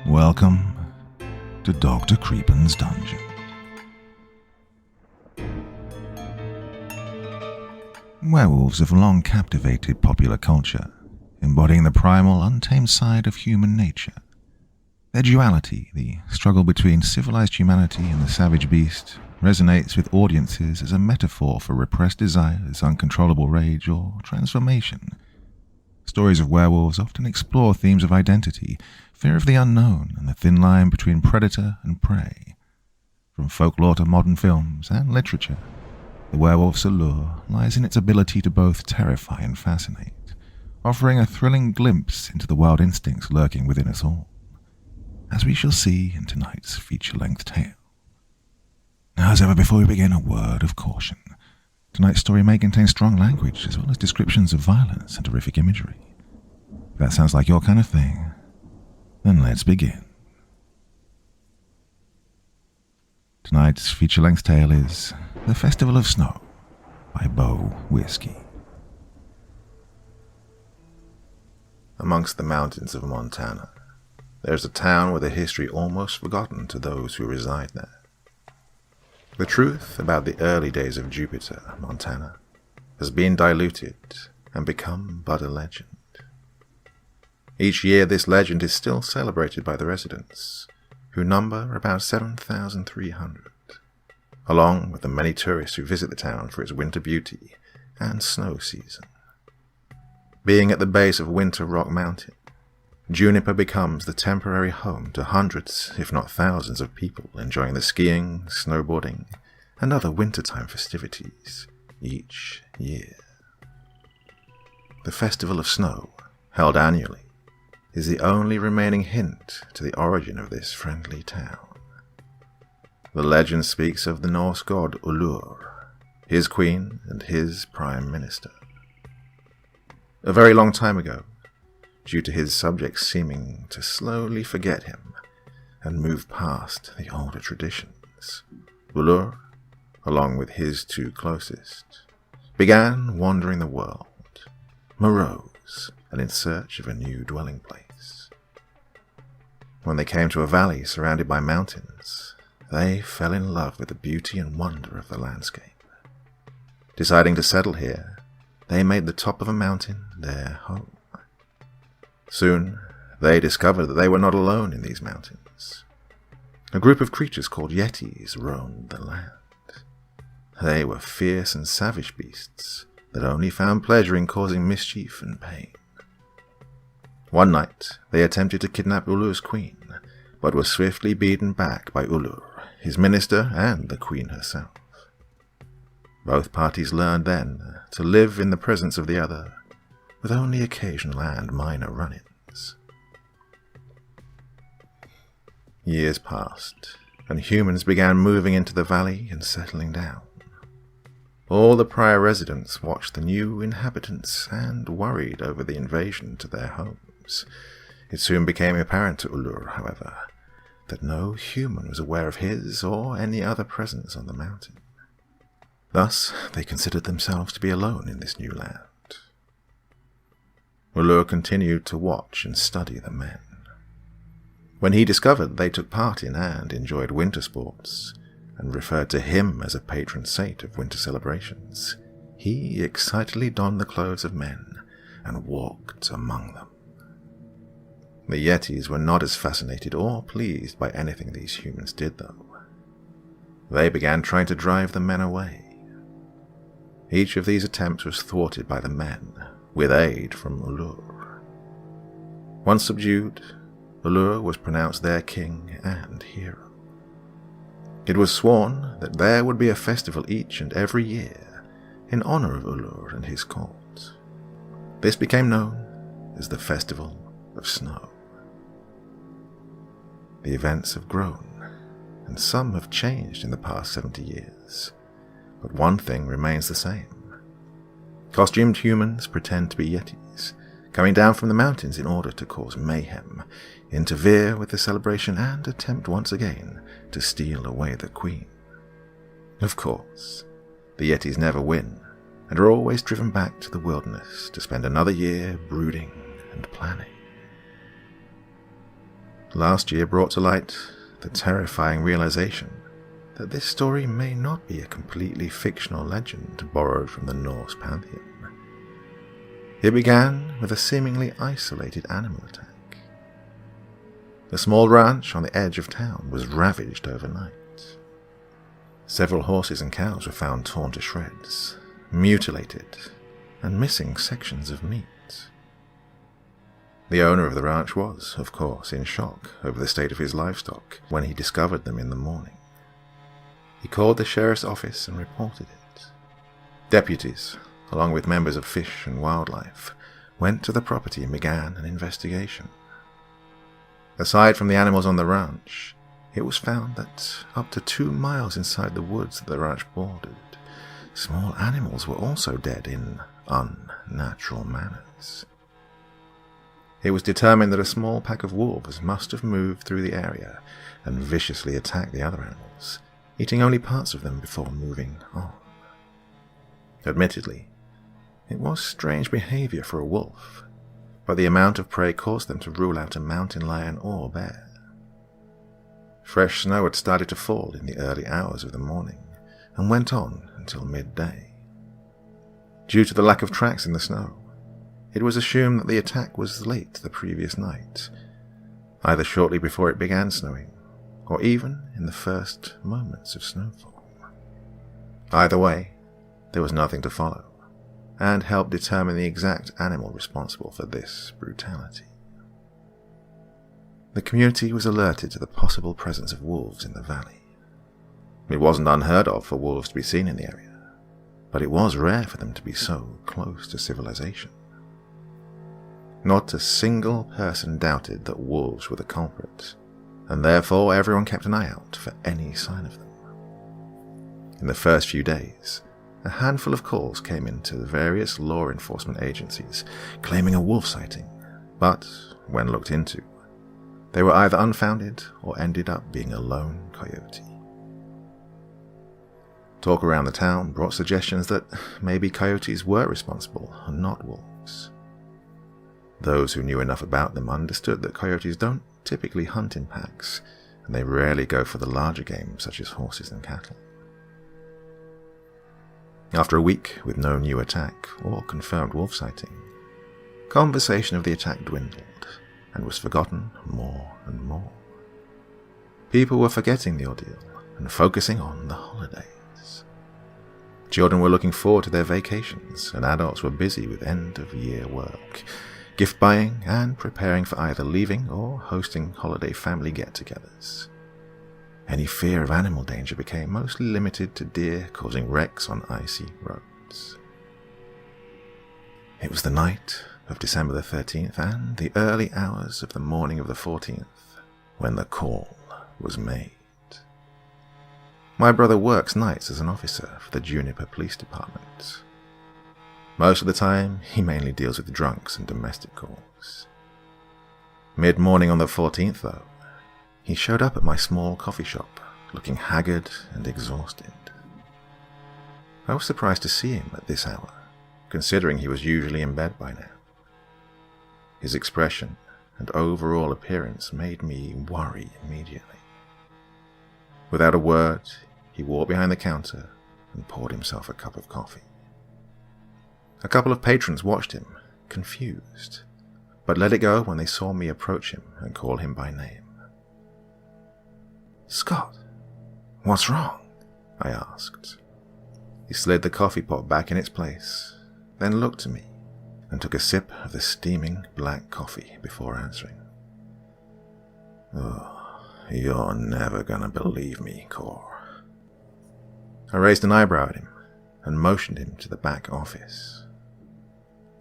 Welcome to Dr. Creepin's Dungeon. Werewolves have long captivated popular culture, embodying the primal, untamed side of human nature. Their duality, the struggle between civilized humanity and the savage beast, resonates with audiences as a metaphor for repressed desires, uncontrollable rage, or transformation. Stories of werewolves often explore themes of identity, fear of the unknown, and the thin line between predator and prey. From folklore to modern films and literature, the werewolf's allure lies in its ability to both terrify and fascinate, offering a thrilling glimpse into the wild instincts lurking within us all, as we shall see in tonight's feature-length tale. Now, as ever, before we begin, a word of caution. Tonight's story may contain strong language, as well as descriptions of violence and horrific imagery. If that sounds like your kind of thing, then let's begin. Tonight's feature-length tale is The Festival of Snow by Boe Whiskey. Amongst the mountains of Montana, there's a town with a history almost forgotten to those who reside there. The truth about the early days of Jupiter, Montana, has been diluted and become but a legend. Each year this legend is still celebrated by the residents, who number about 7,300, along with the many tourists who visit the town for its winter beauty and snow season. Being at the base of Winter Rock Mountain, Juniper becomes the temporary home to hundreds, if not thousands, of people enjoying the skiing, snowboarding, and other wintertime festivities each year. The Festival of Snow, held annually, is the only remaining hint to the origin of this friendly town. The legend speaks of the Norse god Allure, his queen and his prime minister. A very long time ago, due to his subjects seeming to slowly forget him and move past the older traditions, Allure, along with his two closest, began wandering the world, morose and in search of a new dwelling place. When they came to a valley surrounded by mountains, they fell in love with the beauty and wonder of the landscape. Deciding to settle here, they made the top of a mountain their home. Soon, they discovered that they were not alone in these mountains. A group of creatures called Yetis roamed the land. They were fierce and savage beasts that only found pleasure in causing mischief and pain. One night, they attempted to kidnap Ullure's queen, but were swiftly beaten back by Allure, his minister, and the queen herself. Both parties learned then to live in the presence of the other, with only occasional and minor run-ins. Years passed, and humans began moving into the valley and settling down. All the prior residents watched the new inhabitants and worried over the invasion to their homes. It soon became apparent to Allure, however, that no human was aware of his or any other presence on the mountain. Thus, they considered themselves to be alone in this new land. Allure continued to watch and study the men. When he discovered they took part in and enjoyed winter sports, and referred to him as a patron saint of winter celebrations, he excitedly donned the clothes of men and walked among them. The Yetis were not as fascinated or pleased by anything these humans did, though. They began trying to drive the men away. Each of these attempts was thwarted by the men, with aid from Allure. Once subdued, Allure was pronounced their king and hero. It was sworn that there would be a festival each and every year in honor of Allure and his court. This became known as the Festival of Snow. The events have grown, and some have changed in the past 70 years, but one thing remains the same. Costumed humans pretend to be Yetis, coming down from the mountains in order to cause mayhem, interfere with the celebration, and attempt once again to steal away the queen. Of course, the Yetis never win, and are always driven back to the wilderness to spend another year brooding and planning. last year brought to light the terrifying realization that this story may not be a completely fictional legend borrowed from the Norse pantheon. It began with a seemingly isolated animal attack. The small ranch on the edge of town was ravaged overnight. Several horses and cows were found torn to shreds, mutilated, and missing sections of meat. The owner of the ranch was, of course, in shock over the state of his livestock when he discovered them in the morning. He called the sheriff's office and reported it. Deputies, along with members of Fish and Wildlife, went to the property and began an investigation. Aside from the animals on the ranch, it was found that up to 2 miles inside the woods that the ranch bordered, small animals were also dead in unnatural manners. It was determined that a small pack of wolves must have moved through the area and viciously attacked the other animals, eating only parts of them before moving on. Admittedly, it was strange behavior for a wolf, but the amount of prey caused them to rule out a mountain lion or bear. Fresh snow had started to fall in the early hours of the morning and went on until midday. Due to the lack of tracks in the snow, it was assumed that the attack was late the previous night, either shortly before it began snowing, or even in the first moments of snowfall. Either way, there was nothing to follow, and help determine the exact animal responsible for this brutality. The community was alerted to the possible presence of wolves in the valley. It wasn't unheard of for wolves to be seen in the area, but it was rare for them to be so close to civilization. Not a single person doubted that wolves were the culprit, and therefore everyone kept an eye out for any sign of them. In the first few days, a handful of calls came into the various law enforcement agencies claiming a wolf sighting, but when looked into, they were either unfounded or ended up being a lone coyote. Talk around the town brought suggestions that maybe coyotes were responsible and not wolves. Those who knew enough about them understood that coyotes don't typically hunt in packs, and they rarely go for the larger game such as horses and cattle. After a week with no new attack or confirmed wolf sighting, conversation of the attack dwindled and was forgotten more and more. People were forgetting the ordeal and focusing on the holidays. Children were looking forward to their vacations, and adults were busy with end-of-year work, gift buying, and preparing for either leaving or hosting holiday family get-togethers. Any fear of animal danger became mostly limited to deer causing wrecks on icy roads. It was the night of December the 13th and the early hours of the morning of the 14th when the call was made. My brother works nights as an officer for the Juniper Police Department. Most of the time, he mainly deals with drunks and domestic calls. Mid-morning on the 14th, though, he showed up at my small coffee shop, looking haggard and exhausted. I was surprised to see him at this hour, considering he was usually in bed by now. His expression and overall appearance made me worry immediately. Without a word, he walked behind the counter and poured himself a cup of coffee. A couple of patrons watched him, confused, but let it go when they saw me approach him and call him by name. "Scott, what's wrong?" I asked. He slid the coffee pot back in its place, then looked at me and took a sip of the steaming black coffee before answering. "Oh, you're never gonna believe me, Cor." I raised an eyebrow at him and motioned him to the back office.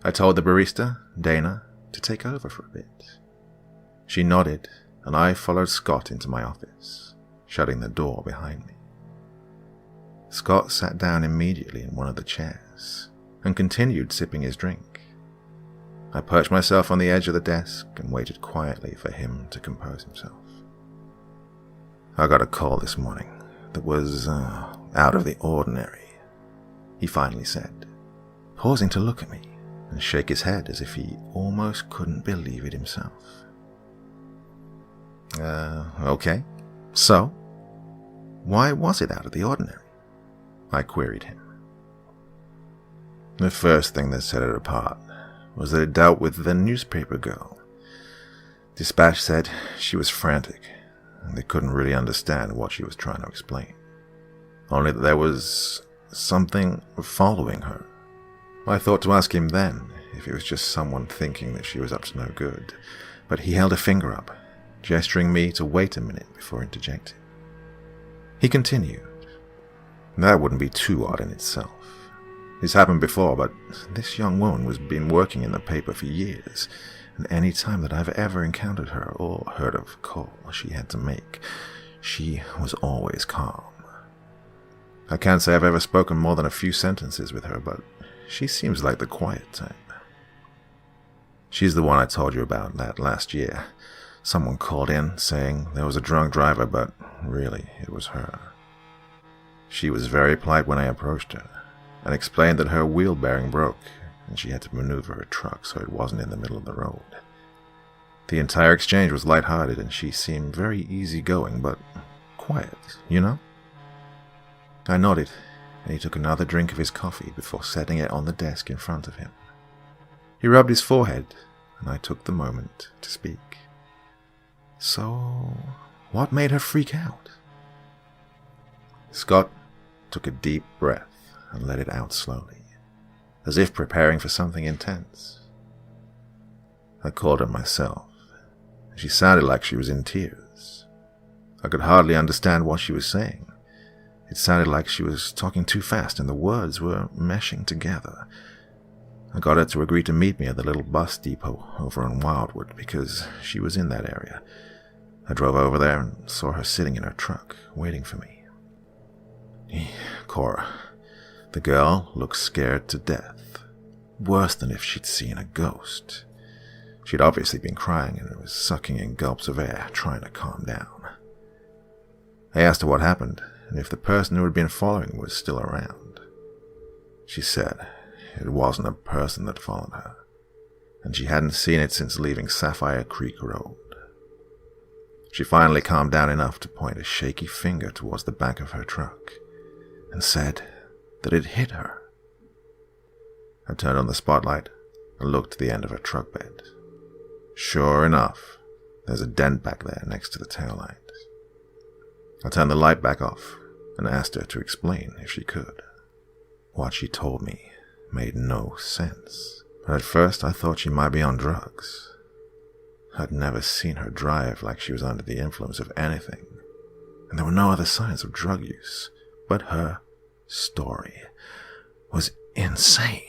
I told the barista, Dana, to take over for a bit. She nodded, and I followed Scott into my office, shutting the door behind me. Scott sat down immediately in one of the chairs and continued sipping his drink. I perched myself on the edge of the desk and waited quietly for him to compose himself. "I got a call this morning that was out of the ordinary," he finally said, pausing to look at me and shake his head as if he almost couldn't believe it himself. Okay. So, why was it out of the ordinary? I queried him. The first thing that set it apart was that it dealt with the newspaper girl. Dispatch said she was frantic, and they couldn't really understand what she was trying to explain. Only that there was something following her. I thought to ask him then if it was just someone thinking that she was up to no good, but he held a finger up, gesturing me to wait a minute before interjecting. He continued. That wouldn't be too odd in itself. It's happened before, but this young woman was been working in the paper for years, and any time that I've ever encountered her or heard of a call she had to make, she was always calm. I can't say I've ever spoken more than a few sentences with her, but she seems like the quiet type. She's the one I told you about that last year. Someone called in saying there was a drunk driver, but really it was her. She was very polite when I approached her, and explained that her wheel bearing broke, and she had to maneuver her truck so it wasn't in the middle of the road. The entire exchange was lighthearted, and she seemed very easygoing, but quiet, you know? I nodded, and he took another drink of his coffee before setting it on the desk in front of him. He rubbed his forehead, and I took the moment to speak. So, what made her freak out? Scott took a deep breath and let it out slowly, as if preparing for something intense. I called her myself. She sounded like she was in tears. I could hardly understand what she was saying. It sounded like she was talking too fast and the words were meshing together. I got her to agree to meet me at the little bus depot over in Wildwood because she was in that area. I drove over there and saw her sitting in her truck, waiting for me. Cora, the girl looked scared to death, worse than if she'd seen a ghost. She'd obviously been crying and was sucking in gulps of air, trying to calm down. I asked her what happened, and if the person who had been following was still around. She said it wasn't a person that followed her, and she hadn't seen it since leaving Sapphire Creek Road. She finally calmed down enough to point a shaky finger towards the back of her truck, and said that it hit her. I turned on the spotlight and looked to the end of her truck bed. Sure enough, there's a dent back there next to the taillight. I turned the light back off and asked her to explain if she could. What she told me made no sense, but at first I thought she might be on drugs. I'd never seen her drive like she was under the influence of anything, and there were no other signs of drug use, but her story was insane.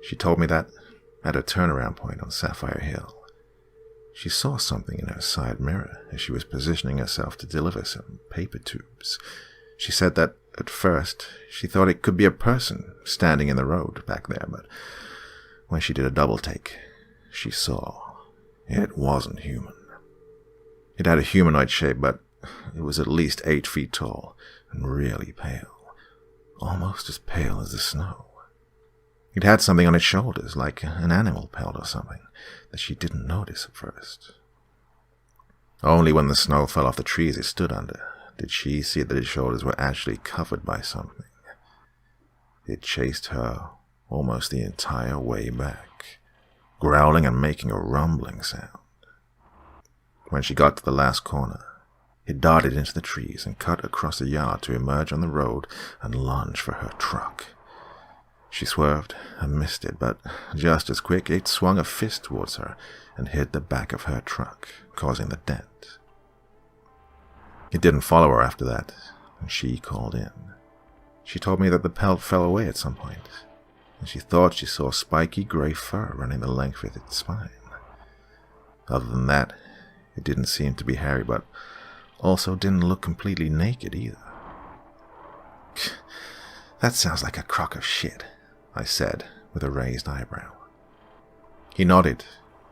She told me that at a turnaround point on Sapphire Hill, she saw something in her side mirror as she was positioning herself to deliver some paper tubes. She said that at first she thought it could be a person standing in the road back there, but when she did a double take, she saw it wasn't human. It had a humanoid shape, but it was at least 8 feet tall and really pale, almost as pale as the snow. It had something on its shoulders, like an animal pelt or something, that she didn't notice at first. Only when the snow fell off the trees it stood under did she see that its shoulders were actually covered by something. It chased her almost the entire way back, growling and making a rumbling sound. When she got to the last corner, it darted into the trees and cut across the yard to emerge on the road and lunge for her truck. She swerved and missed it, but just as quick it swung a fist towards her and hit the back of her truck, causing the dent. It didn't follow her after that, and she called in. She told me that the pelt fell away at some point, and she thought she saw spiky gray fur running the length of its spine. Other than that, it didn't seem to be hairy, but also didn't look completely naked either. That sounds like a crock of shit, I said with a raised eyebrow. He nodded,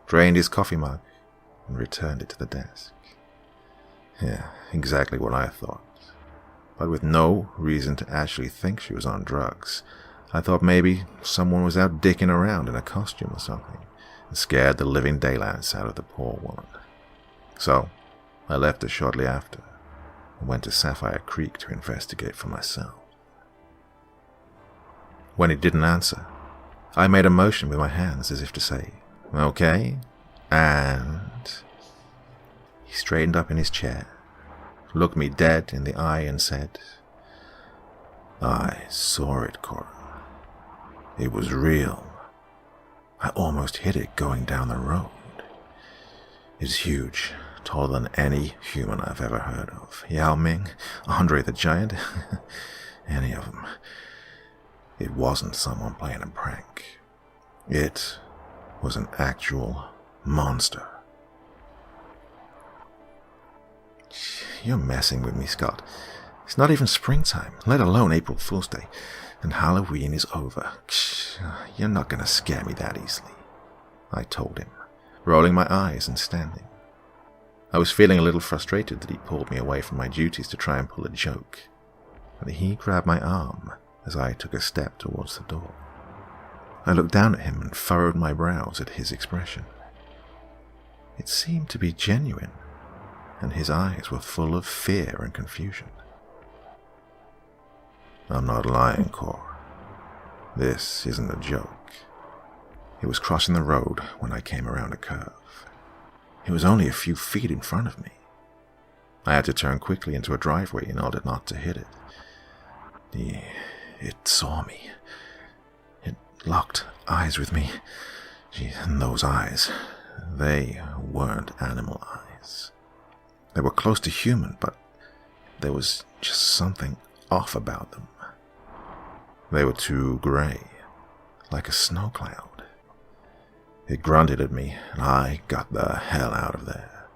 drained his coffee mug, and returned it to the desk. Yeah, exactly what I thought. But with no reason to actually think she was on drugs, I thought maybe someone was out dicking around in a costume or something and scared the living daylights out of the poor woman. So I left her shortly after and went to Sapphire Creek to investigate for myself. When he didn't answer, I made a motion with my hands as if to say, "Okay," and he straightened up in his chair, looked me dead in the eye and said, "I saw it, Cora. It was real. I almost hit it going down the road. It's huge, taller than any human I've ever heard of. Yao Ming, Andre the Giant, any of them. It wasn't someone playing a prank. It was an actual monster." "You're messing with me, Scott. It's not even springtime, let alone April Fool's Day, and Halloween is over. You're not going to scare me that easily," I told him, rolling my eyes and standing. I was feeling a little frustrated that he pulled me away from my duties to try and pull a joke, but he grabbed my arm as I took a step towards the door. I looked down at him and furrowed my brows at his expression. It seemed to be genuine, and his eyes were full of fear and confusion. "I'm not lying, Cor. This isn't a joke." He was crossing the road when I came around a curve. It was only a few feet in front of me. I had to turn quickly into a driveway in order not to hit it. It saw me. It locked eyes with me. And those eyes, they weren't animal eyes. They were close to human, but there was just something off about them. They were too gray, like a snow cloud. It grunted at me, and I got the hell out of there.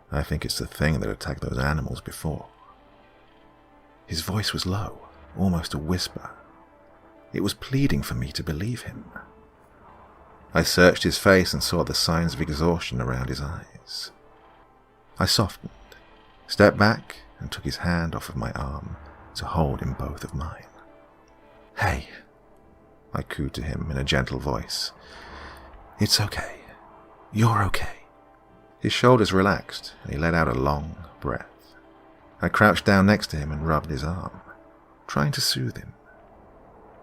I think it's the thing that attacked those animals before. His voice was low, almost a whisper. It was pleading for me to believe him. I searched his face and saw the signs of exhaustion around his eyes. I softened, stepped back, and took his hand off of my arm to hold in both of mine. "Hey," I cooed to him in a gentle voice. "It's okay. You're okay." His shoulders relaxed, and he let out a long breath. I crouched down next to him and rubbed his arm, trying to soothe him.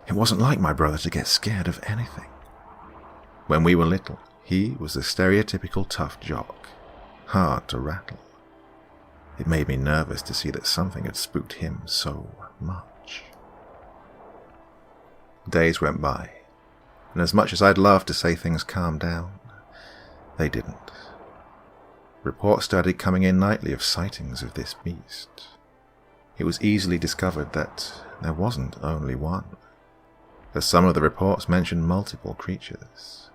It wasn't like my brother to get scared of anything. When we were little, he was the stereotypical tough jock, hard to rattle. It made me nervous to see that something had spooked him so much. Days went by, and as much as I'd love to say things calmed down, they didn't. Reports started coming in nightly of sightings of this beast. It was easily discovered that there wasn't only one, as some of the reports mentioned multiple creatures.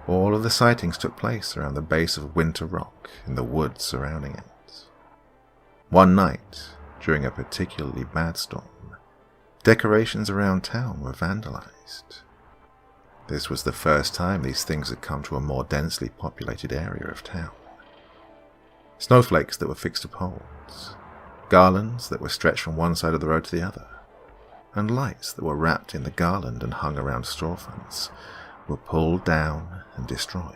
All of the sightings took place around the base of Winter Rock in the woods surrounding it. One night, during a particularly bad storm, decorations around town were vandalized. This was the first time these things had come to a more densely populated area of town. Snowflakes that were fixed to poles, garlands that were stretched from one side of the road to the other, and lights that were wrapped in the garland and hung around storefronts were pulled down and destroyed.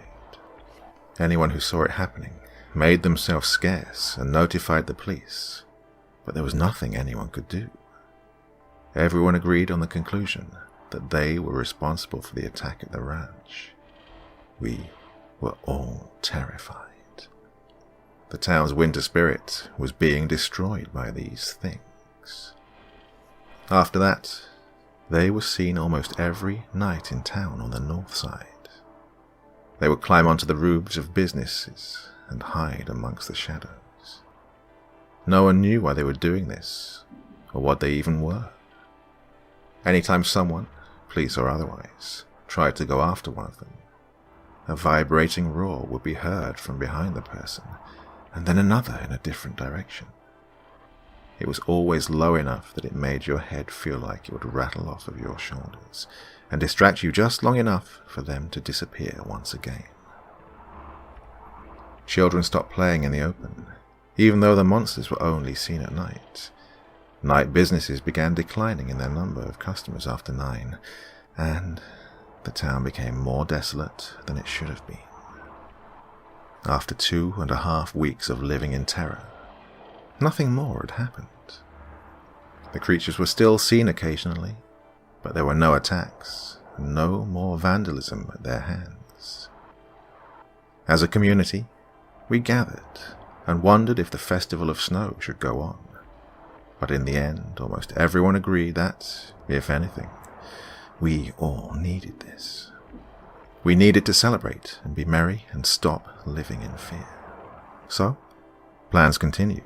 Anyone who saw it happening made themselves scarce and notified the police, but there was nothing anyone could do. Everyone agreed on the conclusion that they were responsible for the attack at the ranch. We were all terrified. The town's winter spirit was being destroyed by these things. After that, they were seen almost every night in town on the north side. They would climb onto the roofs of businesses and hide amongst the shadows. No one knew why they were doing this, or what they even were. Anytime someone, police or otherwise, tried to go after one of them, a vibrating roar would be heard from behind the person, and then another in a different direction. It was always low enough that it made your head feel like it would rattle off of your shoulders, and distract you just long enough for them to disappear once again. Children stopped playing in the open, even though the monsters were only seen at night. Night businesses began declining in their number of customers after 9, and the town became more desolate than it should have been. After 2.5 weeks of living in terror, nothing more had happened. The creatures were still seen occasionally, but there were no attacks and no more vandalism at their hands. As a community, we gathered and wondered if the Festival of Snow should go on. But in the end, almost everyone agreed that, if anything, we all needed this. We needed to celebrate and be merry and stop living in fear. So, plans continued,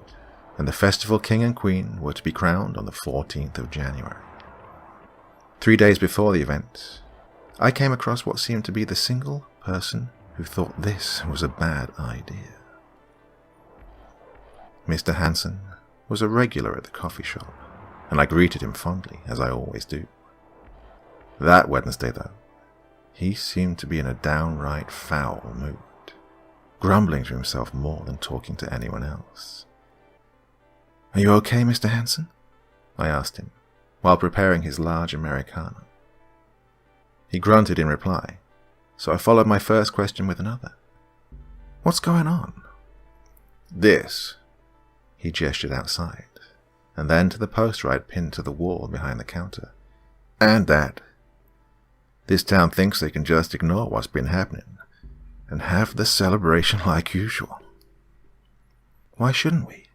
and the festival king and queen were to be crowned on the 14th of January. 3 days before the event, I came across what seemed to be the single person who thought this was a bad idea. Mr. Hansen was a regular at the coffee shop, and I greeted him fondly, as I always do. That Wednesday, though, he seemed to be in a downright foul mood, grumbling to himself more than talking to anyone else. "Are you okay, Mr. Hansen?" I asked him, while preparing his large Americano. He grunted in reply, so I followed my first question with another. "What's going on?" "This." He gestured outside, and then to the poster I'd pinned to the wall behind the counter. "And that. This town thinks they can just ignore what's been happening and have the celebration like usual." "Why shouldn't we?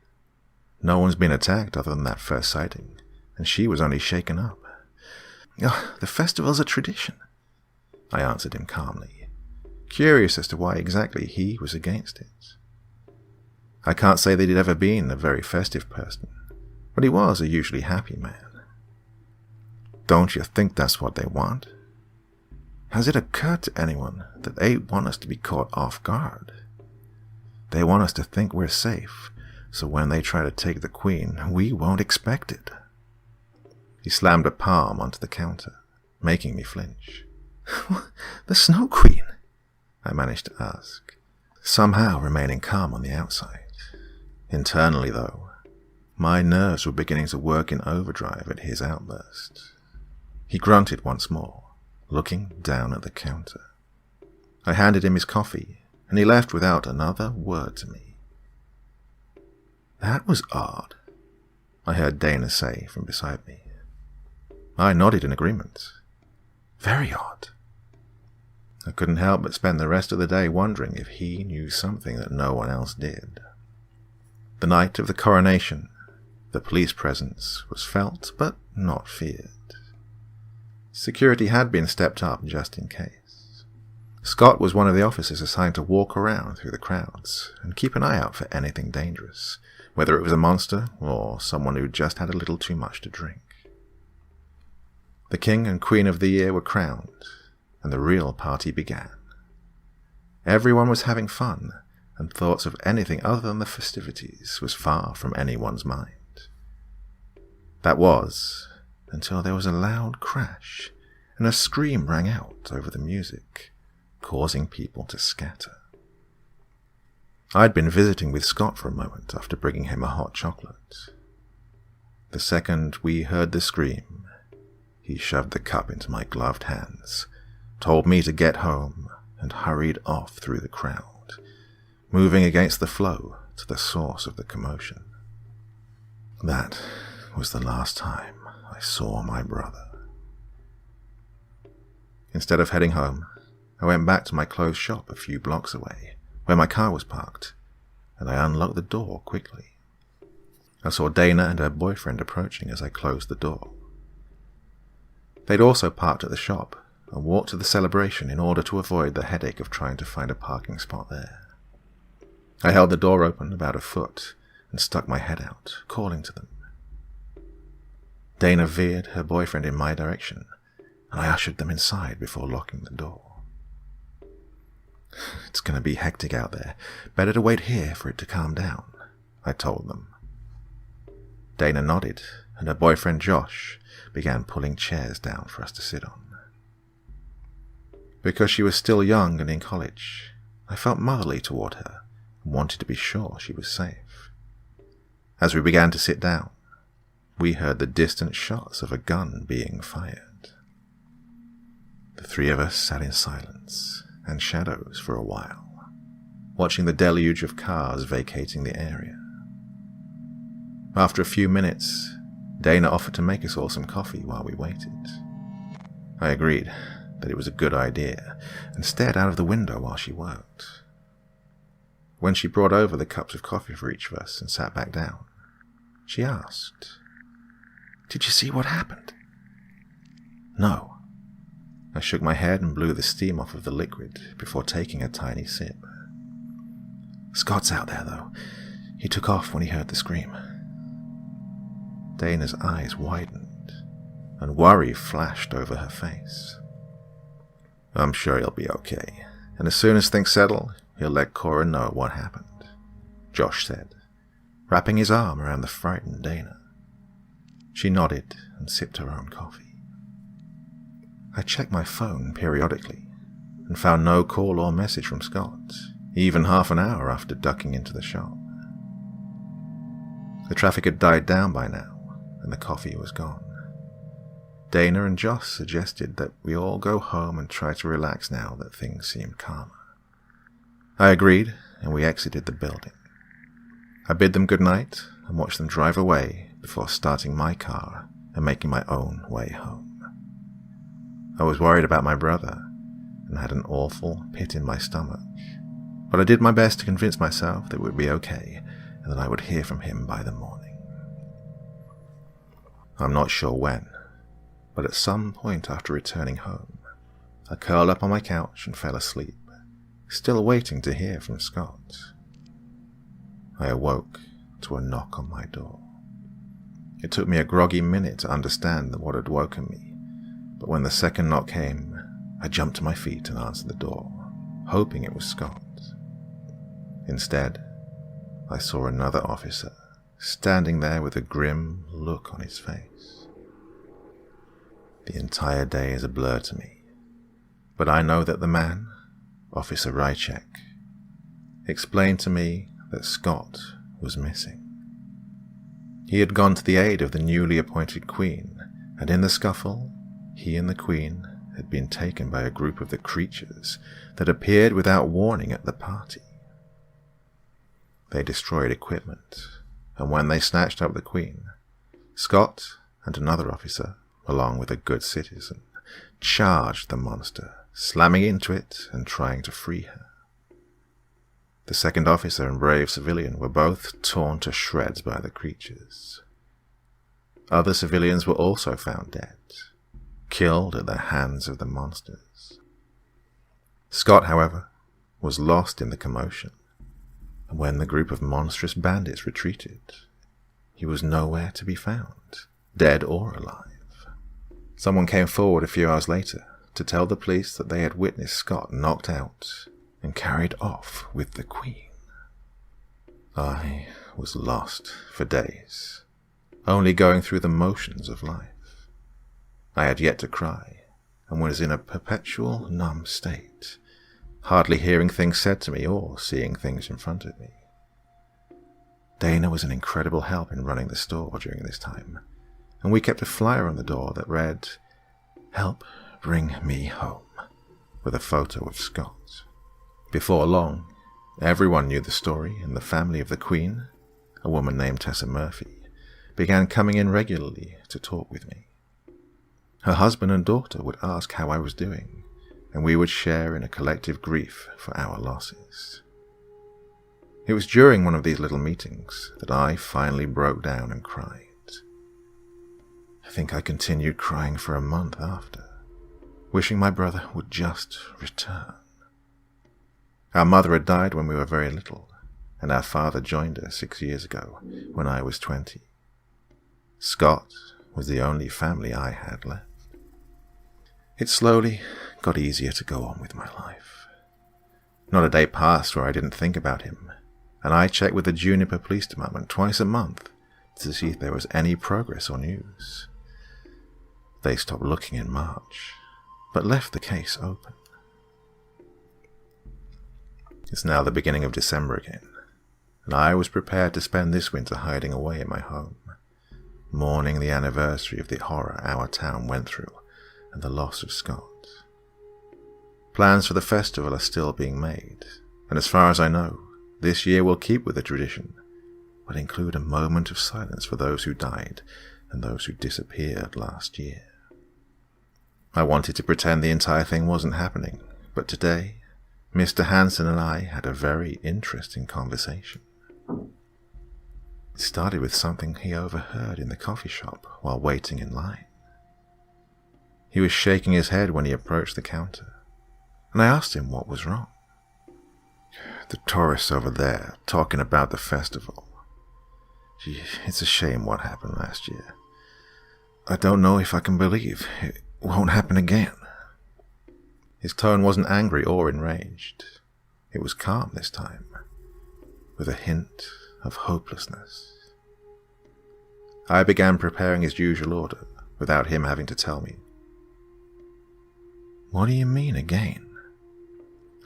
No one's been attacked other than that first sighting, and she was only shaken up." "Oh, the festival's a tradition," I answered him calmly, curious as to why exactly he was against it. I can't say that he'd ever been a very festive person, but he was a usually happy man. "Don't you think that's what they want? Has it occurred to anyone that they want us to be caught off guard? They want us to think we're safe, so when they try to take the queen, we won't expect it." He slammed a palm onto the counter, making me flinch. "The Snow Queen?" I managed to ask, somehow remaining calm on the outside. Internally, though, my nerves were beginning to work in overdrive at his outburst. He grunted once more, looking down at the counter. I handed him his coffee, and he left without another word to me. "That was odd," I heard Dana say from beside me. I nodded in agreement. "Very odd." I couldn't help but spend the rest of the day wondering if he knew something that no one else did. The night of the coronation, the police presence was felt but not feared. Security had been stepped up just in case. Scott was one of the officers assigned to walk around through the crowds and keep an eye out for anything dangerous, whether it was a monster or someone who just had a little too much to drink. The King and Queen of the Year were crowned, and the real party began. Everyone was having fun, and thoughts of anything other than the festivities was far from anyone's mind. That was, until there was a loud crash, and a scream rang out over the music, causing people to scatter. I'd been visiting with Scott for a moment after bringing him a hot chocolate. The second we heard the scream, he shoved the cup into my gloved hands, told me to get home, and hurried off through the crowd, moving against the flow to the source of the commotion. That was the last time I saw my brother. Instead of heading home, I went back to my closed shop a few blocks away, where my car was parked, and I unlocked the door quickly. I saw Dana and her boyfriend approaching as I closed the door. They'd also parked at the shop and walked to the celebration in order to avoid the headache of trying to find a parking spot there. I held the door open about a foot and stuck my head out, calling to them. Dana veered her boyfriend in my direction, and I ushered them inside before locking the door. "It's going to be hectic out there. Better to wait here for it to calm down," I told them. Dana nodded, and her boyfriend Josh began pulling chairs down for us to sit on. Because she was still young and in college, I felt motherly toward her and wanted to be sure she was safe. As we began to sit down, we heard the distant shots of a gun being fired. The three of us sat in silence and shadows for a while, watching the deluge of cars vacating the area. After a few minutes, Dana offered to make us all some coffee while we waited. I agreed that it was a good idea and stared out of the window while she worked. When she brought over the cups of coffee for each of us and sat back down, she asked, "Did you see what happened?" "No." I shook my head and blew the steam off of the liquid before taking a tiny sip. "Scott's out there, though. He took off when he heard the scream." Dana's eyes widened, and worry flashed over her face. "I'm sure he'll be okay, and as soon as things settle, he'll let Cora know what happened," Josh said, wrapping his arm around the frightened Dana. She nodded and sipped her own coffee. I checked my phone periodically and found no call or message from Scott, even half an hour after ducking into the shop. The traffic had died down by now, and the coffee was gone. Dana and Josh suggested that we all go home and try to relax now that things seemed calmer. I agreed, and we exited the building. I bid them good night and watched them drive away before starting my car and making my own way home. I was worried about my brother and had an awful pit in my stomach, but I did my best to convince myself that it would be okay and that I would hear from him by the morning. I'm not sure when, but at some point after returning home, I curled up on my couch and fell asleep, still waiting to hear from Scott. I awoke to a knock on my door. It took me a groggy minute to understand what had woken me, but when the second knock came, I jumped to my feet and answered the door, hoping it was Scott. Instead, I saw another officer standing there with a grim look on his face. The entire day is a blur to me, but I know that the man, Officer Rychek, explained to me that Scott was missing. He had gone to the aid of the newly appointed Queen, and in the scuffle, he and the Queen had been taken by a group of the creatures that appeared without warning at the party. They destroyed equipment, and when they snatched up the Queen, Scott and another officer, along with a good citizen, charged the monster, slamming into it and trying to free her. The second officer and brave civilian were both torn to shreds by the creatures. Other civilians were also found dead, killed at the hands of the monsters. Scott, however, was lost in the commotion, and when the group of monstrous bandits retreated, he was nowhere to be found, dead or alive. Someone came forward a few hours later to tell the police that they had witnessed Scott knocked out and carried off with the Queen. I was lost for days, only going through the motions of life. I had yet to cry, and was in a perpetual numb state, hardly hearing things said to me or seeing things in front of me. Dana was an incredible help in running the store during this time, and we kept a flyer on the door that read, "Help bring me home," with a photo of Scott. Before long, everyone knew the story, and the family of the Queen, a woman named Tessa Murphy, began coming in regularly to talk with me. Her husband and daughter would ask how I was doing, and we would share in a collective grief for our losses. It was during one of these little meetings that I finally broke down and cried. I think I continued crying for a month after, wishing my brother would just return. Our mother had died when we were very little, and our father joined her 6 years ago when I was 20. Scott was the only family I had left. It slowly got easier to go on with my life. Not a day passed where I didn't think about him, and I checked with the Juniper Police Department twice a month to see if there was any progress or news. They stopped looking in March, but left the case open. It's now the beginning of December again, and I was prepared to spend this winter hiding away in my home, mourning the anniversary of the horror our town went through and the loss of Scott. Plans for the festival are still being made, and as far as I know, this year will keep with the tradition, but include a moment of silence for those who died and those who disappeared last year. I wanted to pretend the entire thing wasn't happening, but today, Mr. Hansen and I had a very interesting conversation. It started with something he overheard in the coffee shop while waiting in line. He was shaking his head when he approached the counter, and I asked him what was wrong. The tourists over there talking about the festival. Gee, it's a shame what happened last year. I don't know if I can believe it won't happen again. His tone wasn't angry or enraged. It was calm this time, with a hint of hopelessness. I began preparing his usual order, without him having to tell me. What do you mean again?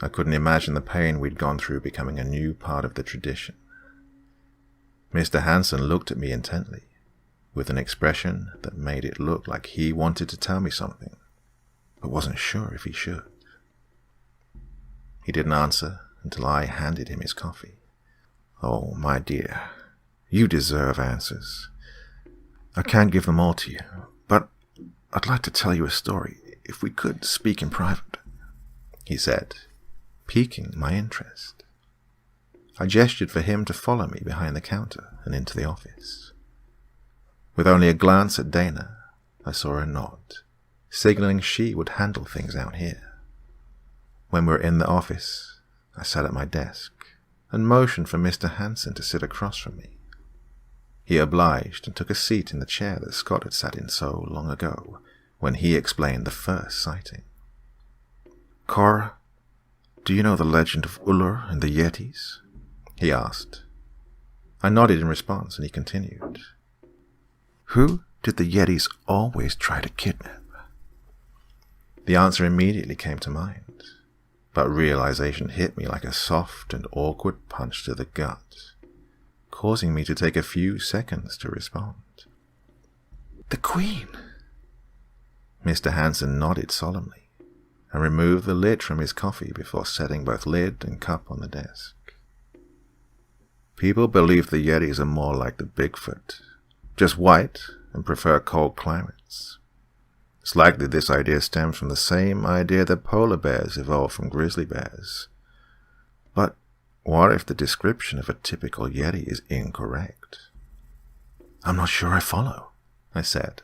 I couldn't imagine the pain we'd gone through becoming a new part of the tradition. Mr. Hansen looked at me intently, with an expression that made it look like he wanted to tell me something, but wasn't sure if he should. He didn't answer until I handed him his coffee. Oh, my dear, you deserve answers. I can't give them all to you, but I'd like to tell you a story, if we could speak in private, he said, piquing my interest. I gestured for him to follow me behind the counter and into the office. With only a glance at Dana, I saw her nod, signaling she would handle things out here. When we were in the office, I sat at my desk and motioned for Mr. Hansen to sit across from me. He obliged and took a seat in the chair that Scott had sat in so long ago when he explained the first sighting. Cora, do you know the legend of Allure and the Yetis? He asked. I nodded in response, and he continued. Who did the Yetis always try to kidnap? The answer immediately came to mind, but realization hit me like a soft and awkward punch to the gut, causing me to take a few seconds to respond. The Queen! Mr. Hansen nodded solemnly and removed the lid from his coffee before setting both lid and cup on the desk. People believe the Yetis are more like the Bigfoot, just white and prefer cold climates. It's likely this idea stems from the same idea that polar bears evolved from grizzly bears. But what if the description of a typical Yeti is incorrect? I'm not sure I follow, I said.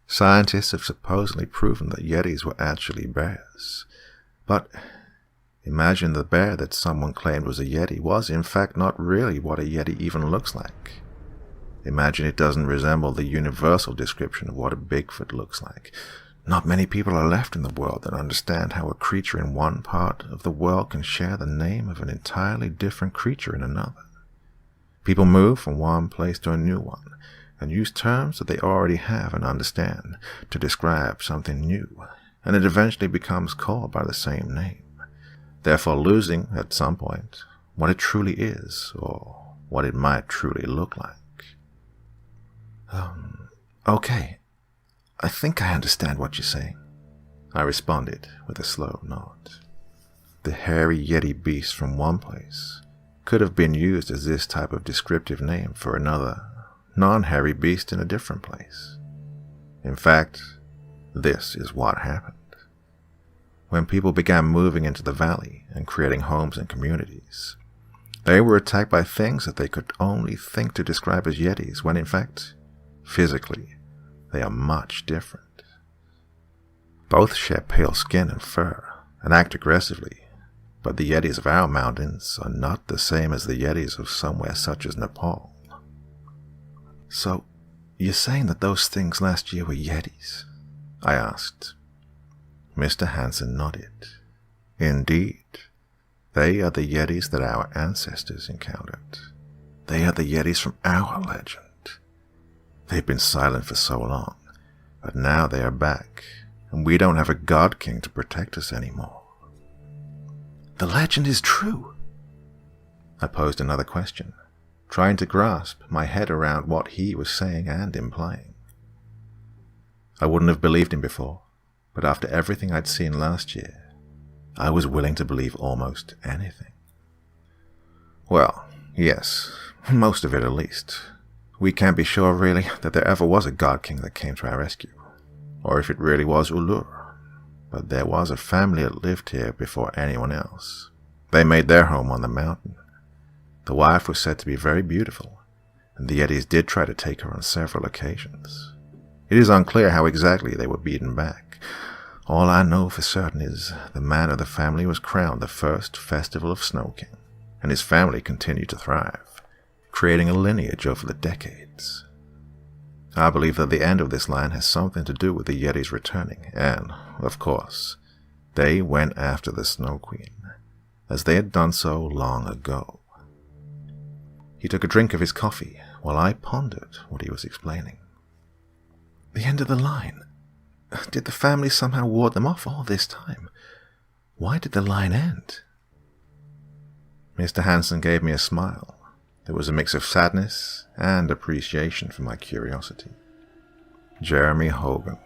Scientists have supposedly proven that Yetis were actually bears, but imagine the bear that someone claimed was a Yeti was in fact not really what a Yeti even looks like. Imagine it doesn't resemble the universal description of what a Bigfoot looks like. Not many people are left in the world that understand how a creature in one part of the world can share the name of an entirely different creature in another. People move from one place to a new one, and use terms that they already have and understand to describe something new, and it eventually becomes called by the same name, therefore losing, at some point, what it truly is, or what it might truly look like. Okay, I think I understand what you're saying, I responded with a slow nod. The hairy Yeti beast from one place could have been used as this type of descriptive name for another non-hairy beast in a different place. In fact, this is what happened. When people began moving into the valley and creating homes and communities, they were attacked by things that they could only think to describe as Yetis, when in fact, physically, they are much different. Both share pale skin and fur, and act aggressively, but the Yetis of our mountains are not the same as the Yetis of somewhere such as Nepal. So, you're saying that those things last year were Yetis? I asked. Mr. Hansen nodded. Indeed, they are the Yetis that our ancestors encountered. They are the Yetis from our legend. They've been silent for so long, but now they are back, and we don't have a God King to protect us anymore. The legend is true. I posed another question, trying to grasp my head around what he was saying and implying. I wouldn't have believed him before, but after everything I'd seen last year, I was willing to believe almost anything. Well, yes, most of it at least. We can't be sure, really, that there ever was a god king that came to our rescue, or if it really was allure. But there was a family that lived here before anyone else. They made their home on the mountain. The wife was said to be very beautiful, and the Yetis did try to take her on several occasions. It is unclear how exactly they were beaten back. All I know for certain is the man of the family was crowned the first festival of Snow King, and his family continued to thrive, creating a lineage over the decades. I believe that the end of this line has something to do with the Yetis returning, and, of course, they went after the Snow Queen, as they had done so long ago. He took a drink of his coffee while I pondered what he was explaining. The end of the line? Did the family somehow ward them off all this time? Why did the line end? Mr. Hansen gave me a smile. There was a mix of sadness and appreciation for my curiosity. Jeremy Hogan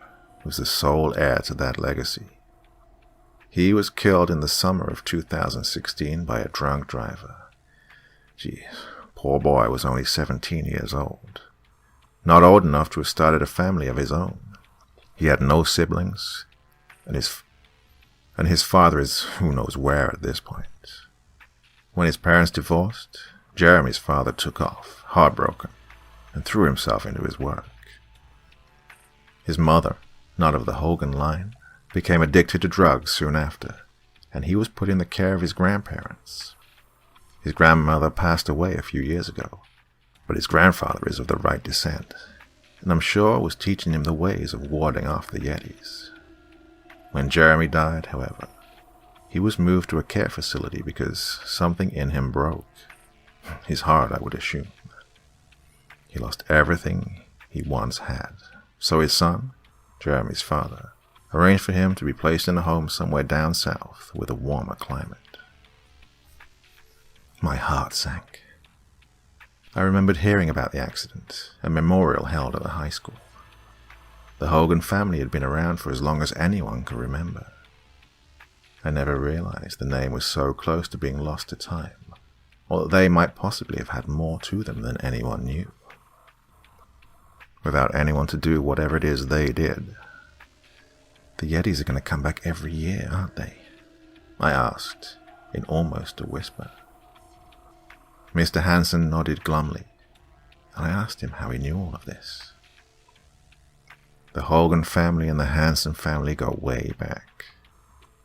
was the sole heir to that legacy. He was killed in the summer of 2016 by a drunk driver. Geez, poor boy was only 17 years old. Not old enough to have started a family of his own. He had no siblings, and his father is who knows where at this point. When his parents divorced, Jeremy's father took off, heartbroken, and threw himself into his work. His mother, not of the Hogan line, became addicted to drugs soon after, and he was put in the care of his grandparents. His grandmother passed away a few years ago, but his grandfather is of the right descent, and I'm sure was teaching him the ways of warding off the Yetis. When Jeremy died, however, he was moved to a care facility because something in him broke. His heart, I would assume. He lost everything he once had, so his son, Jeremy's father, arranged for him to be placed in a home somewhere down south with a warmer climate. My heart sank. I remembered hearing about the accident, a memorial held at the high school. The Hogan family had been around for as long as anyone could remember. I never realized the name was so close to being lost to time, or that they might possibly have had more to them than anyone knew. Without anyone to do whatever it is they did. The Yetis are going to come back every year, aren't they? I asked, in almost a whisper. Mr. Hansen nodded glumly, and I asked him how he knew all of this. The Hogan family and the Hansen family go way back.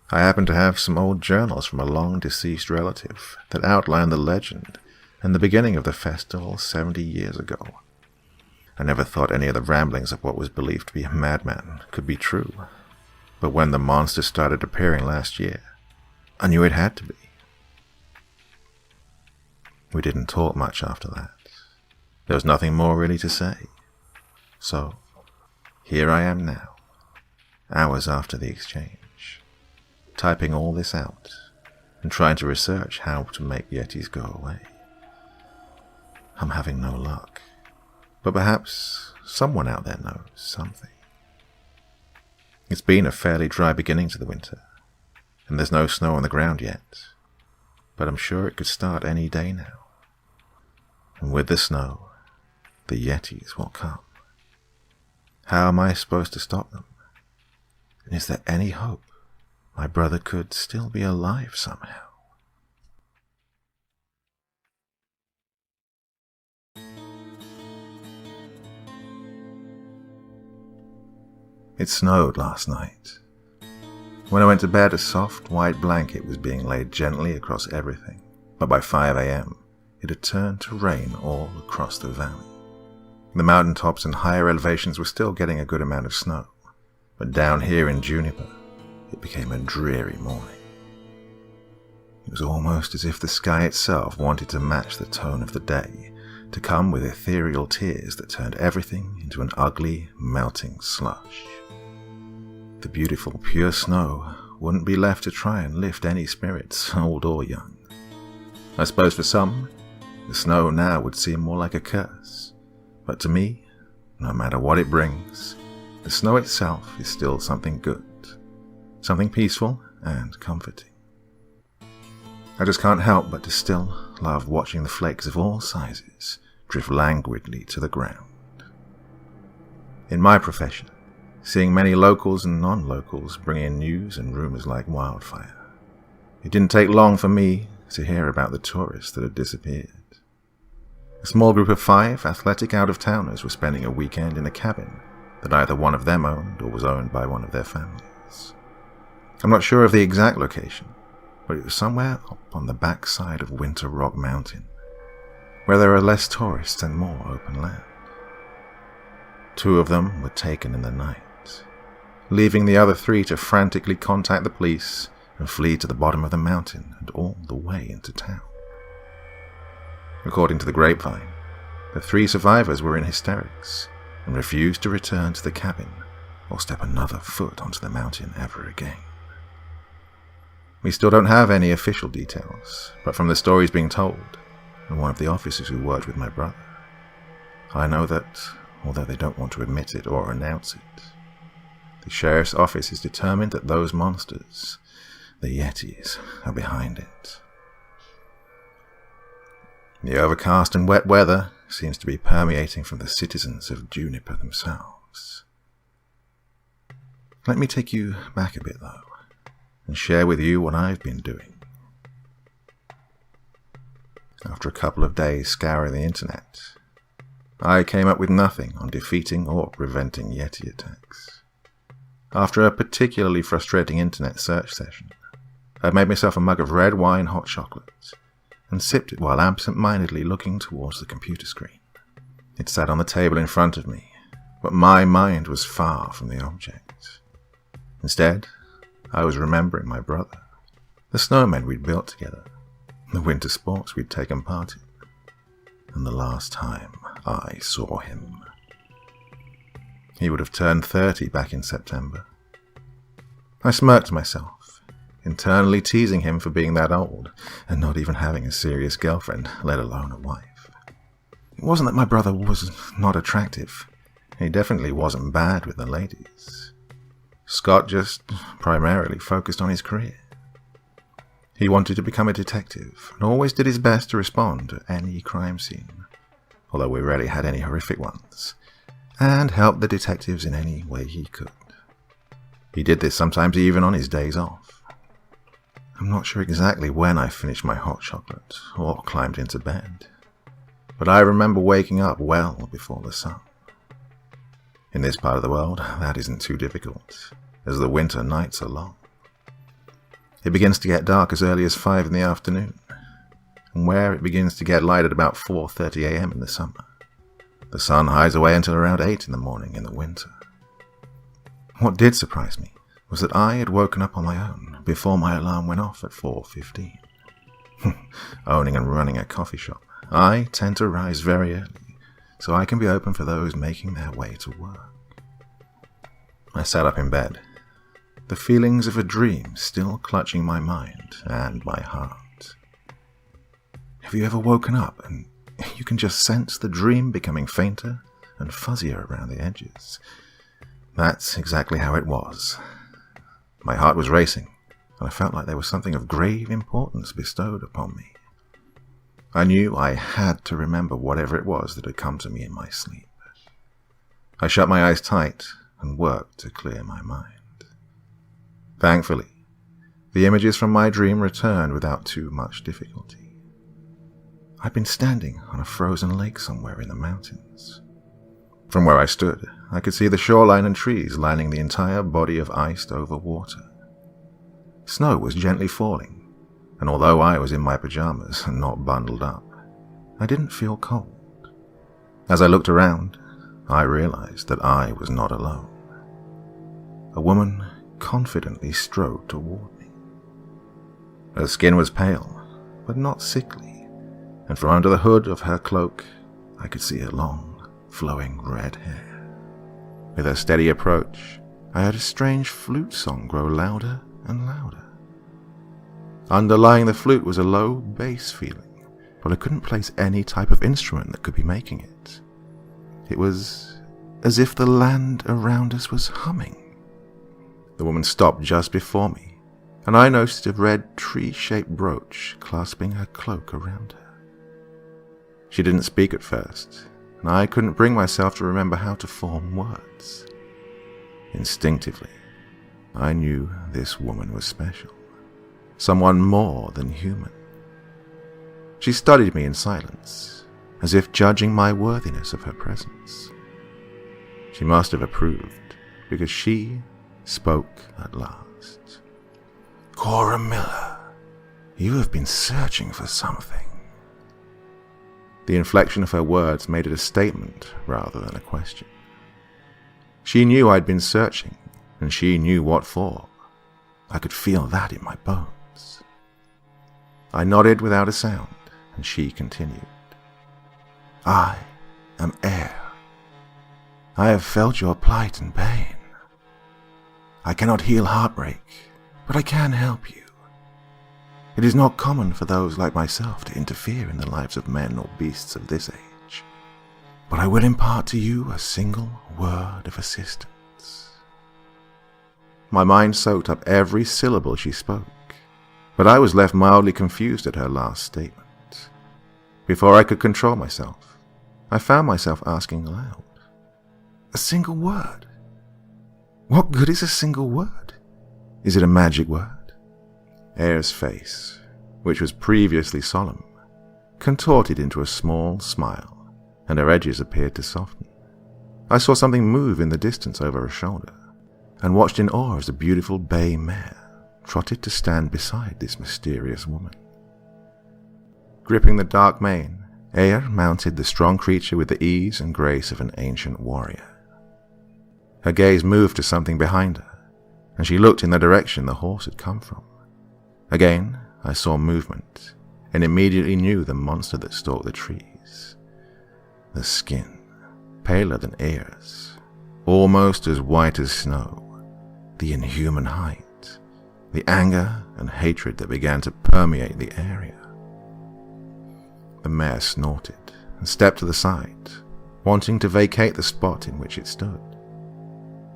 I happen to have some old journals from a long-deceased relative that outline the legend and the beginning of the festival 70 years ago. I never thought any of the ramblings of what was believed to be a madman could be true, but when the monster started appearing last year, I knew it had to be. We didn't talk much after that. There was nothing more really to say. So, here I am now, hours after the exchange, typing all this out and trying to research how to make Yetis go away. I'm having no luck, but perhaps someone out there knows something. It's been a fairly dry beginning to the winter, and there's no snow on the ground yet, but I'm sure it could start any day now. And with the snow, the Yetis will come. How am I supposed to stop them? And is there any hope my brother could still be alive somehow? It snowed last night. When I went to bed, a soft white blanket was being laid gently across everything, but by 5 a.m., it had turned to rain all across the valley. The mountaintops and higher elevations were still getting a good amount of snow, but down here in Juniper, it became a dreary morning. It was almost as if the sky itself wanted to match the tone of the day, to come with ethereal tears that turned everything into an ugly, melting slush. The beautiful, pure snow wouldn't be left to try and lift any spirits, old or young. I suppose for some, the snow now would seem more like a curse, but to me, no matter what it brings, the snow itself is still something good, something peaceful and comforting. I just can't help but to still love watching the flakes of all sizes drift languidly to the ground. In my profession, seeing many locals and non-locals bring in news and rumours like wildfire, it didn't take long for me to hear about the tourists that had disappeared. A small group of 5 athletic out-of-towners were spending a weekend in a cabin that either one of them owned or was owned by one of their families. I'm not sure of the exact location, but it was somewhere up on the backside of Winter Rock Mountain, where there are less tourists and more open land. 2 of them were taken in the night, leaving the other 3 to frantically contact the police and flee to the bottom of the mountain and all the way into town. According to the grapevine, the 3 survivors were in hysterics and refused to return to the cabin or step another foot onto the mountain ever again. We still don't have any official details, but from the stories being told, and one of the officers who worked with my brother, I know that, although they don't want to admit it or announce it, the sheriff's office is determined that those monsters, the Yetis, are behind it. The overcast and wet weather seems to be permeating from the citizens of Juniper themselves. Let me take you back a bit, though, and share with you what I've been doing. After a couple of days scouring the internet, I came up with nothing on defeating or preventing Yeti attacks. After a particularly frustrating internet search session, I made myself a mug of red wine hot chocolate and sipped it while absent-mindedly looking towards the computer screen. It sat on the table in front of me, but my mind was far from the object. Instead, I was remembering my brother, the snowmen we'd built together, the winter sports we'd taken part in, and the last time I saw him. He would have turned 30 back in September. I smirked to myself, internally teasing him for being that old and not even having a serious girlfriend, let alone a wife. It wasn't that my brother was not attractive. He definitely wasn't bad with the ladies. Scott just primarily focused on his career. He wanted to become a detective and always did his best to respond to any crime scene, although we rarely had any horrific ones, and help the detectives in any way he could. He did this sometimes even on his days off. I'm not sure exactly when I finished my hot chocolate or climbed into bed, but I remember waking up well before the sun. In this part of the world, that isn't too difficult, as the winter nights are long. It begins to get dark as early as 5 in the afternoon, and where it begins to get light at about 4:30 a.m. in the summer, the sun hides away until around 8 in the morning in the winter. What did surprise me was that I had woken up on my own before my alarm went off at 4:15. Owning and running a coffee shop, I tend to rise very early, so I can be open for those making their way to work. I sat up in bed, the feelings of a dream still clutching my mind and my heart. Have you ever woken up and you can just sense the dream becoming fainter and fuzzier around the edges? That's exactly how it was. My heart was racing, and I felt like there was something of grave importance bestowed upon me. I knew I had to remember whatever it was that had come to me in my sleep. I shut my eyes tight and worked to clear my mind. Thankfully, the images from my dream returned without too much difficulty. I'd been standing on a frozen lake somewhere in the mountains. From where I stood, I could see the shoreline and trees lining the entire body of iced-over water. Snow was gently falling, and although I was in my pajamas and not bundled up, I didn't feel cold. As I looked around, I realized that I was not alone. A woman confidently strode toward me. Her skin was pale, but not sickly, and from under the hood of her cloak, I could see her long, flowing red hair. With her steady approach, I heard a strange flute song grow louder and louder. Underlying the flute was a low bass feeling, but I couldn't place any type of instrument that could be making it. It was as if the land around us was humming. The woman stopped just before me, and I noticed a red tree-shaped brooch clasping her cloak around her. She didn't speak at first, and I couldn't bring myself to remember how to form words. Instinctively, I knew this woman was special, someone more than human. She studied me in silence, as if judging my worthiness of her presence. She must have approved, because she spoke at last. "Cora Miller, you have been searching for something." The inflection of her words made it a statement rather than a question. She knew I'd been searching, and she knew what for. I could feel that in my bones. I nodded without a sound, and she continued. "I am air. I have felt your plight and pain. I cannot heal heartbreak, but I can help you. It is not common for those like myself to interfere in the lives of men or beasts of this age, but I will impart to you a single word of assistance." My mind soaked up every syllable she spoke, but I was left mildly confused at her last statement. Before I could control myself, I found myself asking aloud, "A single word? What good is a single word? Is it a magic word?" Air's face, which was previously solemn, contorted into a small smile, and her edges appeared to soften. I saw something move in the distance over her shoulder, and watched in awe as a beautiful bay mare trotted to stand beside this mysterious woman. Gripping the dark mane, Air mounted the strong creature with the ease and grace of an ancient warrior. Her gaze moved to something behind her, and she looked in the direction the horse had come from. Again, I saw movement, and immediately knew the monster that stalked the trees. The skin, paler than Air's, almost as white as snow, the inhuman height, the anger and hatred that began to permeate the area. The mare snorted and stepped to the side, wanting to vacate the spot in which it stood.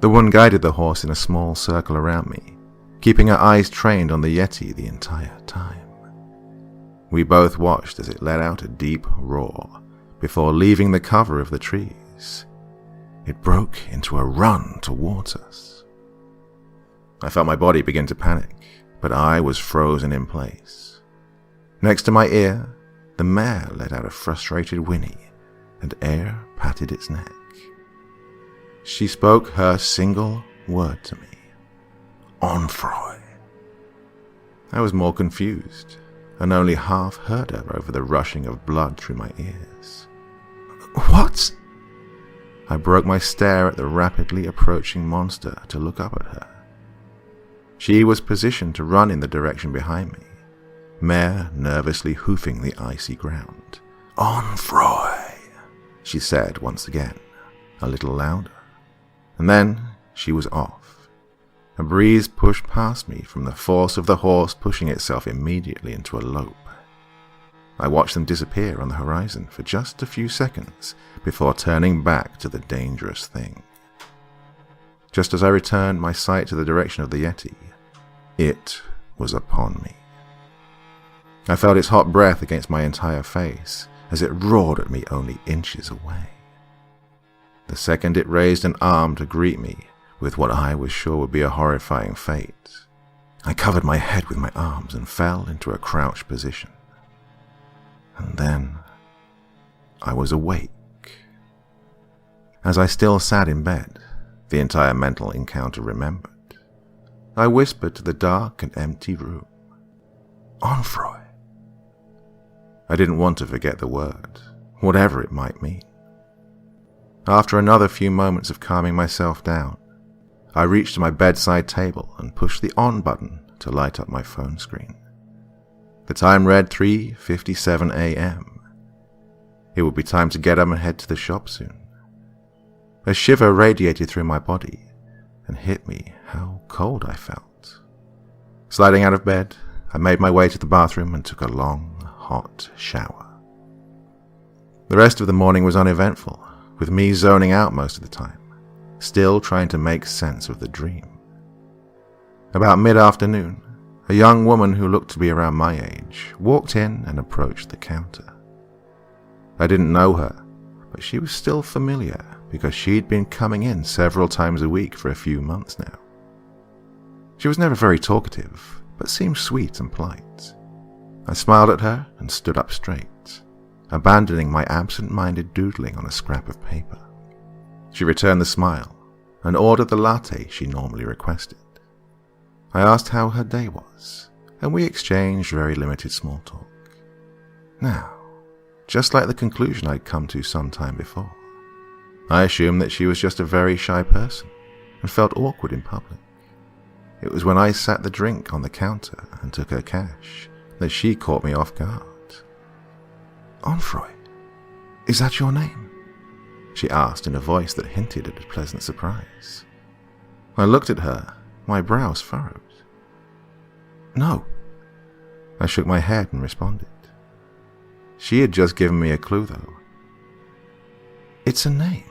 The woman guided the horse in a small circle around me, keeping her eyes trained on the Yeti the entire time. We both watched as it let out a deep roar before leaving the cover of the trees. It broke into a run towards us. I felt my body begin to panic, but I was frozen in place. Next to my ear, the mare let out a frustrated whinny, and Air patted its neck. She spoke her single word to me. "Onfroy." I was more confused, and only half heard her over the rushing of blood through my ears. "What?" I broke my stare at the rapidly approaching monster to look up at her. She was positioned to run in the direction behind me, mare nervously hoofing the icy ground. "Onfroy," she said once again, a little louder, and then she was off. A breeze pushed past me from the force of the horse pushing itself immediately into a lope. I watched them disappear on the horizon for just a few seconds before turning back to the dangerous thing. Just as I returned my sight to the direction of the Yeti, it was upon me. I felt its hot breath against my entire face as it roared at me only inches away. The second it raised an arm to greet me with what I was sure would be a horrifying fate, I covered my head with my arms and fell into a crouched position. And then I was awake. As I still sat in bed, the entire mental encounter remembered, I whispered to the dark and empty room, "Onfroy." I didn't want to forget the word, whatever it might mean. After another few moments of calming myself down, I reached my bedside table and pushed the on button to light up my phone screen. The time read 3:57 a.m. It would be time to get up and head to the shop soon. A shiver radiated through my body and hit me how cold I felt. Sliding out of bed, I made my way to the bathroom and took a long, hot shower. The rest of the morning was uneventful, with me zoning out most of the time, still trying to make sense of the dream. About mid-afternoon, A young woman who looked to be around my age walked in and approached the counter. I didn't know her, but she was still familiar because she'd been coming in several times a week for a few months now. She was never very talkative, but seemed sweet and polite. I smiled at her and stood up straight, abandoning my absent-minded doodling on a scrap of paper. She returned the smile and ordered the latte she normally requested. I asked how her day was, and we exchanged very limited small talk. Now, just like the conclusion I'd come to some time before, I assumed that she was just a very shy person and felt awkward in public. It was when I sat the drink on the counter and took her cash that she caught me off guard. "Onfroy, is that your name?" she asked in a voice that hinted at a pleasant surprise. I looked at her, my brows furrowed. "No." I shook my head and responded. She had just given me a clue, though. "It's a name."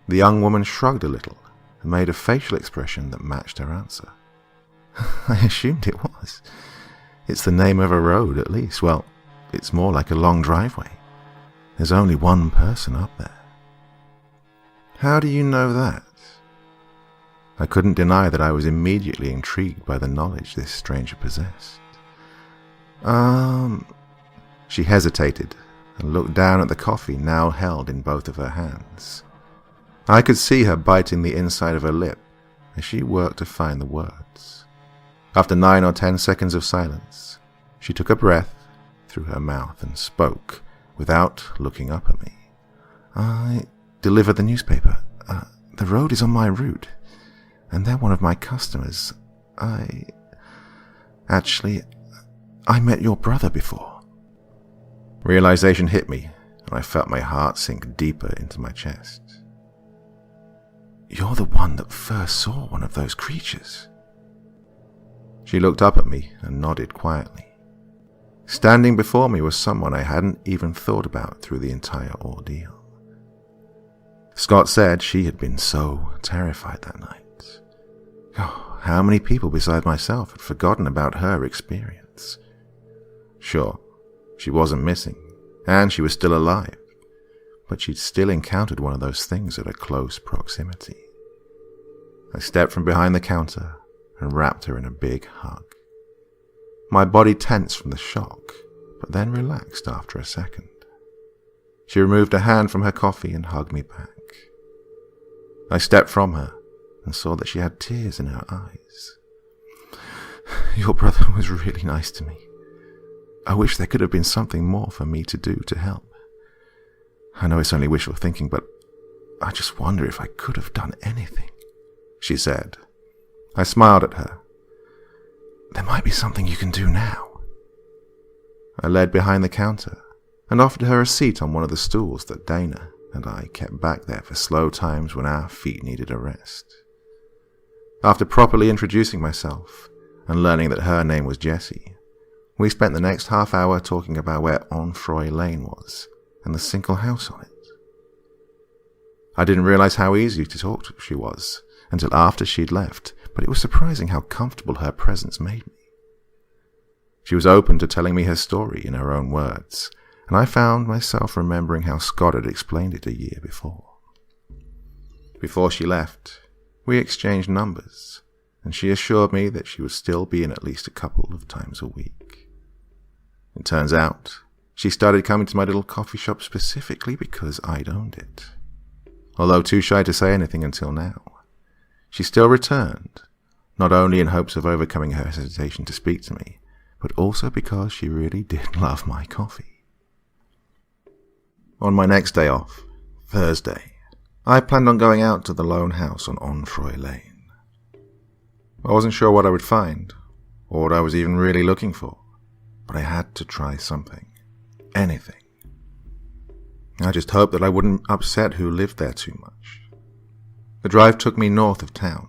The young woman shrugged a little and made a facial expression that matched her answer. I assumed it was. It's the name of a road, at least. Well, it's more like a long driveway. There's only one person up there. "How do you know that?" I couldn't deny that I was immediately intrigued by the knowledge this stranger possessed. She hesitated and looked down at the coffee now held in both of her hands. I could see her biting the inside of her lip as she worked to find the words. After 9 or 10 seconds of silence, she took a breath through her mouth and spoke without looking up at me. "I deliver the newspaper. The road is on my route, and they're one of my customers. I met your brother before." Realization hit me, and I felt my heart sink deeper into my chest. "You're the one that first saw one of those creatures." She looked up at me and nodded quietly. Standing before me was someone I hadn't even thought about through the entire ordeal. Scott said she had been so terrified that night. Oh, how many people besides myself had forgotten about her experience? Sure, she wasn't missing, and she was still alive, but she'd still encountered one of those things at a close proximity. I stepped from behind the counter and wrapped her in a big hug. My body tensed from the shock, but then relaxed after a second. She removed a hand from her coffee and hugged me back. I stepped from her and saw that she had tears in her eyes. "Your brother was really nice to me. I wish there could have been something more for me to do to help. I know it's only wishful thinking, but I just wonder if I could have done anything," she said. I smiled at her. "There might be something you can do now." I led behind the counter and offered her a seat on one of the stools that Dana and I kept back there for slow times when our feet needed a rest. After properly introducing myself and learning that her name was Jessie, we spent the next half hour talking about where Onfroy Lane was and the single house on it. I didn't realize how easy to talk to she was until after she'd left, but it was surprising how comfortable her presence made me. She was open to telling me her story in her own words, and I found myself remembering how Scott had explained it a year before. Before she left, we exchanged numbers, and she assured me that she would still be in at least a couple of times a week. It turns out, she started coming to my little coffee shop specifically because I'd owned it. Although too shy to say anything until now, she still returned, not only in hopes of overcoming her hesitation to speak to me, but also because she really did love my coffee. On my next day off, Thursday, I planned on going out to the lone house on Onfroy Lane. I wasn't sure what I would find, or what I was even really looking for, but I had to try something. Anything. I just hoped that I wouldn't upset who lived there too much. The drive took me north of town,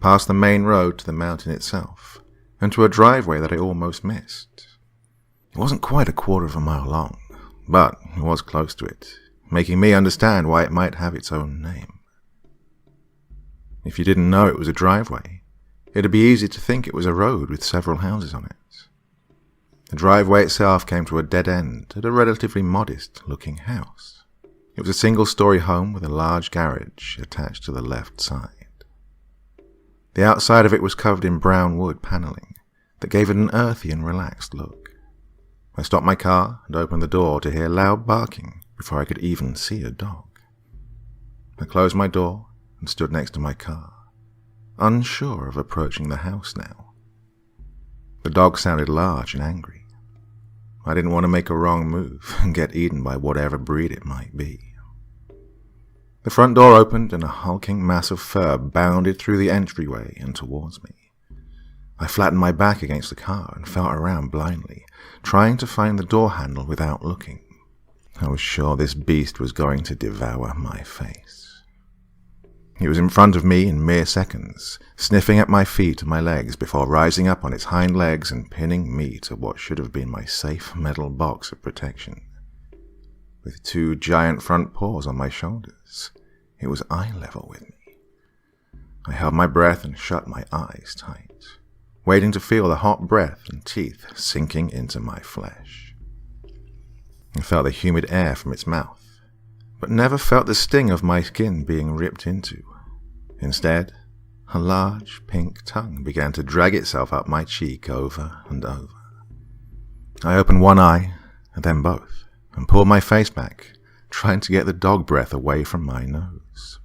past the main road to the mountain itself, and to a driveway that I almost missed. It wasn't quite a quarter of a mile long, but it was close to it, making me understand why it might have its own name. If you didn't know it was a driveway, It'd be easy to think it was a road with several houses on it. The driveway itself came to a dead end at a relatively modest-looking house. It was a single-story home with a large garage attached to the left side. The outside of it was covered in brown wood paneling that gave it an earthy and relaxed look. I stopped my car and opened the door to hear loud barking before I could even see a dog. I closed my door and stood next to my car, unsure of approaching the house now. The dog sounded large and angry. I didn't want to make a wrong move and get eaten by whatever breed it might be. The front door opened and a hulking mass of fur bounded through the entryway and towards me. I flattened my back against the car and felt around blindly, trying to find the door handle without looking. I was sure this beast was going to devour my face. It was in front of me in mere seconds, sniffing at my feet and my legs before rising up on its hind legs and pinning me to what should have been my safe metal box of protection. With two giant front paws on my shoulders, it was eye level with me. I held my breath and shut my eyes tight, waiting to feel the hot breath and teeth sinking into my flesh. I felt the humid air from its mouth, but never felt the sting of my skin being ripped into. Instead, a large pink tongue began to drag itself up my cheek over and over. I opened one eye, and then both, and pulled my face back, trying to get the dog breath away from my nose.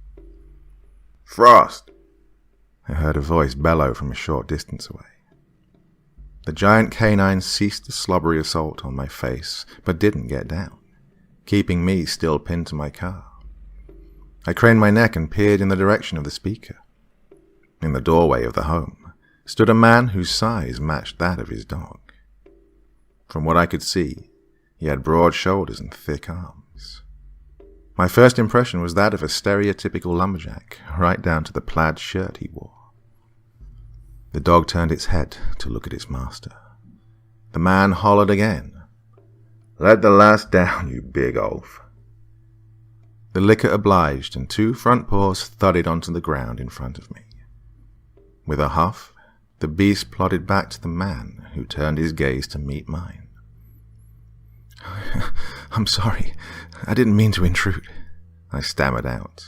"Frost!" I heard a voice bellow from a short distance away. The giant canine ceased the slobbery assault on my face, but didn't get down, keeping me still pinned to my car. I craned my neck and peered in the direction of the speaker. In the doorway of the home stood a man whose size matched that of his dog. From what I could see, he had broad shoulders and thick arms. My first impression was that of a stereotypical lumberjack, right down to the plaid shirt he wore. The dog turned its head to look at its master. The man hollered again. "Let the last down, you big oaf." The licker obliged, and two front paws thudded onto the ground in front of me. With a huff, the beast plodded back to the man, who turned his gaze to meet mine. "I'm sorry, I didn't mean to intrude," I stammered out.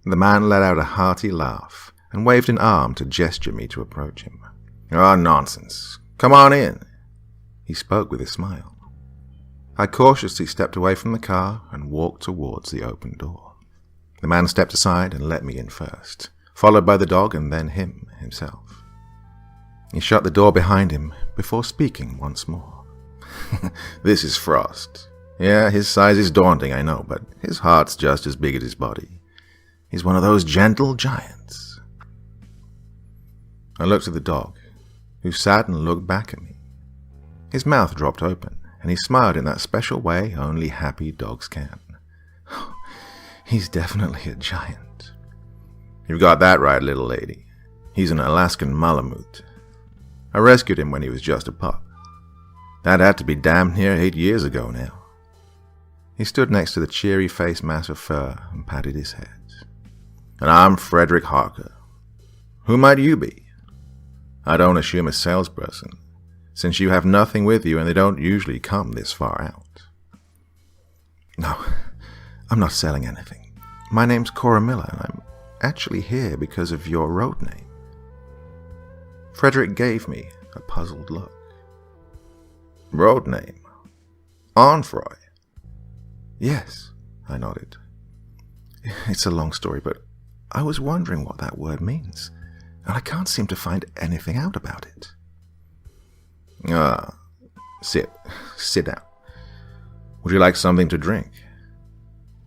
The man let out a hearty laugh and waved an arm to gesture me to approach him. "Oh, nonsense. Come on in." He spoke with a smile. I cautiously stepped away from the car and walked towards the open door. The man stepped aside and let me in first, followed by the dog and then him himself. He shut the door behind him before speaking once more. "This is Frost. Yeah, his size is daunting, I know, but his heart's just as big as his body. He's one of those gentle giants." I looked at the dog, who sat and looked back at me. His mouth dropped open, and he smiled in that special way only happy dogs can. "He's definitely a giant." "You've got that right, little lady. He's an Alaskan Malamute. I rescued him when he was just a pup. That had to be damn near 8 years ago now." He stood next to the cheery-faced mass of fur and patted his head. "And I'm Frederick Harker. Who might you be? I don't assume a salesperson, since you have nothing with you and they don't usually come this far out." "No, I'm not selling anything. My name's Cora Miller, and I'm actually here because of your road name." Frederick gave me a puzzled look. "Road name? Onfroy?" "Yes," I nodded. "It's a long story, but I was wondering what that word means, and I can't seem to find anything out about it." Sit down. Would you like something to drink?"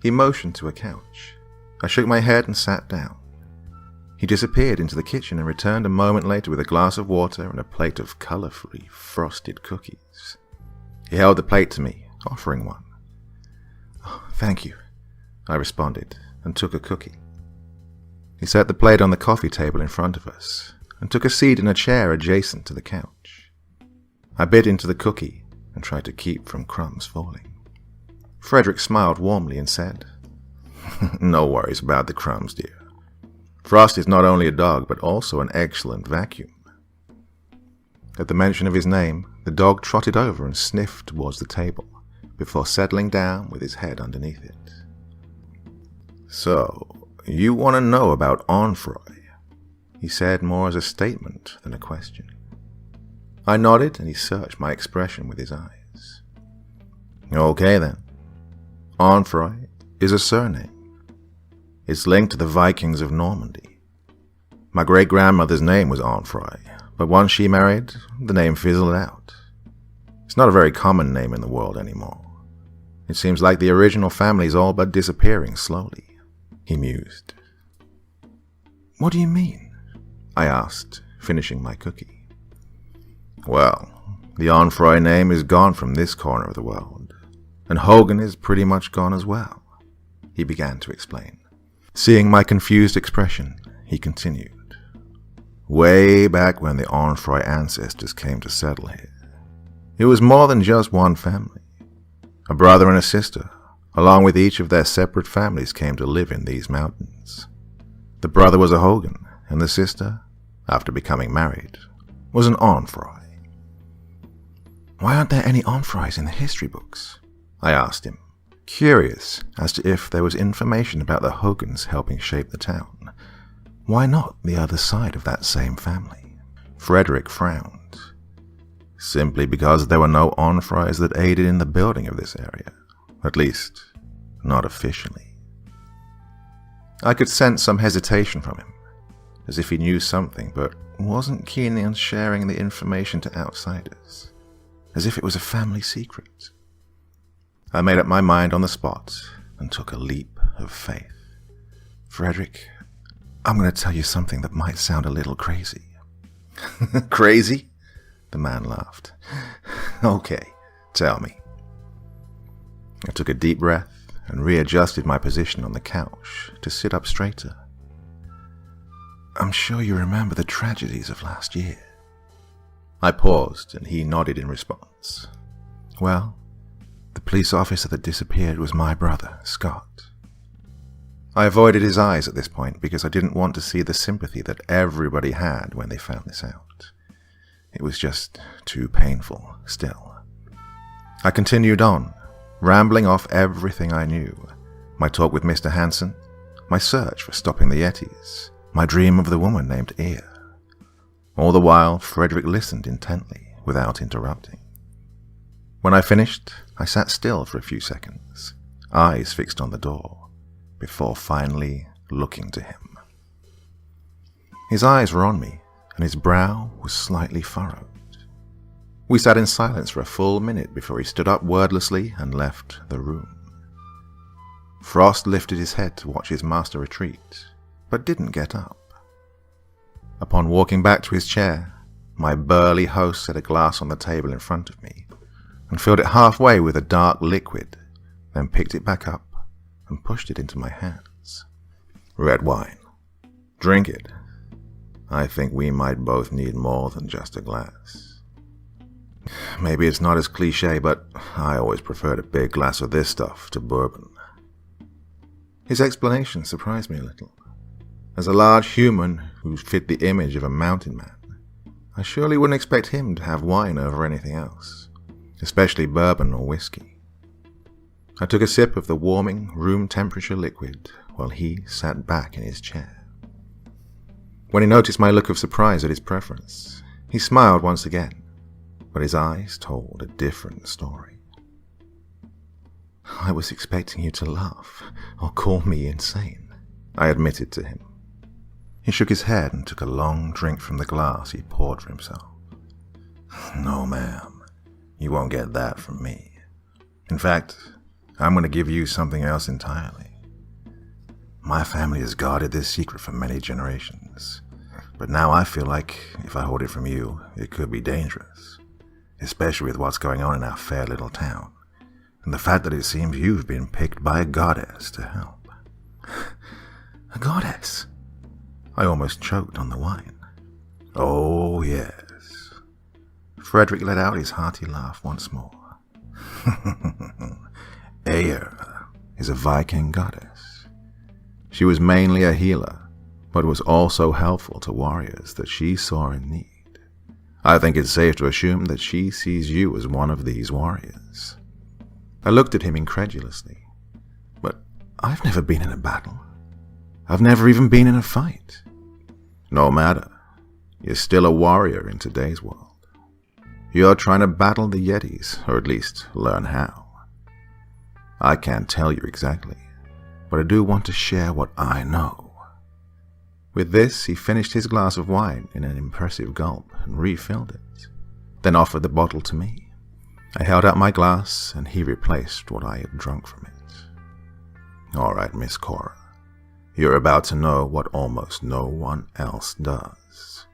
He motioned to a couch. I shook my head and sat down. He disappeared into the kitchen and returned a moment later with a glass of water and a plate of colorfully frosted cookies. He held the plate to me, offering one. "Oh, thank you," I responded, and took a cookie. He set the plate on the coffee table in front of us, and took a seat in a chair adjacent to the couch. I bit into the cookie and tried to keep from crumbs falling. Frederick smiled warmly and said, "No worries about the crumbs, dear. Frost is not only a dog, but also an excellent vacuum. At the mention of his name, the dog trotted over and sniffed towards the table, before settling down with his head underneath it. "So, you want to know about Onfroy?" he said, more as a statement than a question. I nodded, and he searched my expression with his eyes. "Okay then. Onfroy is a surname. It's linked to the Vikings of Normandy. My great-grandmother's name was Onfroy, but once she married, the name fizzled out. It's not a very common name in the world anymore. It seems like the original family's all but disappearing slowly," he mused. "What do you mean?" I asked, finishing my cookie. "Well, the Onfroy name is gone from this corner of the world, and Hogan is pretty much gone as well," he began to explain. Seeing my confused expression, he continued. "Way back when the Onfroy ancestors came to settle here, it was more than just one family. A brother and a sister, along with each of their separate families, came to live in these mountains. The brother was a Hogan, and the sister, after becoming married, was an Onfroy." "Why aren't there any Onfroys in the history books?" I asked him, curious as to if there was information about the Hogans helping shape the town. Why not the other side of that same family? Frederick frowned. "Simply because there were no Onfroys that aided in the building of this area. At least, not officially." I could sense some hesitation from him, as if he knew something but wasn't keen on sharing the information to outsiders, as if it was a family secret. I made up my mind on the spot and took a leap of faith. "Frederick, I'm going to tell you something that might sound a little crazy." "Crazy?" the man laughed. "Okay, tell me." I took a deep breath and readjusted my position on the couch to sit up straighter. "I'm sure you remember the tragedies of last year." I paused, and he nodded in response. "Well, the police officer that disappeared was my brother, Scott." I avoided his eyes at this point because I didn't want to see the sympathy that everybody had when they found this out. It was just too painful still. I continued on, rambling off everything I knew. My talk with Mr. Hansen, my search for stopping the Yetis, my dream of the woman named Ear. All the while, Frederick listened intently, without interrupting. When I finished, I sat still for a few seconds, eyes fixed on the door, before finally looking to him. His eyes were on me, and his brow was slightly furrowed. We sat in silence for a full minute before he stood up wordlessly and left the room. Frost lifted his head to watch his master retreat, but didn't get up. Upon walking back to his chair, my burly host set a glass on the table in front of me and filled it halfway with a dark liquid, then picked it back up and pushed it into my hands. "Red wine. Drink it. I think we might both need more than just a glass. Maybe it's not as cliche, but I always preferred a big glass of this stuff to bourbon." His explanation surprised me a little. As a large human who fit the image of a mountain man, I surely wouldn't expect him to have wine over anything else, especially bourbon or whiskey. I took a sip of the warming, room-temperature liquid while he sat back in his chair. When he noticed my look of surprise at his preference, he smiled once again, but his eyes told a different story. "I was expecting you to laugh or call me insane," I admitted to him. He shook his head and took a long drink from the glass he poured for himself. "No, ma'am, you won't get that from me. In fact, I'm going to give you something else entirely. My family has guarded this secret for many generations, but now I feel like if I hold it from you, it could be dangerous, especially with what's going on in our fair little town, and the fact that it seems you've been picked by a goddess to help." "A goddess?" I almost choked on the wine. "Oh, yes." Frederick let out his hearty laugh once more. Eir is a Viking goddess. She was mainly a healer, but was also helpful to warriors that she saw in need. I think it's safe to assume that she sees you as one of these warriors." I looked at him incredulously. "But I've never been in a battle. I've never even been in a fight." "No matter. You're still a warrior in today's world. You're trying to battle the Yetis, or at least learn how. I can't tell you exactly, but I do want to share what I know." With this, he finished his glass of wine in an impressive gulp and refilled it, then offered the bottle to me. I held out my glass, and he replaced what I had drunk from it. "All right, Miss Cora. You're about to know what almost no one else does.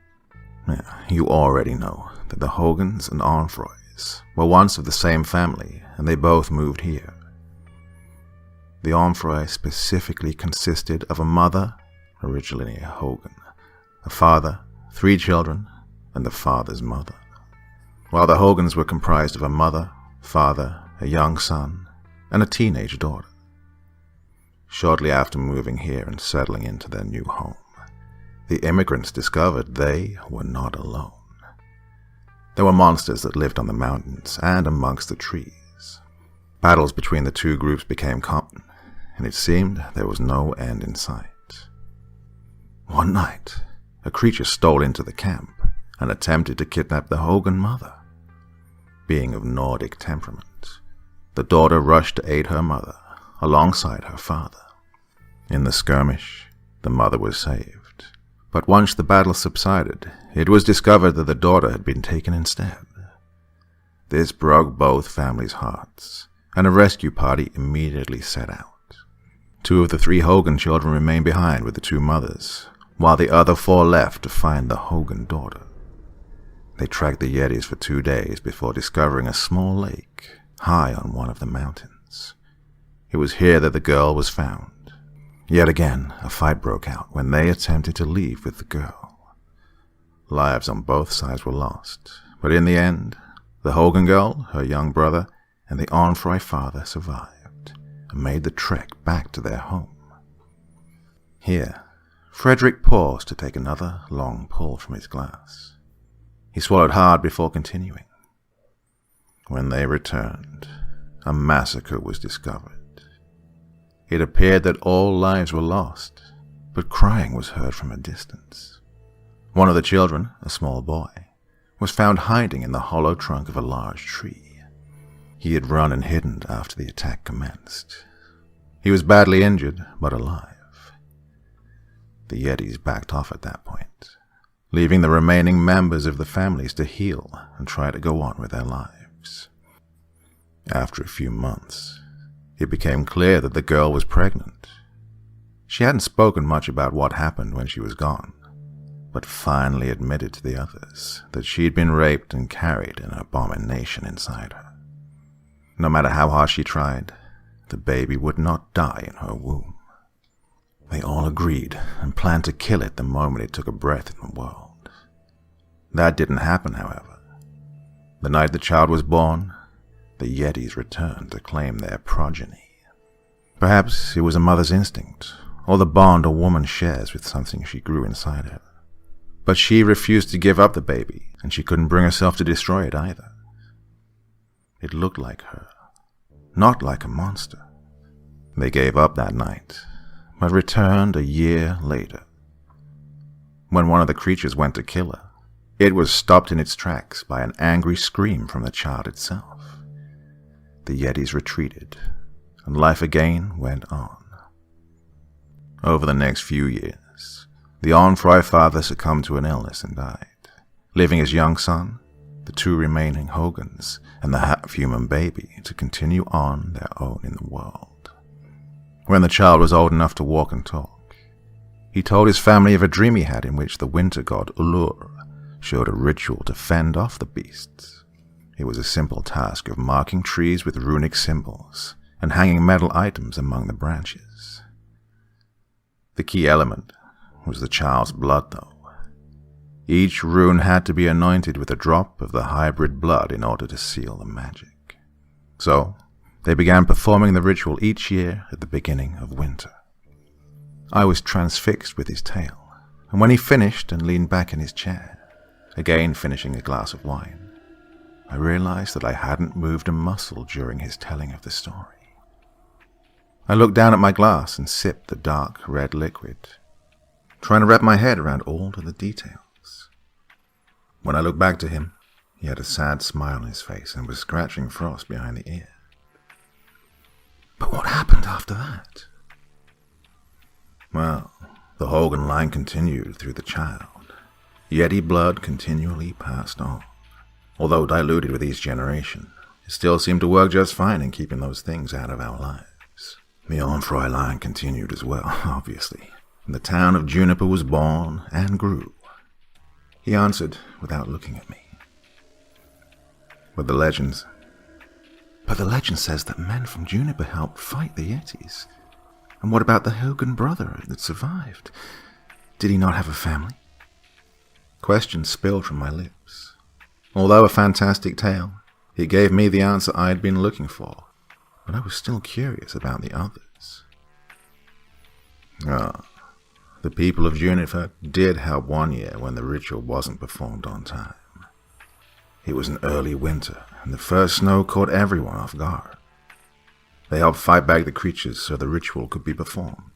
You already know that the Hogans and Onfroys were once of the same family, and they both moved here. The Onfroy specifically consisted of a mother, originally a Hogan, a father, 3 children, and the father's mother, while the Hogans were comprised of a mother, father, a young son, and a teenage daughter. Shortly after moving here and settling into their new home, the immigrants discovered they were not alone. There were monsters that lived on the mountains and amongst the trees. Battles between the two groups became common, and it seemed there was no end in sight. One night, a creature stole into the camp and attempted to kidnap the Hogan mother. Being of Nordic temperament, the daughter rushed to aid her mother alongside her father. In the skirmish, the mother was saved. But once the battle subsided, it was discovered that the daughter had been taken instead. This broke both families' hearts, and a rescue party immediately set out. 2 of the 3 Hogan children remained behind with the 2 mothers, while the other 4 left to find the Hogan daughter. They tracked the Yetis for 2 days before discovering a small lake high on one of the mountains. It was here that the girl was found. Yet again, a fight broke out when they attempted to leave with the girl. Lives on both sides were lost, but in the end, the Hogan girl, her young brother, and the Onfroy father survived and made the trek back to their home. Here, Frederick paused to take another long pull from his glass. He swallowed hard before continuing. When they returned, a massacre was discovered. It appeared that all lives were lost, but crying was heard from a distance. One of the children, a small boy, was found hiding in the hollow trunk of a large tree. He had run and hidden after the attack commenced. He was badly injured, but alive. The Yetis backed off at that point, leaving the remaining members of the families to heal and try to go on with their lives. After a few months, it became clear that the girl was pregnant. She hadn't spoken much about what happened when she was gone, but finally admitted to the others that she'd been raped and carried an abomination inside her. No matter how hard she tried, the baby would not die in her womb. They all agreed and planned to kill it the moment it took a breath in the world. That didn't happen, however. The night the child was born, the Yetis returned to claim their progeny. Perhaps it was a mother's instinct, or the bond a woman shares with something she grew inside her. But she refused to give up the baby, and she couldn't bring herself to destroy it either. It looked like her, not like a monster. They gave up that night, but returned a year later. When one of the creatures went to kill her, it was stopped in its tracks by an angry scream from the child itself. The Yetis retreated, and life again went on. Over the next few years, the Onfroy father succumbed to an illness and died, leaving his young son, the 2 remaining Hogans, and the half-human baby to continue on their own in the world. When the child was old enough to walk and talk, he told his family of a dream he had in which the winter god Allure showed a ritual to fend off the beasts. It was a simple task of marking trees with runic symbols and hanging metal items among the branches. The key element was the child's blood, though. Each rune had to be anointed with a drop of the hybrid blood in order to seal the magic. So, they began performing the ritual each year at the beginning of winter. I was transfixed with his tale, and when he finished and leaned back in his chair, again finishing a glass of wine, I realized that I hadn't moved a muscle during his telling of the story. I looked down at my glass and sipped the dark red liquid, trying to wrap my head around all of the details. When I looked back to him, he had a sad smile on his face and was scratching Frost behind the ear. But what happened after that? Well, the Hogan line continued through the child. Yeti blood continually passed on. Although diluted with each generation, it still seemed to work just fine in keeping those things out of our lives. The Onfroy line continued as well, obviously, and the town of Juniper was born and grew. He answered without looking at me. But the legend says that men from Juniper helped fight the Yetis. And what about the Hogan brother that survived? Did he not have a family? Questions spilled from my lips. Although a fantastic tale, it gave me the answer I had been looking for, but I was still curious about the others. The people of Juniper did help one year when the ritual wasn't performed on time. It was an early winter, and the first snow caught everyone off guard. They helped fight back the creatures so the ritual could be performed.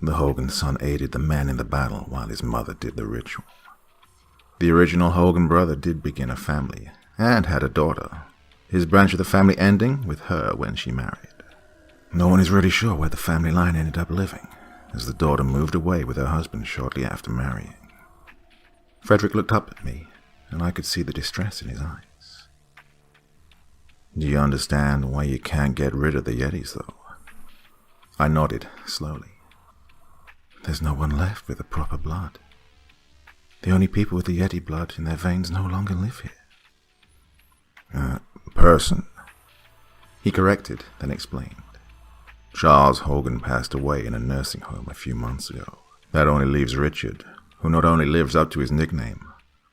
The Hogan son aided the men in the battle while his mother did the ritual. The original Hogan brother did begin a family, and had a daughter, his branch of the family ending with her when she married. No one is really sure where the family line ended up living, as the daughter moved away with her husband shortly after marrying. Frederick looked up at me, and I could see the distress in his eyes. Do you understand why you can't get rid of the Yetis, though? I nodded slowly. There's no one left with the proper blood. The only people with the Yeti blood in their veins no longer live here. Person. He corrected, then explained. Charles Hogan passed away in a nursing home a few months ago. That only leaves Richard, who not only lives up to his nickname,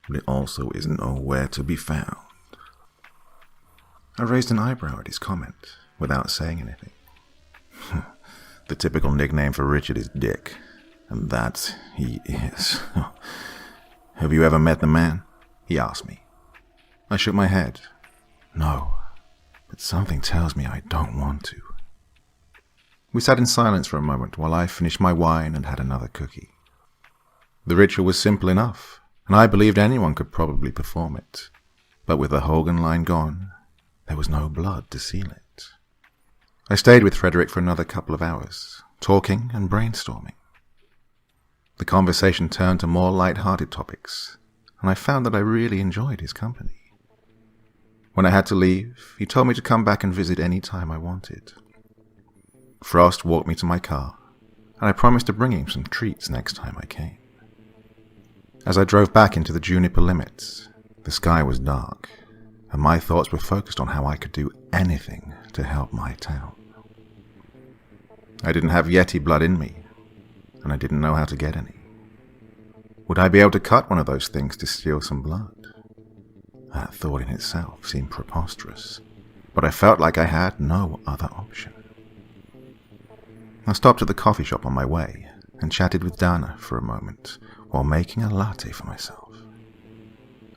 but it also is nowhere to be found. I raised an eyebrow at his comment, without saying anything. The typical nickname for Richard is Dick, and that he is. Have you ever met the man? He asked me. I shook my head. No, but something tells me I don't want to. We sat in silence for a moment while I finished my wine and had another cookie. The ritual was simple enough, and I believed anyone could probably perform it. But with the Hogan line gone, there was no blood to seal it. I stayed with Frederick for another couple of hours, talking and brainstorming. The conversation turned to more light-hearted topics, and I found that I really enjoyed his company. When I had to leave, he told me to come back and visit any time I wanted. Frost walked me to my car, and I promised to bring him some treats next time I came. As I drove back into the Juniper limits, the sky was dark, and my thoughts were focused on how I could do anything to help my town. I didn't have Yeti blood in me, and I didn't know how to get any. Would I be able to cut one of those things to steal some blood? That thought in itself seemed preposterous, but I felt like I had no other option. I stopped at the coffee shop on my way and chatted with Dana for a moment while making a latte for myself.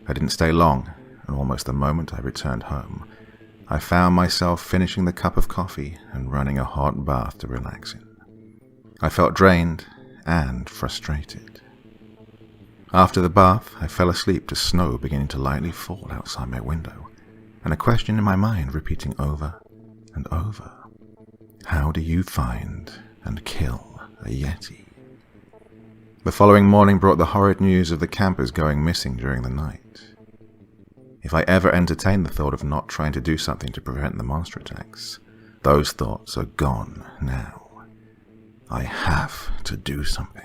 I didn't stay long, and almost the moment I returned home, I found myself finishing the cup of coffee and running a hot bath to relax in. I felt drained and frustrated. After the bath, I fell asleep to snow beginning to lightly fall outside my window, and a question in my mind repeating over and over. How do you find and kill a Yeti? The following morning brought the horrid news of the campers going missing during the night. If I ever entertained the thought of not trying to do something to prevent the monster attacks, those thoughts are gone now. I have to do something.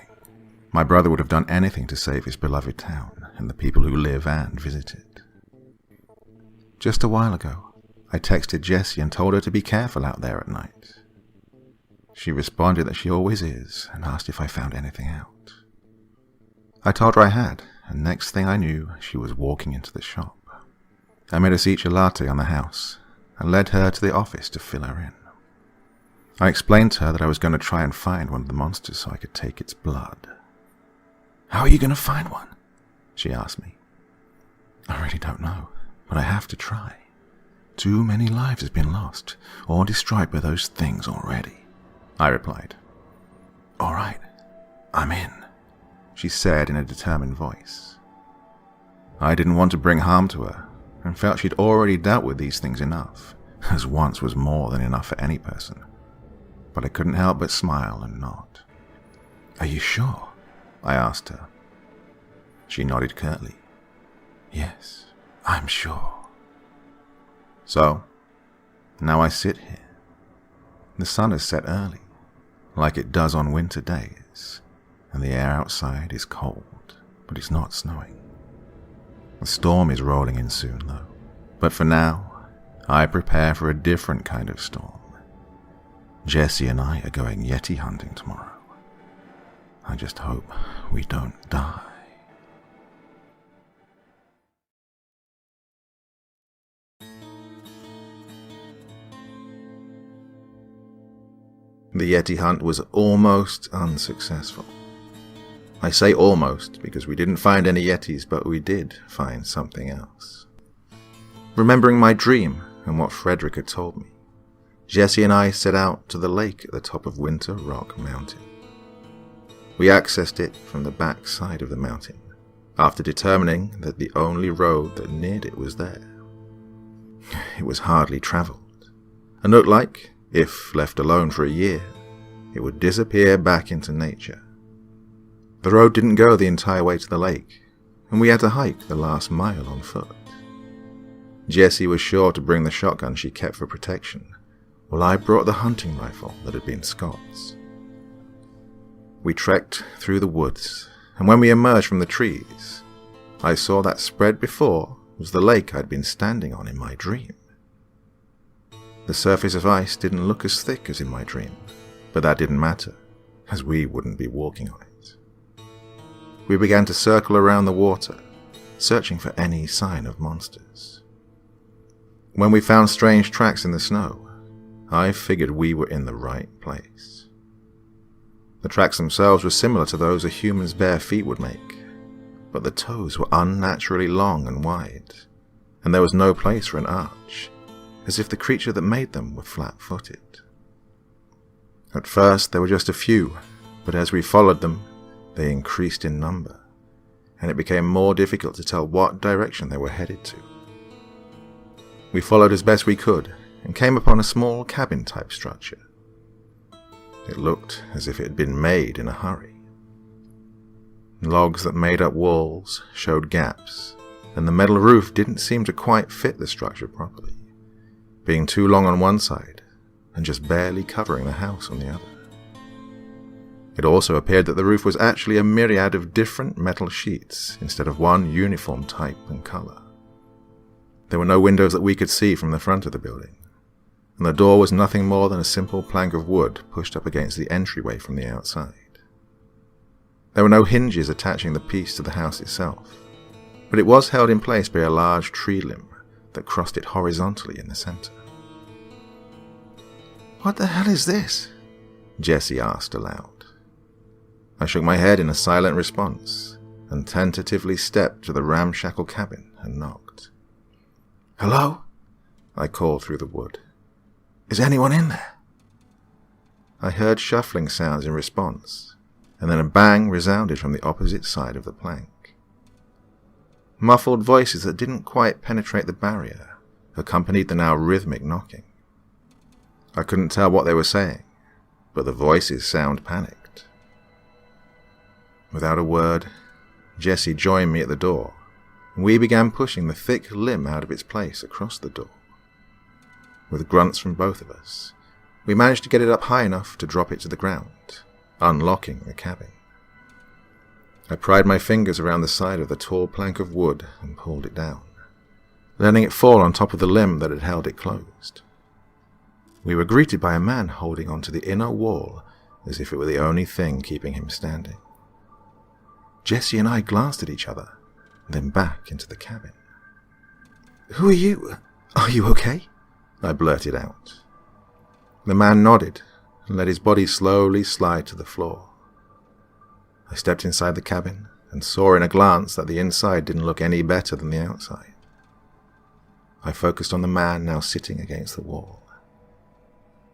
My brother would have done anything to save his beloved town and the people who live and visit it. Just a while ago, I texted Jessie and told her to be careful out there at night. She responded that she always is and asked if I found anything out. I told her I had, and next thing I knew, she was walking into the shop. I made us each a latte on the house and led her to the office to fill her in. I explained to her that I was going to try and find one of the monsters so I could take its blood. "How are you going to find one?" she asked me. "I really don't know, but I have to try. Too many lives have been lost or destroyed by those things already," I replied. "All right, I'm in," she said in a determined voice. I didn't want to bring harm to her, and felt she'd already dealt with these things enough, as once was more than enough for any person. But I couldn't help but smile and nod. "Are you sure?" I asked her. She nodded curtly. "Yes, I'm sure." So, now I sit here. The sun has set early, like it does on winter days, and the air outside is cold, but it's not snowing. The storm is rolling in soon, though. But for now, I prepare for a different kind of storm. Jesse and I are going Yeti hunting tomorrow. I just hope we don't die. The Yeti hunt was almost unsuccessful. I say almost because we didn't find any Yetis, but we did find something else. Remembering my dream and what Frederick had told me, Jesse and I set out to the lake at the top of Winter Rock Mountain. We accessed it from the back side of the mountain, after determining that the only road that neared it was there. It was hardly travelled, and looked like, if left alone for a year, it would disappear back into nature. The road didn't go the entire way to the lake, and we had to hike the last mile on foot. Jessie was sure to bring the shotgun she kept for protection, while I brought the hunting rifle that had been Scott's. We trekked through the woods, and when we emerged from the trees, I saw that spread before was the lake I'd been standing on in my dream. The surface of ice didn't look as thick as in my dream, but that didn't matter, as we wouldn't be walking on it. We began to circle around the water, searching for any sign of monsters. When we found strange tracks in the snow, I figured we were in the right place. The tracks themselves were similar to those a human's bare feet would make, but the toes were unnaturally long and wide, and there was no place for an arch, as if the creature that made them were flat-footed. At first there were just a few, but as we followed them, they increased in number, and it became more difficult to tell what direction they were headed to. We followed as best we could, and came upon a small cabin-type structure. It looked as if it had been made in a hurry. Logs that made up walls showed gaps, and the metal roof didn't seem to quite fit the structure properly, being too long on one side and just barely covering the house on the other. It also appeared that the roof was actually a myriad of different metal sheets instead of one uniform type and color. There were no windows that we could see from the front of the building, and the door was nothing more than a simple plank of wood pushed up against the entryway from the outside. There were no hinges attaching the piece to the house itself, but it was held in place by a large tree limb that crossed it horizontally in the center. "What the hell is this?" Jessie asked aloud. I shook my head in a silent response, and tentatively stepped to the ramshackle cabin and knocked. "Hello?" I called through the wood. "Is anyone in there?" I heard shuffling sounds in response, and then a bang resounded from the opposite side of the plank. Muffled voices that didn't quite penetrate the barrier accompanied the now rhythmic knocking. I couldn't tell what they were saying, but the voices sounded panicked. Without a word, Jessie joined me at the door, and we began pushing the thick limb out of its place across the door. With grunts from both of us, we managed to get it up high enough to drop it to the ground, unlocking the cabin. I pried my fingers around the side of the tall plank of wood and pulled it down, letting it fall on top of the limb that had held it closed. We were greeted by a man holding onto the inner wall as if it were the only thing keeping him standing. Jessie and I glanced at each other, then back into the cabin. "Who are you? Are you okay?" I blurted out. The man nodded and let his body slowly slide to the floor. I stepped inside the cabin and saw in a glance that the inside didn't look any better than the outside. I focused on the man now sitting against the wall.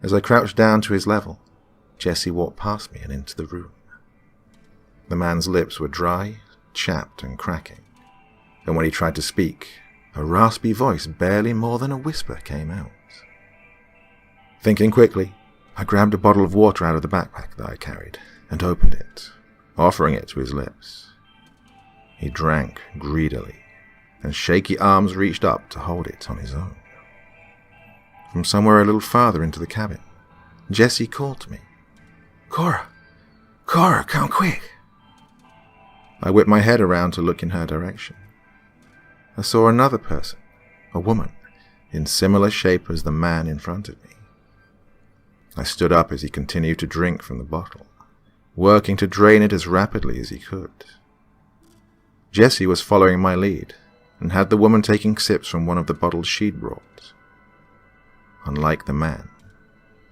As I crouched down to his level, Jesse walked past me and into the room. The man's lips were dry, chapped and cracking, and when he tried to speak, a raspy voice barely more than a whisper came out. Thinking quickly, I grabbed a bottle of water out of the backpack that I carried and opened it, offering it to his lips. He drank greedily, and shaky arms reached up to hold it on his own. From somewhere a little farther into the cabin, Jesse called to me. Cora! Cora, come quick! I whipped my head around to look in her direction. I saw another person, a woman, in similar shape as the man in front of me. I stood up as he continued to drink from the bottle, working to drain it as rapidly as he could. Jesse was following my lead, and had the woman taking sips from one of the bottles she'd brought. Unlike the man,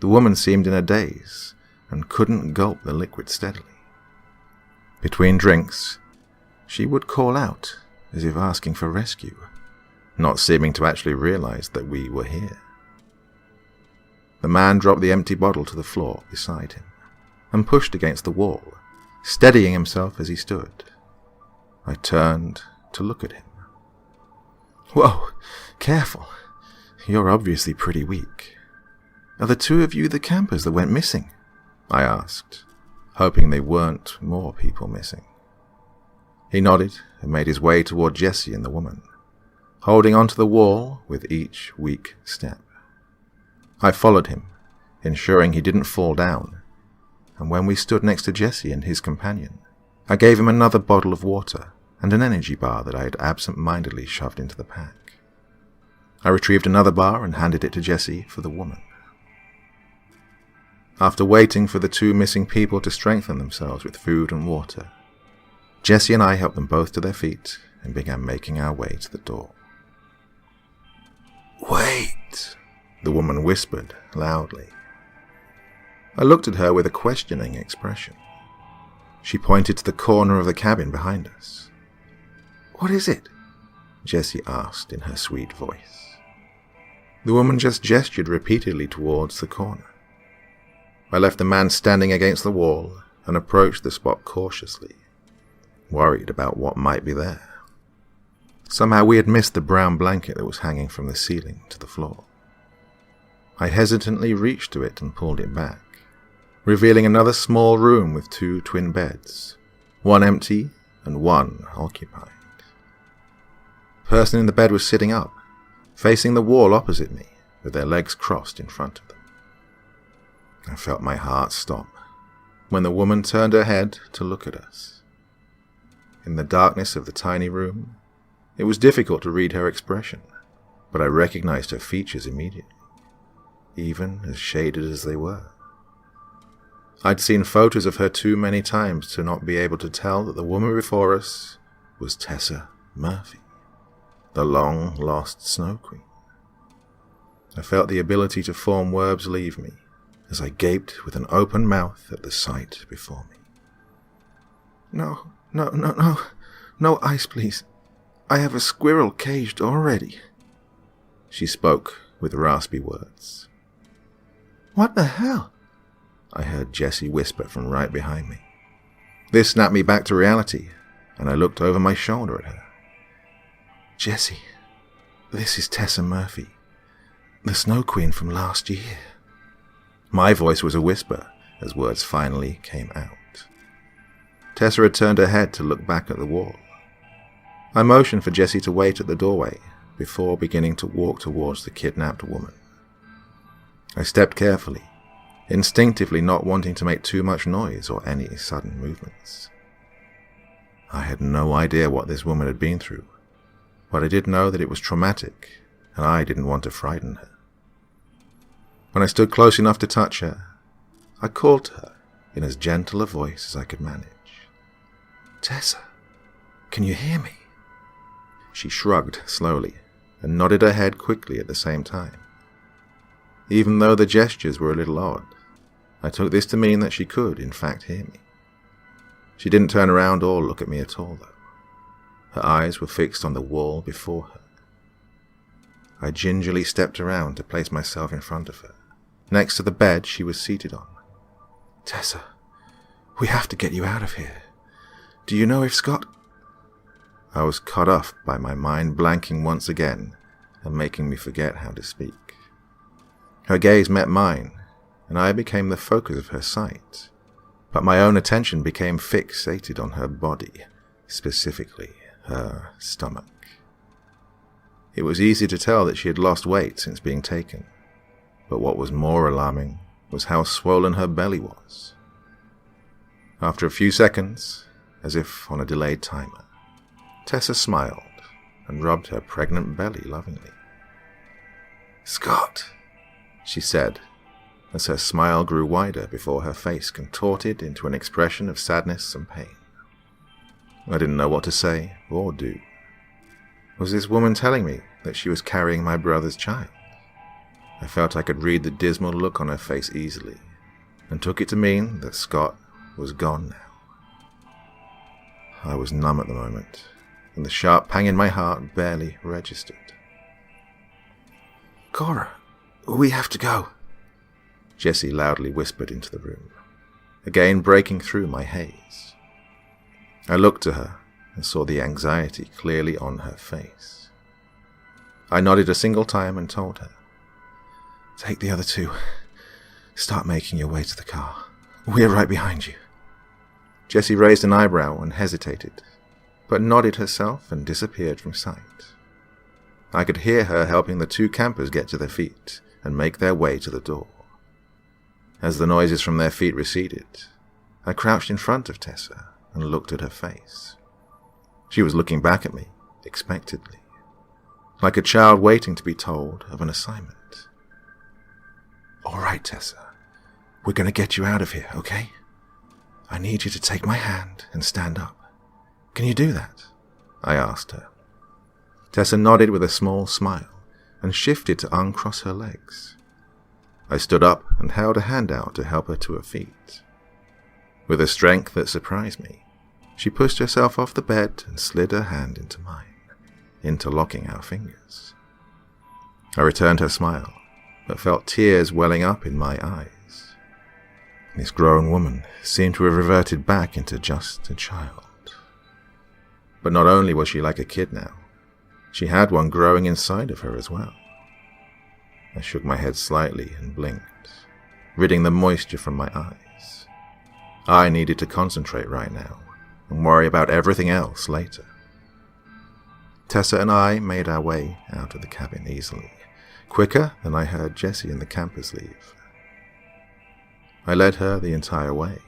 the woman seemed in a daze and couldn't gulp the liquid steadily. Between drinks, she would call out as if asking for rescue, not seeming to actually realize that we were here. The man dropped the empty bottle to the floor beside him and pushed against the wall, steadying himself as he stood. I turned to look at him. Whoa, careful. You're obviously pretty weak. Are the two of you the campers that went missing? I asked, hoping they weren't more people missing. He nodded and made his way toward Jesse and the woman, holding onto the wall with each weak step. I followed him, ensuring he didn't fall down, and when we stood next to Jesse and his companion, I gave him another bottle of water and an energy bar that I had absent-mindedly shoved into the pack. I retrieved another bar and handed it to Jesse for the woman. After waiting for the two missing people to strengthen themselves with food and water, Jesse and I helped them both to their feet and began making our way to the door. Wait, the woman whispered loudly. I looked at her with a questioning expression. She pointed to the corner of the cabin behind us. What is it? Jessie asked in her sweet voice. The woman just gestured repeatedly towards the corner. I left the man standing against the wall and approached the spot cautiously, worried about what might be there. Somehow we had missed the brown blanket that was hanging from the ceiling to the floor. I hesitantly reached to it and pulled it back, revealing another small room with two twin beds, one empty and one occupied. The person in the bed was sitting up, facing the wall opposite me, with their legs crossed in front of them. I felt my heart stop when the woman turned her head to look at us. In the darkness of the tiny room, it was difficult to read her expression, but I recognized her features immediately, even as shaded as they were. I'd seen photos of her too many times to not be able to tell that the woman before us was Tessa Murphy, the long-lost Snow Queen. I felt the ability to form words leave me as I gaped with an open mouth at the sight before me. No ice, please. I have a squirrel caged already. She spoke with raspy words. What the hell? I heard Jessie whisper from right behind me. This snapped me back to reality, and I looked over my shoulder at her. Jessie, this is Tessa Murphy, the Snow Queen from last year. My voice was a whisper as words finally came out. Tessa had turned her head to look back at the wall. I motioned for Jessie to wait at the doorway before beginning to walk towards the kidnapped woman. I stepped carefully, instinctively not wanting to make too much noise or any sudden movements. I had no idea what this woman had been through, but I did know that it was traumatic, and I didn't want to frighten her. When I stood close enough to touch her, I called to her in as gentle a voice as I could manage. Tessa, can you hear me? She shrugged slowly and nodded her head quickly at the same time. Even though the gestures were a little odd, I took this to mean that she could, in fact, hear me. She didn't turn around or look at me at all, though. Her eyes were fixed on the wall before her. I gingerly stepped around to place myself in front of her, next to the bed she was seated on. Tessa, we have to get you out of here. Do you know if Scott... I was cut off by my mind blanking once again and making me forget how to speak. Her gaze met mine, and I became the focus of her sight, but my own attention became fixated on her body, specifically her stomach. It was easy to tell that she had lost weight since being taken, but what was more alarming was how swollen her belly was. After a few seconds, as if on a delayed timer, Tessa smiled and rubbed her pregnant belly lovingly. "Scott," she said, as her smile grew wider before her face contorted into an expression of sadness and pain. I didn't know what to say or do. Was this woman telling me that she was carrying my brother's child? I felt I could read the dismal look on her face easily, and took it to mean that Scott was gone now. I was numb at the moment, and the sharp pang in my heart barely registered. "Cora, we have to go," Jessie loudly whispered into the room, again breaking through my haze. I looked to her and saw the anxiety clearly on her face. I nodded a single time and told her, "Take the other two. Start making your way to the car. We're right behind you." Jessie raised an eyebrow and hesitated, but nodded herself and disappeared from sight. I could hear her helping the two campers get to their feet and make their way to the door. As the noises from their feet receded, I crouched in front of Tessa and looked at her face. She was looking back at me, expectantly, like a child waiting to be told of an assignment. "All right, Tessa. We're going to get you out of here, okay? I need you to take my hand and stand up. Can you do that?" I asked her. Tessa nodded with a small smile and shifted to uncross her legs. I stood up and held a hand out to help her to her feet. With a strength that surprised me, she pushed herself off the bed and slid her hand into mine, interlocking our fingers. I returned her smile, but felt tears welling up in my eyes. This grown woman seemed to have reverted back into just a child. But not only was she like a kid now, she had one growing inside of her as well. I shook my head slightly and blinked, ridding the moisture from my eyes. I needed to concentrate right now and worry about everything else later. Tessa and I made our way out of the cabin easily, quicker than I heard Jessie and the campers leave. I led her the entire way,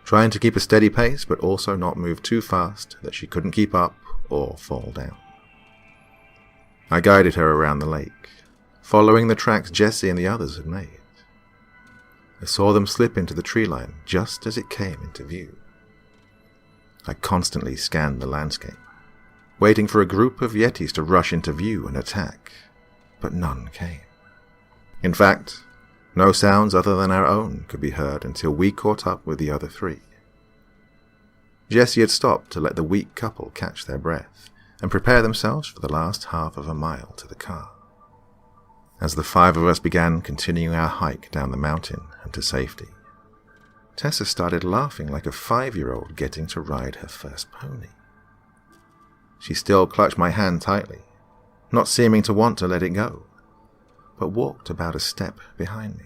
trying to keep a steady pace but also not move too fast that she couldn't keep up or fall down. I guided her around the lake, following the tracks Jessie and the others had made. I saw them slip into the tree line just as it came into view. I constantly scanned the landscape, waiting for a group of yetis to rush into view and attack, but none came. In fact, no sounds other than our own could be heard until we caught up with the other three. Jessie had stopped to let the weak couple catch their breath and prepare themselves for the last half of a mile to the car. As the five of us began continuing our hike down the mountain and to safety, Tessa started laughing like a 5-year-old getting to ride her first pony. She still clutched my hand tightly, not seeming to want to let it go, but walked about a step behind me.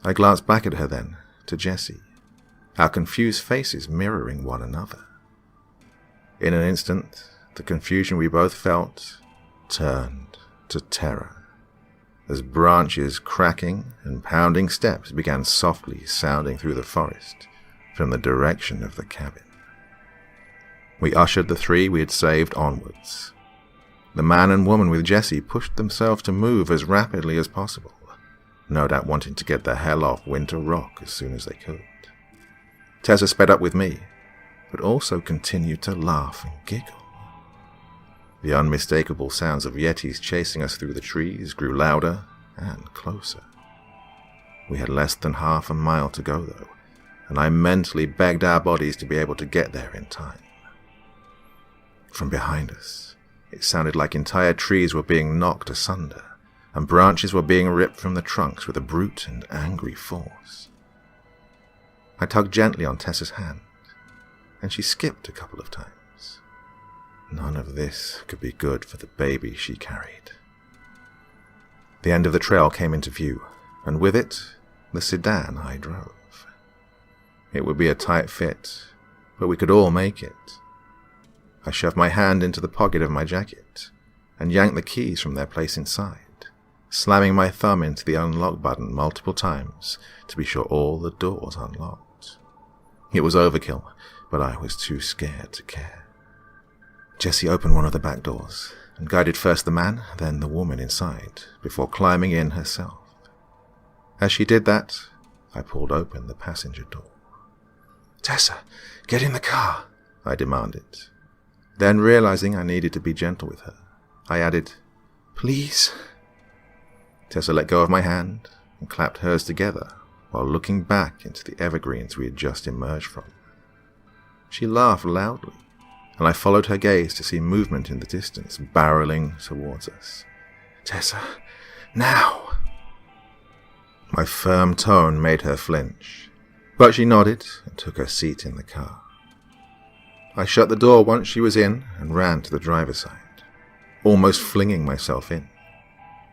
I glanced back at her then, to Jessie, our confused faces mirroring one another. In an instant, the confusion we both felt turned to terror, as branches cracking and pounding steps began softly sounding through the forest from the direction of the cabin. We ushered the three we had saved onwards. The man and woman with Jessie pushed themselves to move as rapidly as possible, no doubt wanting to get the hell off Winter Rock as soon as they could. Tessa sped up with me, but also continued to laugh and giggle. The unmistakable sounds of yetis chasing us through the trees grew louder and closer. We had less than half a mile to go, though, and I mentally begged our bodies to be able to get there in time. From behind us, it sounded like entire trees were being knocked asunder, and branches were being ripped from the trunks with a brute and angry force. I tugged gently on Tessa's hand, and she skipped a couple of times. None of this could be good for the baby she carried. The end of the trail came into view, and with it, the sedan I drove. It would be a tight fit, but we could all make it. I shoved my hand into the pocket of my jacket and yanked the keys from their place inside, slamming my thumb into the unlock button multiple times to be sure all the doors unlocked. It was overkill, but I was too scared to care. Jessie opened one of the back doors and guided first the man, then the woman inside, before climbing in herself. As she did that, I pulled open the passenger door. "Tessa, get in the car," I demanded. Then, realizing I needed to be gentle with her, I added, "Please." Tessa let go of my hand and clapped hers together while looking back into the evergreens we had just emerged from. She laughed loudly, and I followed her gaze to see movement in the distance barreling towards us. "Tessa, now!" My firm tone made her flinch, but she nodded and took her seat in the car. I shut the door once she was in and ran to the driver's side, almost flinging myself in,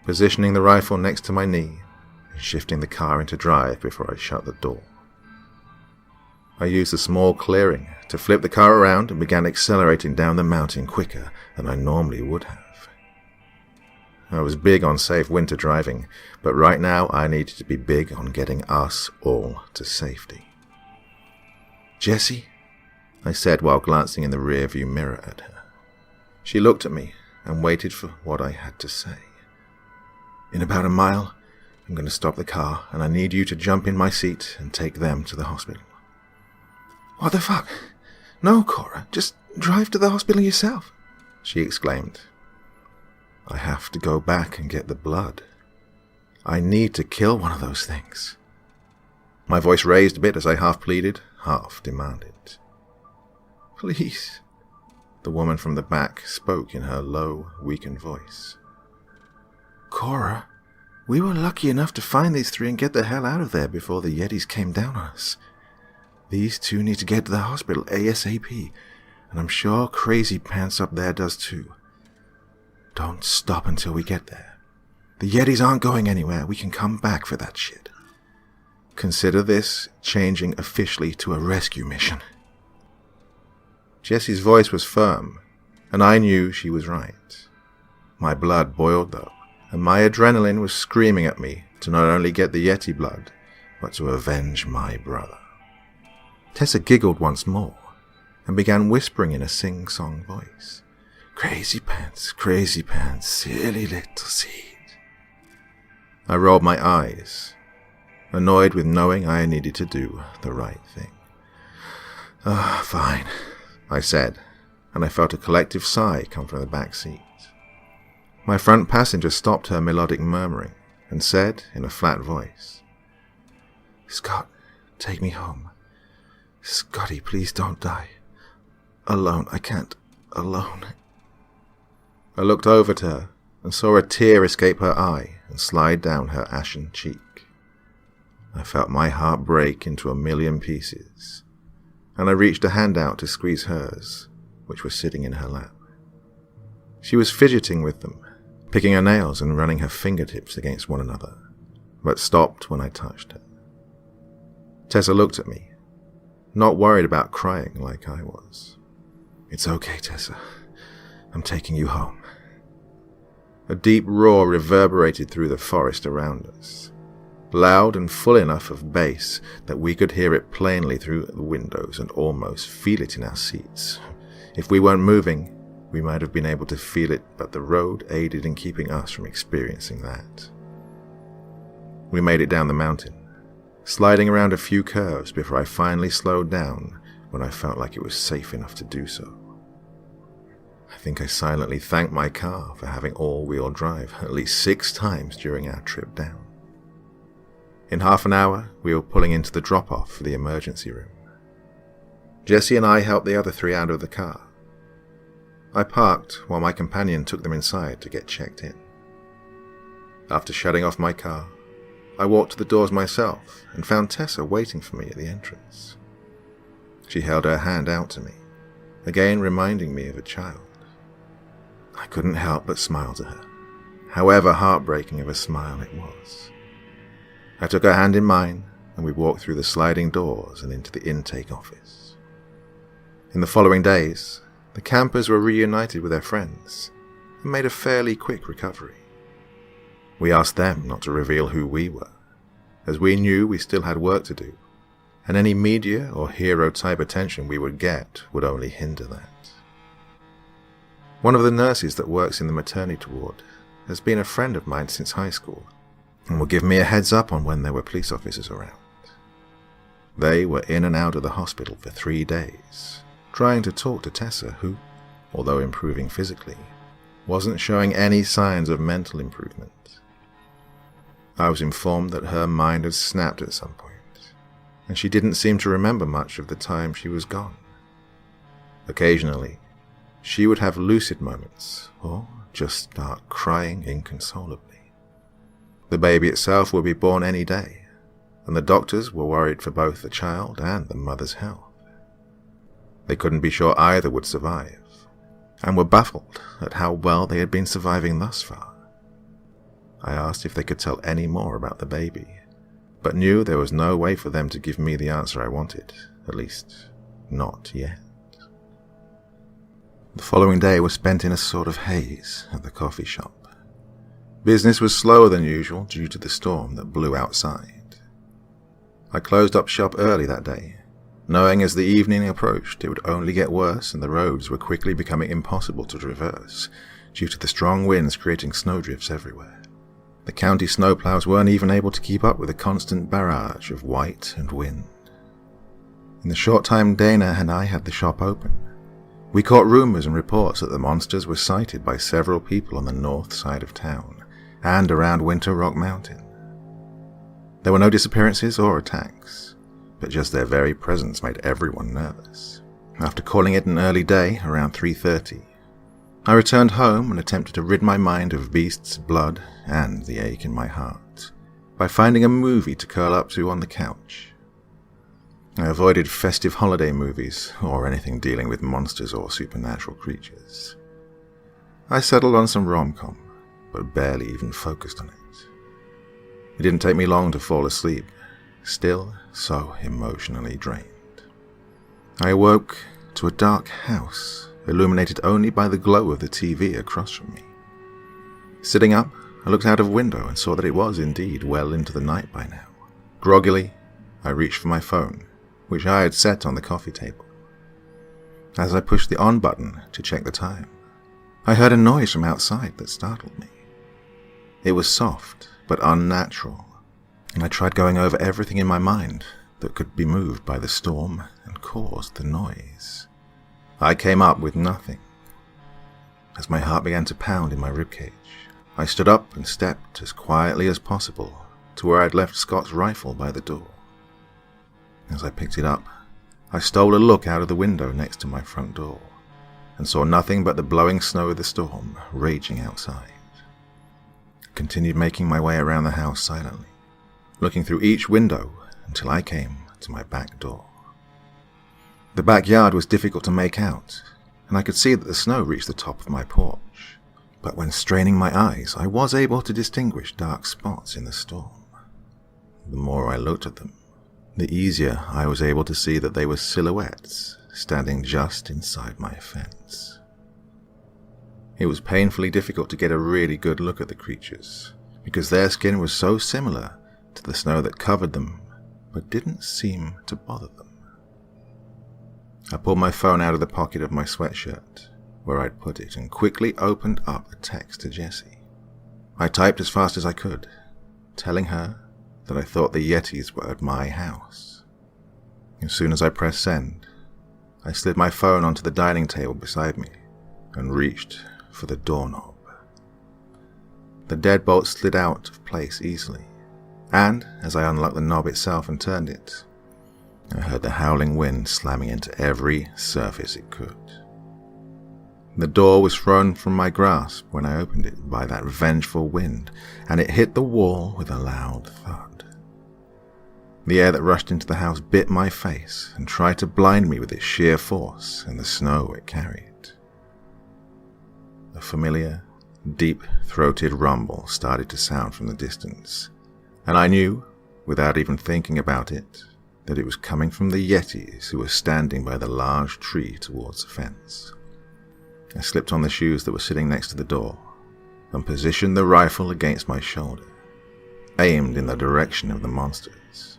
positioning the rifle next to my knee and shifting the car into drive before I shut the door. I used a small clearing to flip the car around and began accelerating down the mountain quicker than I normally would have. I was big on safe winter driving, but right now I needed to be big on getting us all to safety. "Jessie," I said while glancing in the rearview mirror at her. She looked at me and waited for what I had to say. "In about a mile, I'm going to stop the car, and I need you to jump in my seat and take them to the hospital." "What the fuck? No, Cora, just drive to the hospital yourself," she exclaimed. "I have to go back and get the blood. I need to kill one of those things." My voice raised a bit as I half pleaded, half demanded. "Please," the woman from the back spoke in her low, weakened voice. "Cora, we were lucky enough to find these three and get the hell out of there before the Yetis came down on us. These two need to get to the hospital ASAP, and I'm sure Crazy Pants up there does too. Don't stop until we get there. The Yetis aren't going anywhere. We can come back for that shit. Consider this changing officially to a rescue mission." Jessie's voice was firm, and I knew she was right. My blood boiled though, and my adrenaline was screaming at me to not only get the Yeti blood, but to avenge my brother. Tessa giggled once more, and began whispering in a sing-song voice. Crazy pants, silly little seed." I rolled my eyes, annoyed with knowing I needed to do the right thing. Fine," I said, and I felt a collective sigh come from the back seat. My front passenger stopped her melodic murmuring and said in a flat voice, "Scott, take me home. Scotty, please don't die. Alone, I can't. Alone." I looked over to her and saw a tear escape her eye and slide down her ashen cheek. I felt my heart break into a million pieces, and I reached a hand out to squeeze hers, which was sitting in her lap. She was fidgeting with them, picking her nails and running her fingertips against one another, but stopped when I touched her. Tessa looked at me, not worried about crying like I was. "It's okay, Tessa. I'm taking you home." A deep roar reverberated through the forest around us, loud and full enough of bass that we could hear it plainly through the windows and almost feel it in our seats. If we weren't moving, we might have been able to feel it, but the road aided in keeping us from experiencing that. We made it down the mountain, sliding around a few curves before I finally slowed down when I felt like it was safe enough to do so. I think I silently thanked my car for having all-wheel drive at least 6 times during our trip down. In half an hour, we were pulling into the drop-off for the emergency room. Jesse and I helped the other 3 out of the car. I parked while my companion took them inside to get checked in. After shutting off my car, I walked to the doors myself and found Tessa waiting for me at the entrance. She held her hand out to me, again reminding me of a child. I couldn't help but smile to her, however heartbreaking of a smile it was. I took her hand in mine, and we walked through the sliding doors and into the intake office. In the following days, the campers were reunited with their friends and made a fairly quick recovery. We asked them not to reveal who we were, as we knew we still had work to do, and any media or hero-type attention we would get would only hinder that. One of the nurses that works in the maternity ward has been a friend of mine since high school, and will give me a heads up on when there were police officers around. They were in and out of the hospital for 3 days, trying to talk to Tessa, who, although improving physically, wasn't showing any signs of mental improvement. I was informed that her mind had snapped at some point, and she didn't seem to remember much of the time she was gone. Occasionally, she would have lucid moments, or just start crying inconsolably. The baby itself would be born any day, and the doctors were worried for both the child and the mother's health. They couldn't be sure either would survive, and were baffled at how well they had been surviving thus far. I asked if they could tell any more about the baby, but knew there was no way for them to give me the answer I wanted, at least not yet. The following day was spent in a sort of haze at the coffee shop. Business was slower than usual due to the storm that blew outside. I closed up shop early that day, knowing as the evening approached it would only get worse and the roads were quickly becoming impossible to traverse due to the strong winds creating snowdrifts everywhere. The county snowplows weren't even able to keep up with the constant barrage of white and wind. In the short time Dana and I had the shop open, we caught rumors and reports that the monsters were sighted by several people on the north side of town and around Winter Rock Mountain. There were no disappearances or attacks, but just their very presence made everyone nervous. After calling it an early day around 3:30, I returned home and attempted to rid my mind of beasts, blood, and the ache in my heart by finding a movie to curl up to on the couch. I avoided festive holiday movies or anything dealing with monsters or supernatural creatures. I settled on some rom-com, but barely even focused on it. It didn't take me long to fall asleep, still so emotionally drained. I awoke to a dark house, illuminated only by the glow of the TV across from me. Sitting up, I looked out of window and saw that it was indeed well into the night by now. Groggily, I reached for my phone, which I had set on the coffee table. As I pushed the on button to check the time, I heard a noise from outside that startled me. It was soft but unnatural, and I tried going over everything in my mind that could be moved by the storm and caused the noise. I came up with nothing. As my heart began to pound in my ribcage, I stood up and stepped as quietly as possible to where I'd left Scott's rifle by the door. As I picked it up, I stole a look out of the window next to my front door and saw nothing but the blowing snow of the storm raging outside. I continued making my way around the house silently, looking through each window until I came to my back door. The backyard was difficult to make out, and I could see that the snow reached the top of my porch, but when straining my eyes, I was able to distinguish dark spots in the storm. The more I looked at them, the easier I was able to see that they were silhouettes standing just inside my fence. It was painfully difficult to get a really good look at the creatures, because their skin was so similar to the snow that covered them, but didn't seem to bother them. I pulled my phone out of the pocket of my sweatshirt, where I'd put it, and quickly opened up a text to Jessie. I typed as fast as I could, telling her that I thought the Yetis were at my house. As soon as I pressed send, I slid my phone onto the dining table beside me and reached for the doorknob. The deadbolt slid out of place easily, and as I unlocked the knob itself and turned it, I heard the howling wind slamming into every surface it could. The door was thrown from my grasp when I opened it by that vengeful wind, and it hit the wall with a loud thud. The air that rushed into the house bit my face and tried to blind me with its sheer force and the snow it carried. A familiar, deep-throated rumble started to sound from the distance, and I knew, without even thinking about it, that it was coming from the Yetis who were standing by the large tree towards the fence. I slipped on the shoes that were sitting next to the door and positioned the rifle against my shoulder, aimed in the direction of the monsters.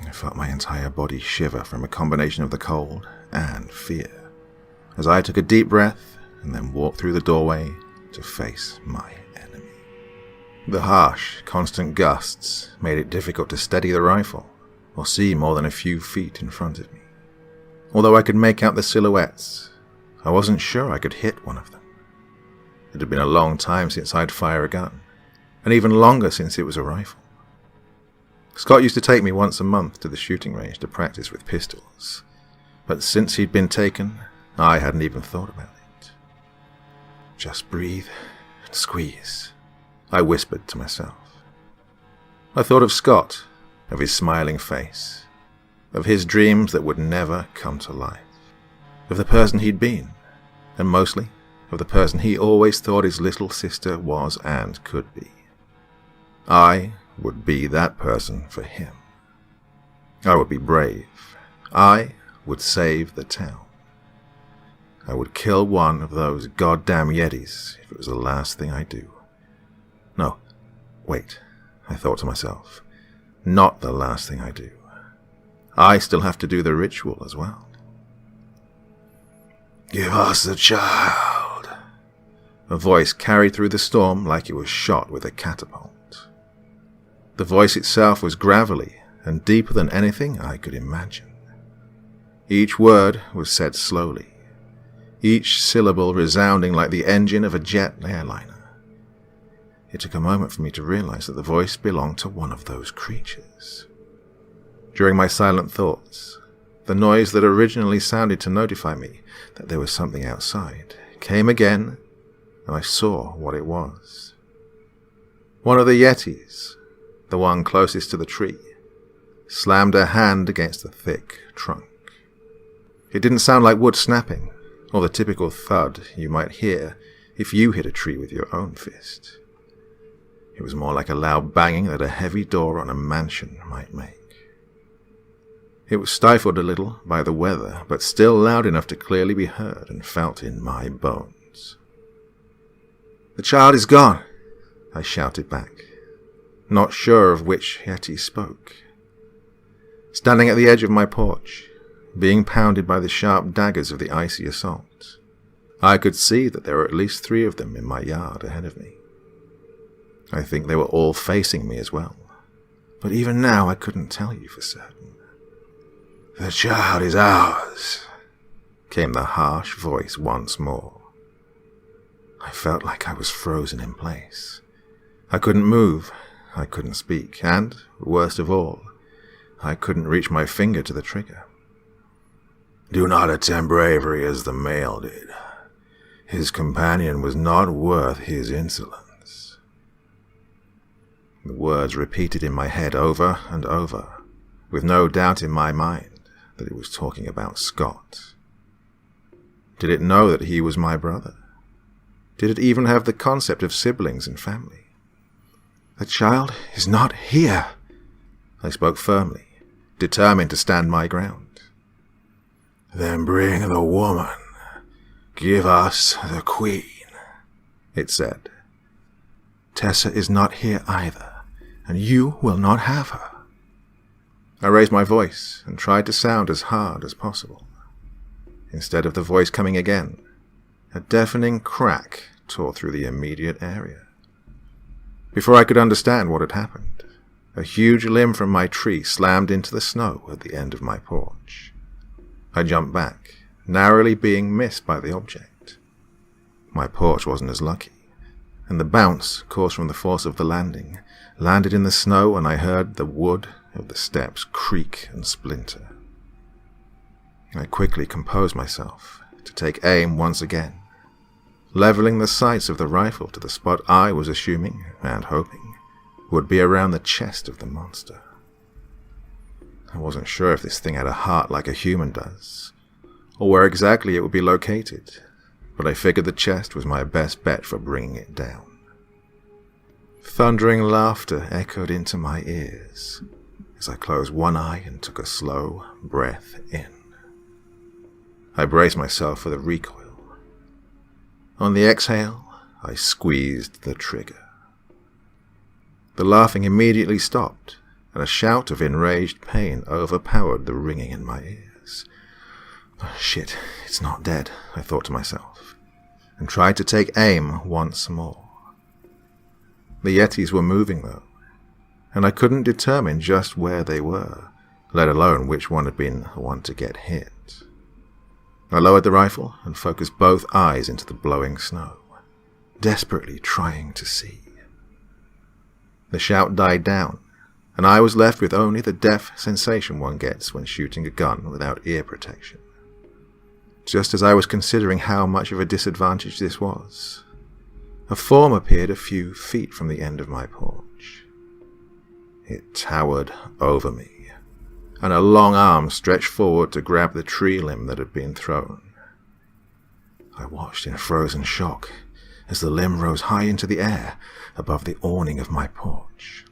I felt my entire body shiver from a combination of the cold and fear as I took a deep breath and then walked through the doorway to face my enemy. The harsh, constant gusts made it difficult to steady the rifle or see more than a few feet in front of me. Although I could make out the silhouettes, I wasn't sure I could hit one of them. It had been a long time since I'd fired a gun, and even longer since it was a rifle. Scott used to take me once a month to the shooting range to practice with pistols, but since he'd been taken, I hadn't even thought about it. Just breathe and squeeze, I whispered to myself. I thought of Scott, of his smiling face, of his dreams that would never come to life, of the person he'd been, and mostly of the person he always thought his little sister was and could be. I would be that person for him. I would be brave. I would save the town. I would kill one of those goddamn Yetis if it was the last thing I do. No, wait, I thought to myself. Not the last thing I do. I still have to do the ritual as well. Give us the child. A voice carried through the storm like it was shot with a catapult. The voice itself was gravelly and deeper than anything I could imagine. Each word was said slowly, each syllable resounding like the engine of a jet airliner. It took a moment for me to realize that the voice belonged to one of those creatures. During my silent thoughts, the noise that originally sounded to notify me that there was something outside came again, and I saw what it was. One of the Yetis, the one closest to the tree, slammed a hand against the thick trunk. It didn't sound like wood snapping, or the typical thud you might hear if you hit a tree with your own fist. It was more like a loud banging that a heavy door on a mansion might make. It was stifled a little by the weather, but still loud enough to clearly be heard and felt in my bones. "The child is gone," I shouted back, not sure of which Yeti spoke. Standing at the edge of my porch, being pounded by the sharp daggers of the icy assault, I could see that there were at least 3 of them in my yard ahead of me. I think they were all facing me as well, but even now I couldn't tell you for certain. "The child is ours," came the harsh voice once more. I felt like I was frozen in place. I couldn't move, I couldn't speak, and, worst of all, I couldn't reach my finger to the trigger. "Do not attempt bravery as the male did. His companion was not worth his insolence." The words repeated in my head over and over, with no doubt in my mind that it was talking about Scott. Did it know that he was my brother? Did it even have the concept of siblings and family? "The child is not here," I spoke firmly, determined to stand my ground. "Then bring the woman. Give us the queen," it said. "Tessa is not here either, and you will not have her." I raised my voice and tried to sound as hard as possible. Instead of the voice coming again, a deafening crack tore through the immediate area. Before I could understand what had happened, a huge limb from my tree slammed into the snow at the end of my porch. I jumped back, narrowly being missed by the object. My porch wasn't as lucky, and the bounce, caused from the force of the landing, landed in the snow, and I heard the wood of the steps creak and splinter. I quickly composed myself to take aim once again, leveling the sights of the rifle to the spot I was assuming and hoping would be around the chest of the monster. I wasn't sure if this thing had a heart like a human does, or where exactly it would be located, but I figured the chest was my best bet for bringing it down. Thundering laughter echoed into my ears as I closed one eye and took a slow breath in. I braced myself for the recoil. On the exhale, I squeezed the trigger. The laughing immediately stopped, and a shout of enraged pain overpowered the ringing in my ears. Oh, shit, it's not dead, I thought to myself, and tried to take aim once more. The Yetis were moving, though, and I couldn't determine just where they were, let alone which one had been the one to get hit. I lowered the rifle and focused both eyes into the blowing snow, desperately trying to see. The shout died down, and I was left with only the deaf sensation one gets when shooting a gun without ear protection. Just as I was considering how much of a disadvantage this was, a form appeared a few feet from the end of my porch. It towered over me, and a long arm stretched forward to grab the tree limb that had been thrown. I watched in frozen shock as the limb rose high into the air above the awning of my porch.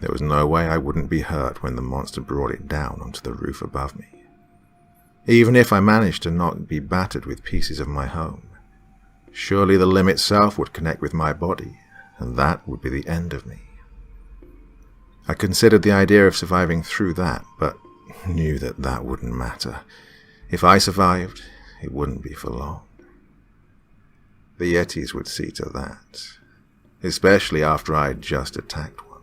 There was no way I wouldn't be hurt when the monster brought it down onto the roof above me. Even if I managed to not be battered with pieces of my home, surely the limb itself would connect with my body, and that would be the end of me. I considered the idea of surviving through that, but knew that that wouldn't matter. If I survived, it wouldn't be for long. The Yetis would see to that, especially after I'd just attacked one.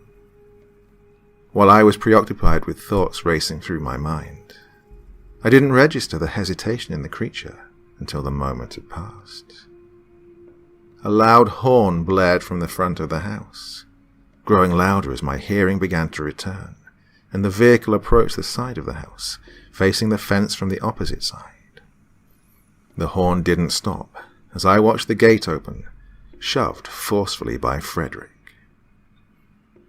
While I was preoccupied with thoughts racing through my mind, I didn't register the hesitation in the creature until the moment had passed. A loud horn blared from the front of the house, growing louder as my hearing began to return, and the vehicle approached the side of the house, facing the fence from the opposite side. The horn didn't stop as I watched the gate open, shoved forcefully by Frederick.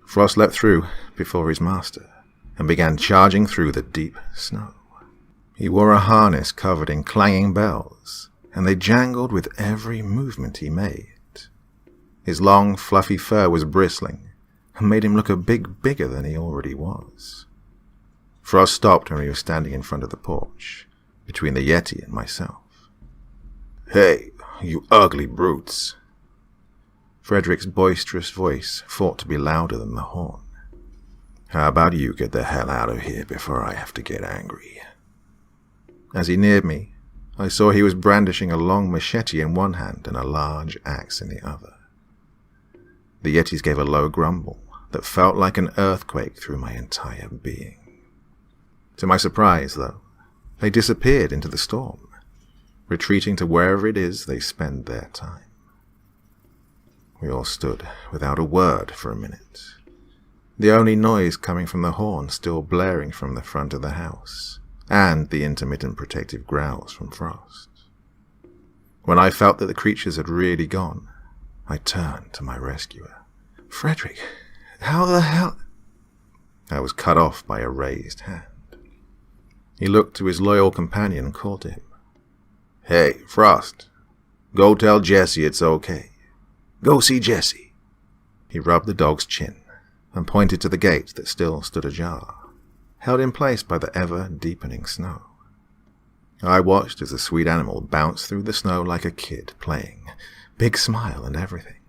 Frost leapt through before his master and began charging through the deep snow. He wore a harness covered in clanging bells, and they jangled with every movement he made. His long, fluffy fur was bristling, and made him look a bit bigger than he already was. Frost stopped when he was standing in front of the porch, between the Yeti and myself. "Hey, you ugly brutes!" Frederick's boisterous voice fought to be louder than the horn. "How about you get the hell out of here before I have to get angry?" As he neared me, I saw he was brandishing a long machete in one hand and a large axe in the other. The Yetis gave a low grumble that felt like an earthquake through my entire being. To my surprise, though, they disappeared into the storm, retreating to wherever it is they spend their time. We all stood without a word for a minute, the only noise coming from the horn still blaring from the front of the house, and the intermittent protective growls from Frost. When I felt that the creatures had really gone, I turned to my rescuer. "Frederick, how the hell—" I was cut off by a raised hand. He looked to his loyal companion and called to him. "Hey, Frost, go tell Jesse it's okay. Go see Jesse." He rubbed the dog's chin and pointed to the gate that still stood ajar, held in place by the ever-deepening snow. I watched as the sweet animal bounced through the snow like a kid playing, big smile and everything.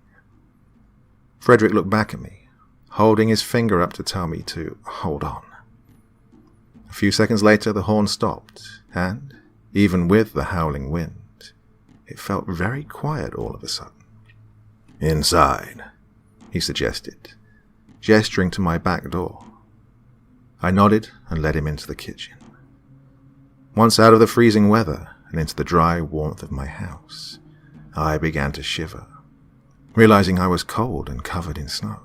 Frederick looked back at me, holding his finger up to tell me to hold on. A few seconds later, the horn stopped, and, even with the howling wind, it felt very quiet all of a sudden. "Inside," he suggested, gesturing to my back door. I nodded and led him into the kitchen. Once out of the freezing weather and into the dry warmth of my house, I began to shiver, realizing I was cold and covered in snow.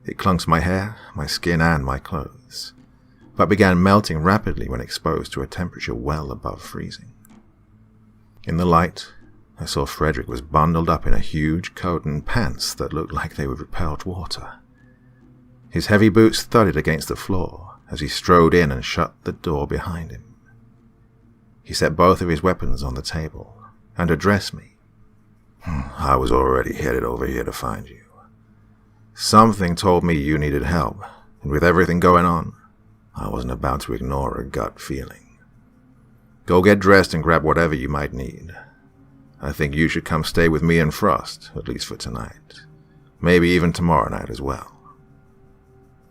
It clung to my hair, my skin, and my clothes, but began melting rapidly when exposed to a temperature well above freezing. In the light, I saw Frederick was bundled up in a huge coat and pants that looked like they would repel water. His heavy boots thudded against the floor as he strode in and shut the door behind him. He set both of his weapons on the table and addressed me. I was already headed over here to find you. Something told me you needed help, and with everything going on, I wasn't about to ignore a gut feeling. Go get dressed and grab whatever you might need. I think you should come stay with me and Frost, at least for tonight. Maybe even tomorrow night as well.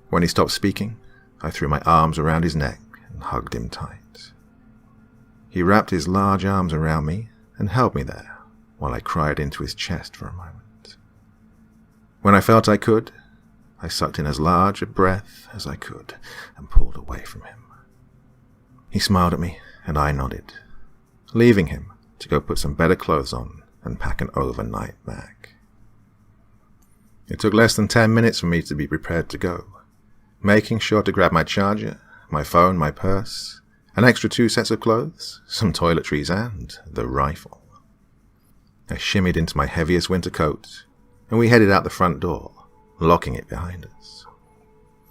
When he stopped speaking, I threw my arms around his neck and hugged him tight. He wrapped his large arms around me and held me there while I cried into his chest for a moment. When I felt I could, I sucked in as large a breath as I could and pulled away from him. He smiled at me and I nodded, leaving him to go put some better clothes on and pack an overnight bag. It took less than 10 minutes for me to be prepared to go, making sure to grab my charger, my phone, my purse, an extra 2 sets of clothes, some toiletries, and the rifle. I shimmied into my heaviest winter coat, and we headed out the front door, locking it behind us.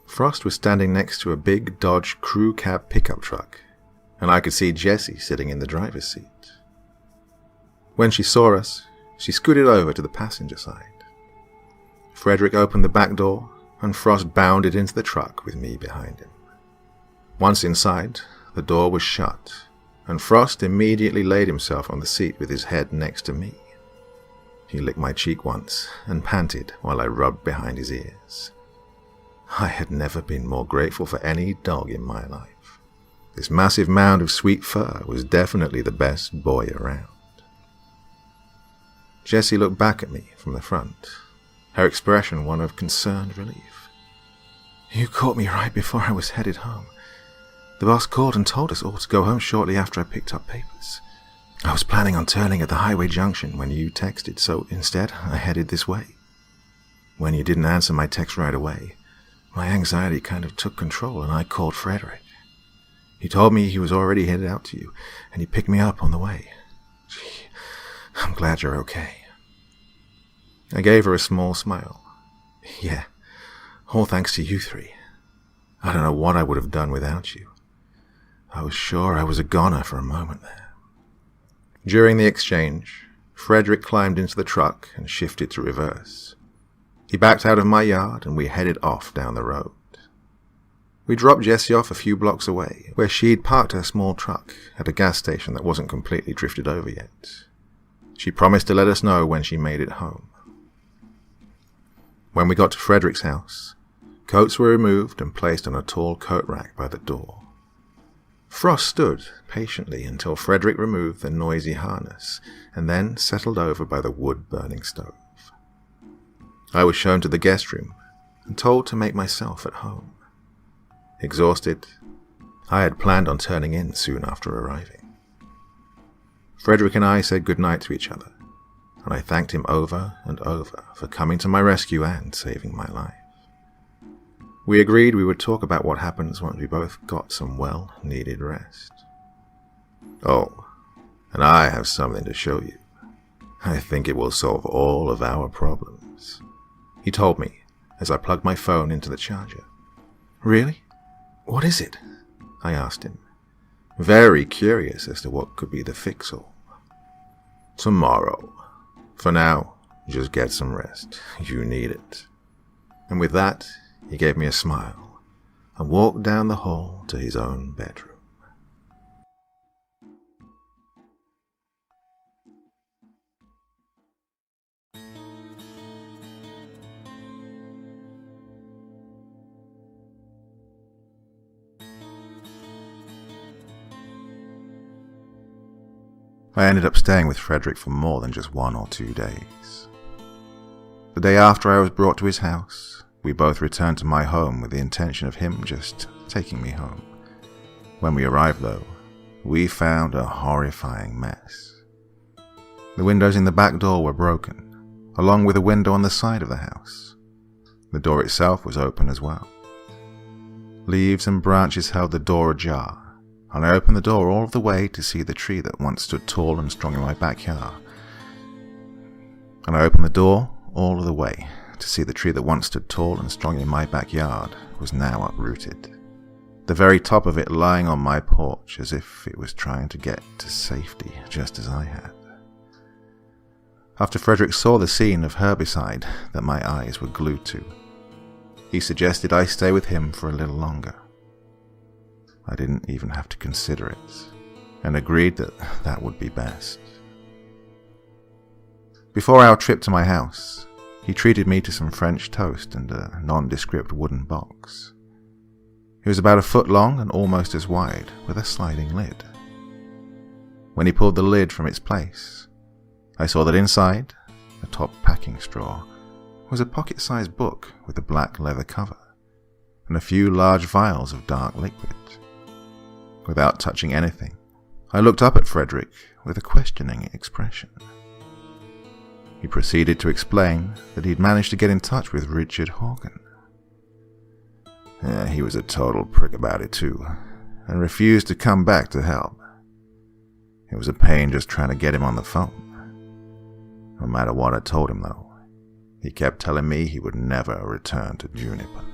Frost was standing next to a big Dodge crew cab pickup truck, and I could see Jessie sitting in the driver's seat. When she saw us, she scooted over to the passenger side. Frederick opened the back door, and Frost bounded into the truck with me behind him. Once inside, the door was shut, and Frost immediately laid himself on the seat with his head next to me. He licked my cheek once and panted while I rubbed behind his ears. I had never been more grateful for any dog in my life. This massive mound of sweet fur was definitely the best boy around. Jessie looked back at me from the front, her expression one of concerned relief. You caught me right before I was headed home. The boss called and told us all to go home shortly after I picked up papers. I was planning on turning at the highway junction when you texted, so instead I headed this way. When you didn't answer my text right away, my anxiety kind of took control and I called Frederick. He told me he was already headed out to you, and he picked me up on the way. Gee, I'm glad you're okay. I gave her a small smile. Yeah, all thanks to you three. I don't know what I would have done without you. I was sure I was a goner for a moment there. During the exchange, Frederick climbed into the truck and shifted to reverse. He backed out of my yard and we headed off down the road. We dropped Jessie off a few blocks away, where she'd parked her small truck at a gas station that wasn't completely drifted over yet. She promised to let us know when she made it home. When we got to Frederick's house, coats were removed and placed on a tall coat rack by the door. Frost stood patiently until Frederick removed the noisy harness and then settled over by the wood-burning stove. I was shown to the guest room and told to make myself at home. Exhausted, I had planned on turning in soon after arriving. Frederick and I said goodnight to each other, and I thanked him over and over for coming to my rescue and saving my life. We agreed we would talk about what happens once we both got some well-needed rest. Oh, and I have something to show you. I think it will solve all of our problems, he told me as I plugged my phone into the charger. Really? What is it? I asked him, very curious as to what could be the fix-all. Tomorrow. For now, just get some rest. You need it. And with that, he gave me a smile and walked down the hall to his own bedroom. I ended up staying with Frederick for more than just 1 or 2 days. The day after I was brought to his house, we both returned to my home with the intention of him just taking me home. When we arrived, though, we found a horrifying mess. The windows in the back door were broken, along with a window on the side of the house. The door itself was open as well. Leaves and branches held the door ajar, and I opened the door all the way to see the tree that once stood tall and strong in my backyard. Was now uprooted, the very top of it lying on my porch as if it was trying to get to safety just as I had. After Frederick saw the scene of herbicide that my eyes were glued to, he suggested I stay with him for a little longer. I didn't even have to consider it, and agreed that that would be best. Before our trip to my house, he treated me to some French toast and a nondescript wooden box. It was about a foot long and almost as wide, with a sliding lid. When he pulled the lid from its place, I saw that inside, atop packing straw, was a pocket-sized book with a black leather cover, and a few large vials of dark liquid. Without touching anything, I looked up at Frederick with a questioning expression. He proceeded to explain that he'd managed to get in touch with Richard Horgan. He was a total prick about it too, and refused to come back to help. It was a pain just trying to get him on the phone. No matter what I told him though, he kept telling me he would never return to Juniper.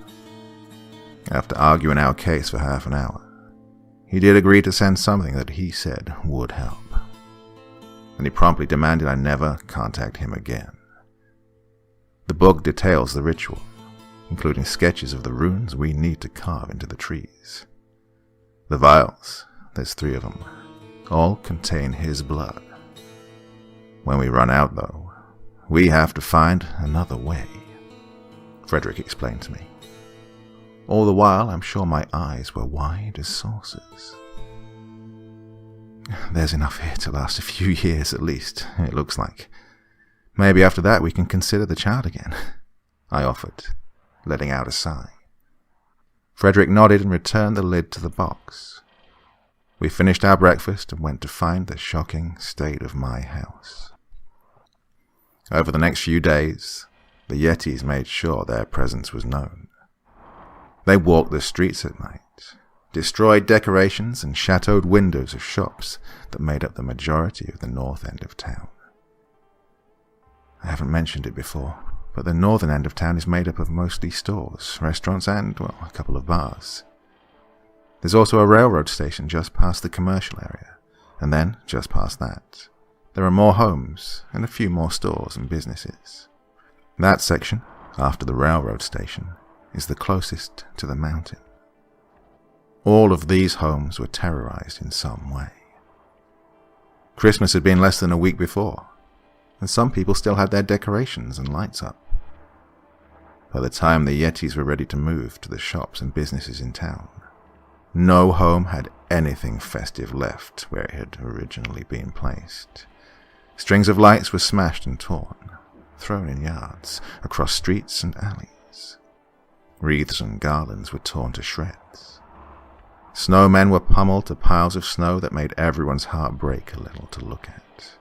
After arguing our case for half an hour, he did agree to send something that he said would help, and he promptly demanded I never contact him again. The book details the ritual, including sketches of the runes we need to carve into the trees. The vials, there's 3 of them, all contain his blood. When we run out, though, we have to find another way, Frederick explained to me. All the while, I'm sure my eyes were wide as saucers. There's enough here to last a few years at least, it looks like. Maybe after that we can consider the child again, I offered, letting out a sigh. Frederick nodded and returned the lid to the box. We finished our breakfast and went to find the shocking state of my house. Over the next few days, the Yetis made sure their presence was known. They walked the streets at night, destroyed decorations and shattered windows of shops that made up the majority of the north end of town. I haven't mentioned it before, but the northern end of town is made up of mostly stores, restaurants and, well, a couple of bars. There's also a railroad station just past the commercial area, and then, just past that, there are more homes and a few more stores and businesses. That section, after the railroad station, is the closest to the mountain. All of these homes were terrorized in some way. Christmas had been less than a week before, and some people still had their decorations and lights up. By the time the Yetis were ready to move to the shops and businesses in town, no home had anything festive left where it had originally been placed. Strings of lights were smashed and torn, thrown in yards, across streets and alleys. Wreaths and garlands were torn to shreds. Snowmen were pummeled to piles of snow that made everyone's heart break a little to look at.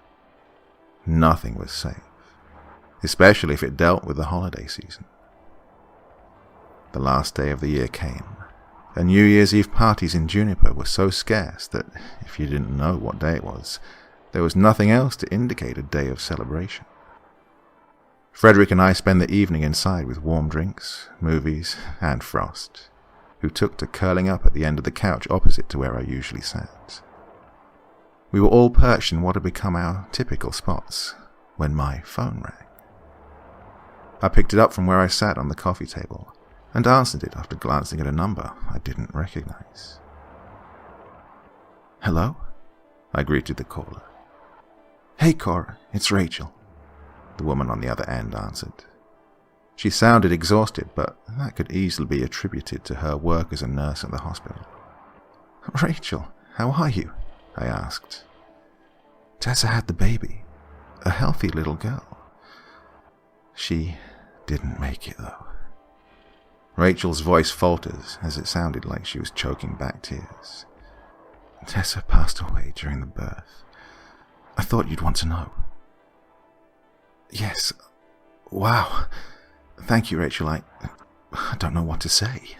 Nothing was safe, especially if it dealt with the holiday season. The last day of the year came, and New Year's Eve parties in Juniper were so scarce that if you didn't know what day it was, there was nothing else to indicate a day of celebration. Frederick and I spent the evening inside with warm drinks, movies, and Frost, who took to curling up at the end of the couch opposite to where I usually sat. We were all perched in what had become our typical spots when my phone rang. I picked it up from where I sat on the coffee table and answered it after glancing at a number I didn't recognize. "Hello?" I greeted the caller. "Hey, Cora, it's Rachel," the woman on the other end answered. She sounded exhausted, but that could easily be attributed to her work as a nurse at the hospital. "Rachel, how are you?" I asked. "Tessa had the baby, a healthy little girl. She didn't make it, though." Rachel's voice faltered as it sounded like she was choking back tears. "Tessa passed away during the birth. I thought you'd want to know." "Yes, Wow. Thank you, Rachel. I don't know what to say,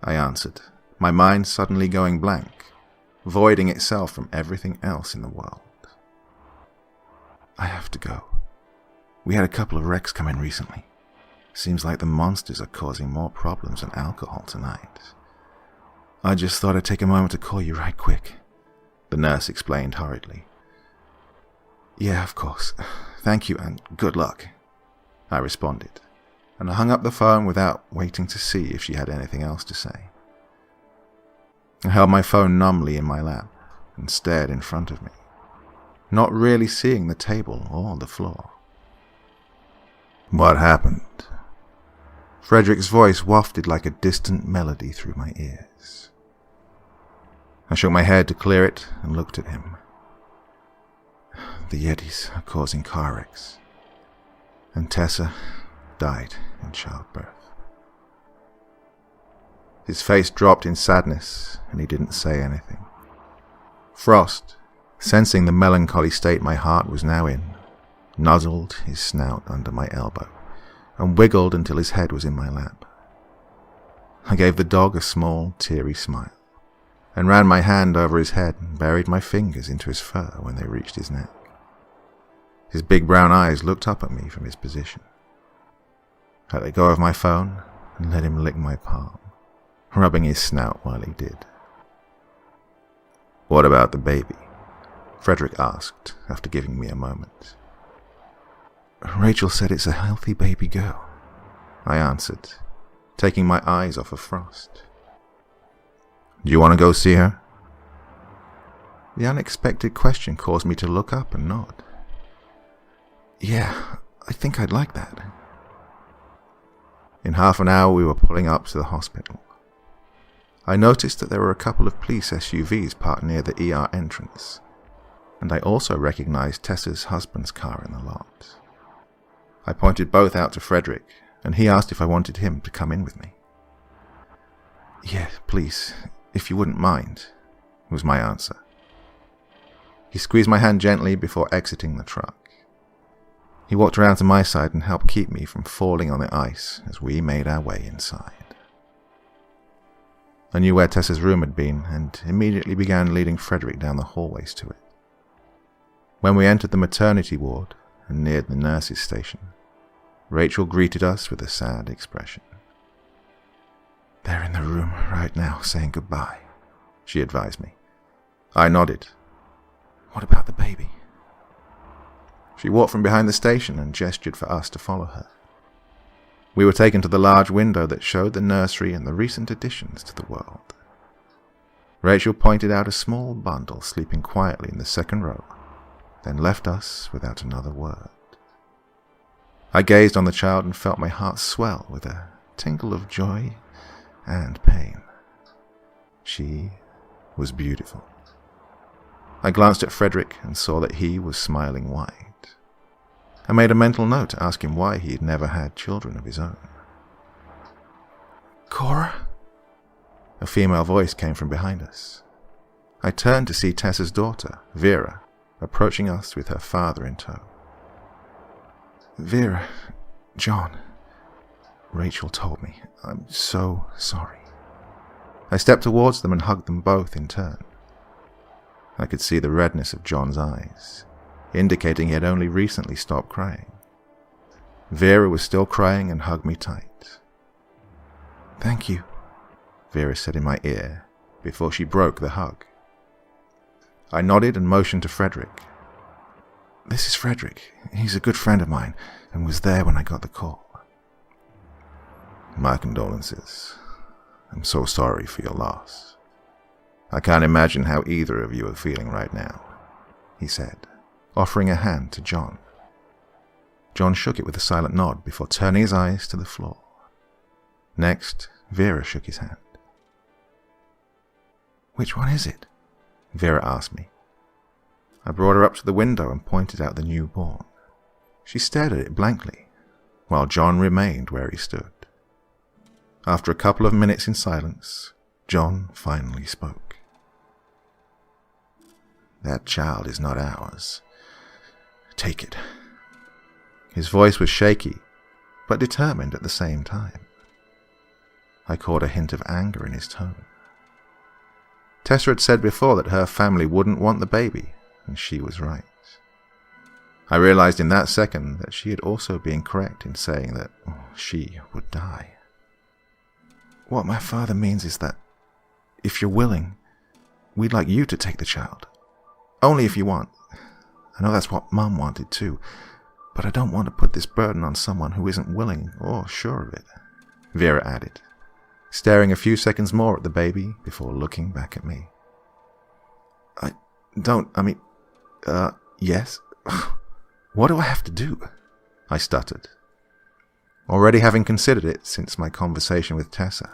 I answered, my mind suddenly going blank, voiding itself from everything else in the world. I have to go. We had a couple of wrecks come in recently. Seems like the monsters are causing more problems than alcohol tonight. I just thought I'd take a moment to call you right quick, the nurse explained hurriedly. Yeah, of course. Thank you and good luck, I responded, and I hung up the phone without waiting to see if she had anything else to say. I held my phone numbly in my lap and stared in front of me, not really seeing the table or the floor. What happened? Frederick's voice wafted like a distant melody through my ears. I shook my head to clear it and looked at him. The Yetis are causing car wrecks, and Tessa died in childbirth. His face dropped in sadness, and he didn't say anything. Frost, sensing the melancholy state my heart was now in, nuzzled his snout under my elbow and wiggled until his head was in my lap. I gave the dog a small, teary smile and ran my hand over his head and buried my fingers into his fur when they reached his neck. His big brown eyes looked up at me from his position. I let go of my phone and let him lick my palm, rubbing his snout while he did. What about the baby? Frederick asked after giving me a moment. Rachel said it's a healthy baby girl, I answered, taking my eyes off of Frost. Do you want to go see her? The unexpected question caused me to look up and nod. Yeah, I think I'd like that. In half an hour we were pulling up to the hospital. I noticed that there were a couple of police SUVs parked near the ER entrance, and I also recognized Tessa's husband's car in the lot. I pointed both out to Frederick, and he asked if I wanted him to come in with me. Yeah, please, if you wouldn't mind, was my answer. He squeezed my hand gently before exiting the truck. He walked around to my side and helped keep me from falling on the ice as we made our way inside. I knew where Tessa's room had been and immediately began leading Frederick down the hallways to it. When we entered the maternity ward and neared the nurse's station, Rachel greeted us with a sad expression. They're in the room right now saying goodbye, she advised me. I nodded. What about the baby? She walked from behind the station and gestured for us to follow her. We were taken to the large window that showed the nursery and the recent additions to the world. Rachel pointed out a small bundle sleeping quietly in the second row, then left us without another word. I gazed on the child and felt my heart swell with a tingle of joy and pain. She was beautiful. I glanced at Frederick and saw that he was smiling wide. I made a mental note to ask him why he had never had children of his own. Cora? A female voice came from behind us. I turned to see Tessa's daughter, Vera, approaching us with her father in tow. Vera, John, Rachel told me. I'm so sorry. I stepped towards them and hugged them both in turn. I could see the redness of John's eyes, indicating he had only recently stopped crying. Vera was still crying and hugged me tight. Thank you, Vera said in my ear before she broke the hug. I nodded and motioned to Frederick. This is Frederick. He's a good friend of mine and was there when I got the call. My condolences. I'm so sorry for your loss. I can't imagine how either of you are feeling right now, he said, offering a hand to John. John shook it with a silent nod before turning his eyes to the floor. Next, Vera shook his hand. Which one is it? Vera asked me. I brought her up to the window and pointed out the newborn. She stared at it blankly, while John remained where he stood. After a couple of minutes in silence, John finally spoke. That child is not ours. Take it. His voice was shaky, but determined at the same time. I caught a hint of anger in his tone. Tessa had said before that her family wouldn't want the baby, and she was right. I realized in that second that she had also been correct in saying that she would die. What my father means is that, if you're willing, we'd like you to take the child. Only if you want. I know that's what Mum wanted too, but I don't want to put this burden on someone who isn't willing or sure of it, Vera added, staring a few seconds more at the baby before looking back at me. Yes? What do I have to do? I stuttered. Already having considered it since my conversation with Tessa,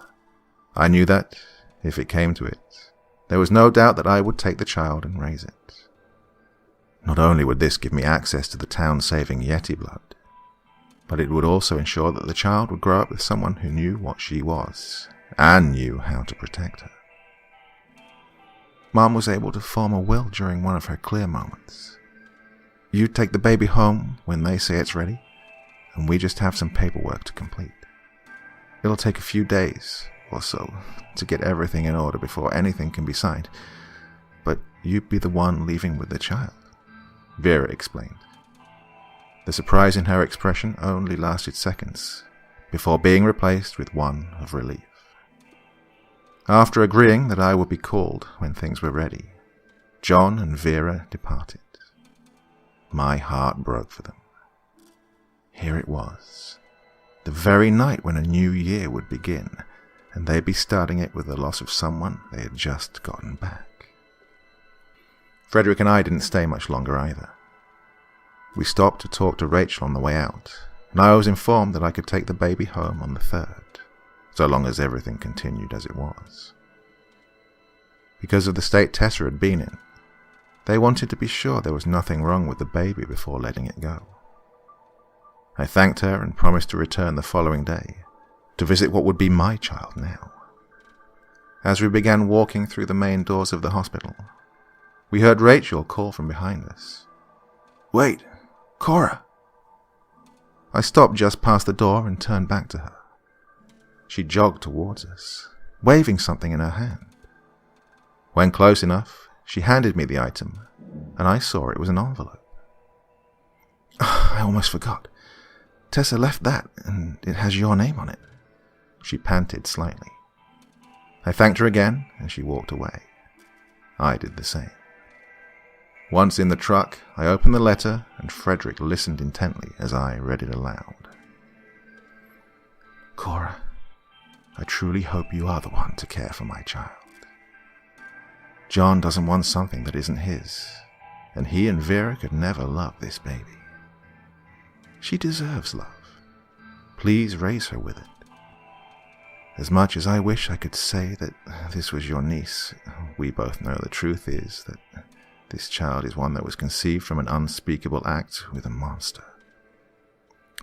I knew that, if it came to it, there was no doubt that I would take the child and raise it. Not only would this give me access to the town-saving Yeti blood, but it would also ensure that the child would grow up with someone who knew what she was, and knew how to protect her. Mom was able to form a will during one of her clear moments. You take the baby home when they say it's ready, and we just have some paperwork to complete. It'll take a few days or so to get everything in order before anything can be signed, but you'd be the one leaving with the child, Vera explained. The surprise in her expression only lasted seconds, before being replaced with one of relief. After agreeing that I would be called when things were ready, John and Vera departed. My heart broke for them. Here it was, the very night when a new year would begin, and they'd be starting it with the loss of someone they had just gotten back. Frederick and I didn't stay much longer either. We stopped to talk to Rachel on the way out, and I was informed that I could take the baby home on the 3rd, so long as everything continued as it was. Because of the state Tessa had been in, they wanted to be sure there was nothing wrong with the baby before letting it go. I thanked her and promised to return the following day, to visit what would be my child now. As we began walking through the main doors of the hospital, we heard Rachel call from behind us. Wait, Cora! I stopped just past the door and turned back to her. She jogged towards us, waving something in her hand. When close enough, she handed me the item, and I saw it was an envelope. I almost forgot. Tessa left that, and it has your name on it. She panted slightly. I thanked her again, and she walked away. I did the same. Once in the truck, I opened the letter, and Frederick listened intently as I read it aloud. Cora, I truly hope you are the one to care for my child. John doesn't want something that isn't his, and he and Vera could never love this baby. She deserves love. Please raise her with it. As much as I wish I could say that this was your niece, we both know the truth is that this child is one that was conceived from an unspeakable act with a monster.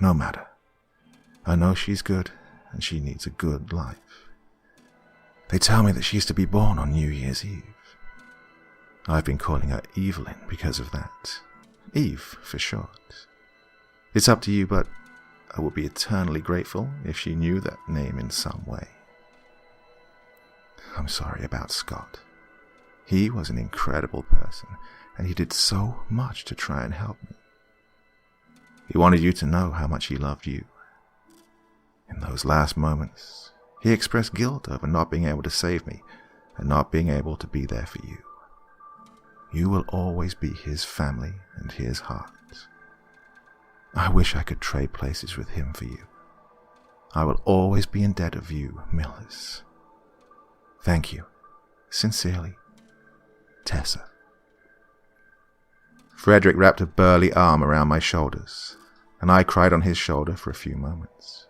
No matter. I know she's good, and she needs a good life. They tell me that she's to be born on New Year's Eve. I've been calling her Evelyn because of that. Eve, for short. It's up to you, but I would be eternally grateful if she knew that name in some way. I'm sorry about Scott. He was an incredible person, and he did so much to try and help me. He wanted you to know how much he loved you. In those last moments, he expressed guilt over not being able to save me and not being able to be there for you. You will always be his family and his heart. I wish I could trade places with him for you. I will always be in debt of you, Millis. Thank you. Sincerely, Tessa. Frederick wrapped a burly arm around my shoulders, and I cried on his shoulder for a few moments.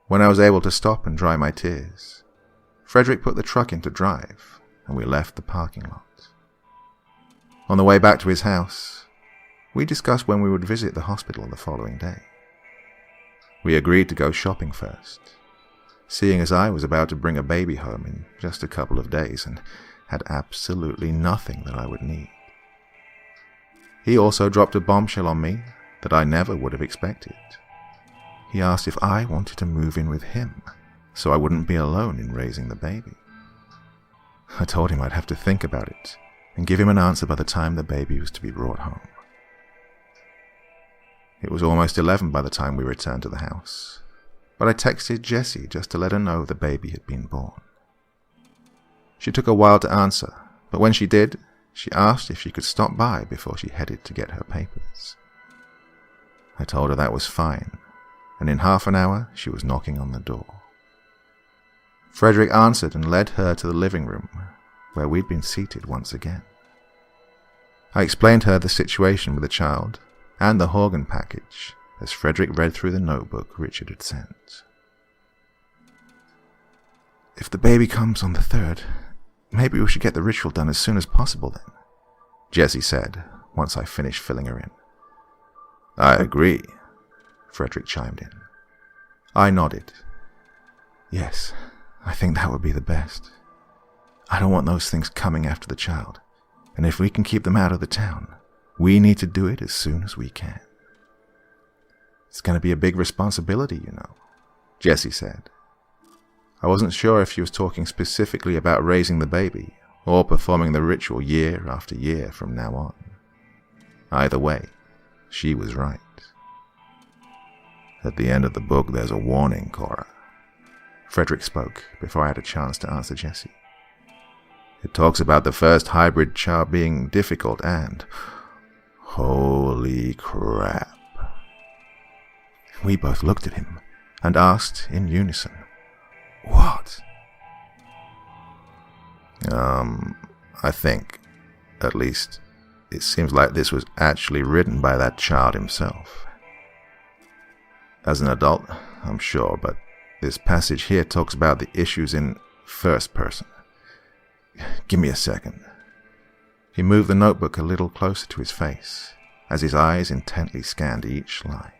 When I was able to stop and dry my tears, Frederick put the truck into drive, and we left the parking lot. On the way back to his house, we discussed when we would visit the hospital the following day. We agreed to go shopping first, seeing as I was about to bring a baby home in just a couple of days and had absolutely nothing that I would need. He also dropped a bombshell on me that I never would have expected. he asked if I wanted to move in with him, so I wouldn't be alone in raising the baby. I told him I'd have to think about it, and give him an answer by the time the baby was to be brought home. It was almost 11 by the time we returned to the house, but I texted Jessie just to let her know the baby had been born. She took a while to answer, but when she did, she asked if she could stop by before she headed to get her papers. I told her that was fine, and in half an hour she was knocking on the door. Frederick answered and led her to the living room, where we'd been seated once again. I explained her the situation with the child and the Horgan package as Frederick read through the notebook Richard had sent. "If the baby comes on the 3rd, maybe we should get the ritual done as soon as possible then," Jessie said once I finished filling her in. "I agree," Frederick chimed in. I nodded. "Yes, I think that would be the best. I don't want those things coming after the child, and if we can keep them out of the town, we need to do it as soon as we can." "It's going to be a big responsibility, you know," Jessie said. I wasn't sure if she was talking specifically about raising the baby or performing the ritual year after year from now on. Either way, she was right. "At the end of the book there's a warning, Cora," Frederick spoke before I had a chance to answer Jessie. "It talks about the first hybrid child being difficult and... holy crap." We both looked at him and asked in unison, "What?" I think, at least, it seems like this was actually written by that child himself. As an adult, I'm sure, but this passage here talks about the issues in first person. Give me a second." He moved the notebook a little closer to his face, as his eyes intently scanned each line.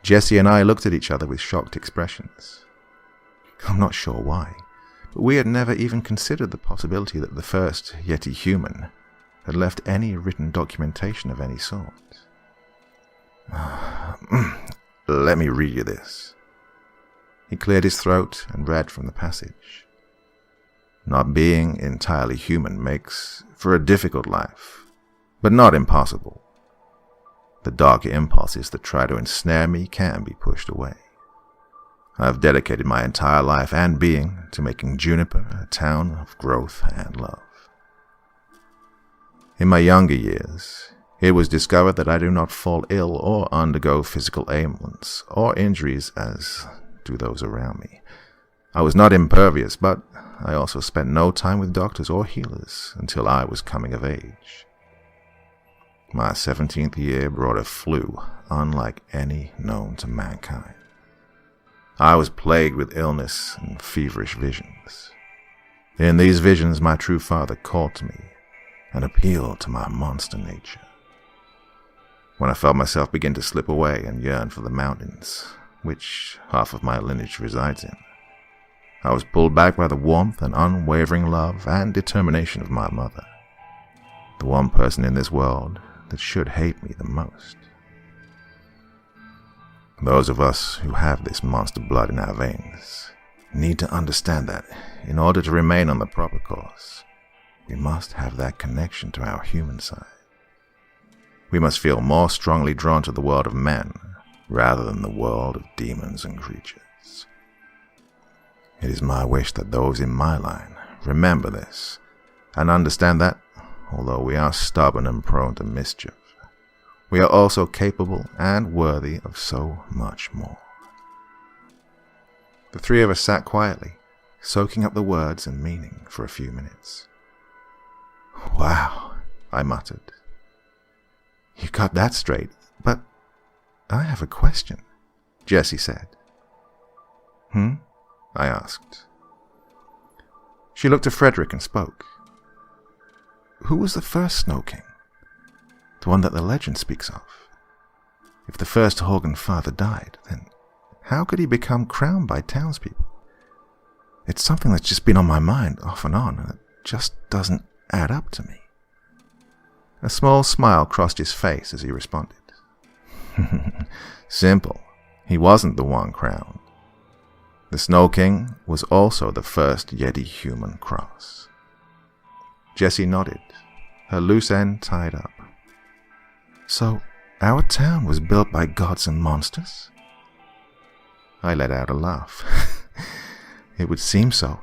Jessie and I looked at each other with shocked expressions. I'm not sure why, but we had never even considered the possibility that the first Yeti human had left any written documentation of any sort. "Let me read you this." He cleared his throat and read from the passage. "Not being entirely human makes for a difficult life, but not impossible. The darker impulses that try to ensnare me can be pushed away. I have dedicated my entire life and being to making Juniper a town of growth and love. In my younger years, it was discovered that I do not fall ill or undergo physical ailments or injuries as do those around me. I was not impervious, but I also spent no time with doctors or healers until I was coming of age. My 17th year brought a flu unlike any known to mankind. I was plagued with illness and feverish visions. In these visions, my true father called to me and appealed to my monster nature. When I felt myself begin to slip away and yearn for the mountains, which half of my lineage resides in, I was pulled back by the warmth and unwavering love and determination of my mother, the one person in this world that should hate me the most. Those of us who have this monster blood in our veins need to understand that in order to remain on the proper course, we must have that connection to our human side. We must feel more strongly drawn to the world of men rather than the world of demons and creatures. It is my wish that those in my line remember this and understand that, although we are stubborn and prone to mischief, we are also capable and worthy of so much more. The three of us sat quietly, soaking up the words and meaning for a few minutes. "Wow," I muttered. "You got that straight, but I have a question," Jessie said. I asked. She looked at Frederick and spoke. "Who was the first Snow King? The one that the legend speaks of? If the first Horgan father died, then how could he become crowned by townspeople? It's something that's just been on my mind off and on, and it just doesn't add up to me." A small smile crossed his face as he responded. "Simple," he wasn't the one crowned. The Snow King was also the first Yeti human cross. Jessie nodded, her loose end tied up. So, our town was built by gods and monsters? I let out a laugh. It would seem so.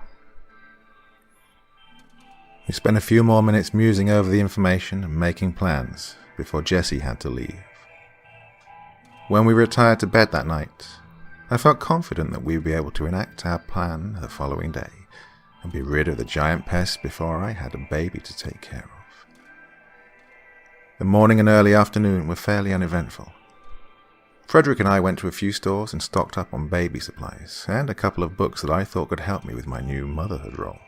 We spent a few more minutes musing over the information and making plans before Jessie had to leave. When we retired to bed that night, I felt confident that we would be able to enact our plan the following day and be rid of the giant pest before I had a baby to take care of. The morning and early afternoon were fairly uneventful. Frederick and I went to a few stores and stocked up on baby supplies and a couple of books that I thought could help me with my new motherhood role.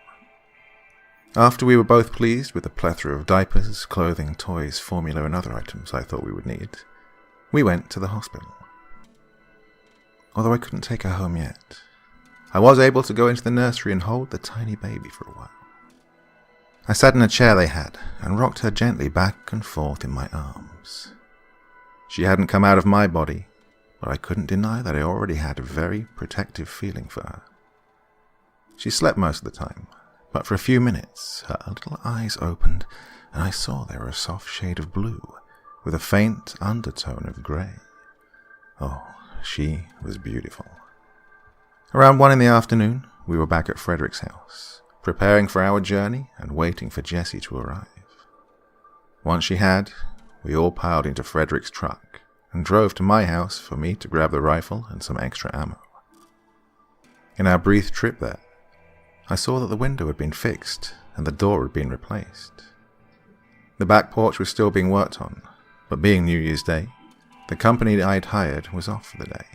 After we were both pleased with the plethora of diapers, clothing, toys, formula and other items I thought we would need, we went to the hospital. Although I couldn't take her home yet, I was able to go into the nursery and hold the tiny baby for a while. I sat in a chair they had and rocked her gently back and forth in my arms. She hadn't come out of my body, but I couldn't deny that I already had a very protective feeling for her. She slept most of the time, but for a few minutes her little eyes opened and I saw they were a soft shade of blue with a faint undertone of grey. Oh, she was beautiful. Around 1 in the afternoon, we were back at Frederick's house, preparing for our journey and waiting for Jessie to arrive. Once she had, we all piled into Frederick's truck and drove to my house for me to grab the rifle and some extra ammo. In our brief trip there, I saw that the window had been fixed and the door had been replaced. The back porch was still being worked on, but being New Year's Day, the company I'd hired was off for the day.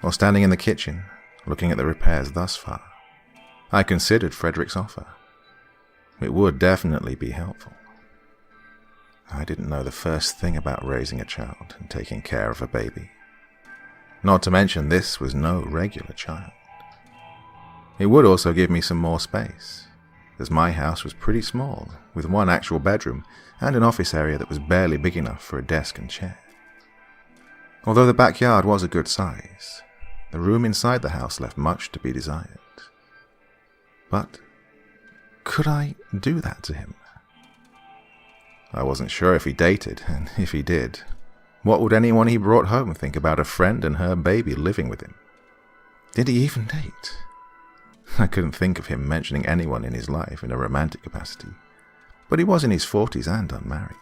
While standing in the kitchen, looking at the repairs thus far, I considered Frederick's offer. It would definitely be helpful. I didn't know the first thing about raising a child and taking care of a baby. Not to mention this was no regular child. It would also give me some more space, as my house was pretty small, with one actual bedroom and an office area that was barely big enough for a desk and chair. Although the backyard was a good size, the room inside the house left much to be desired. But could I do that to him? I wasn't sure if he dated, and if he did, what would anyone he brought home think about a friend and her baby living with him? Did he even date? I couldn't think of him mentioning anyone in his life in a romantic capacity, but he was in his 40s and unmarried.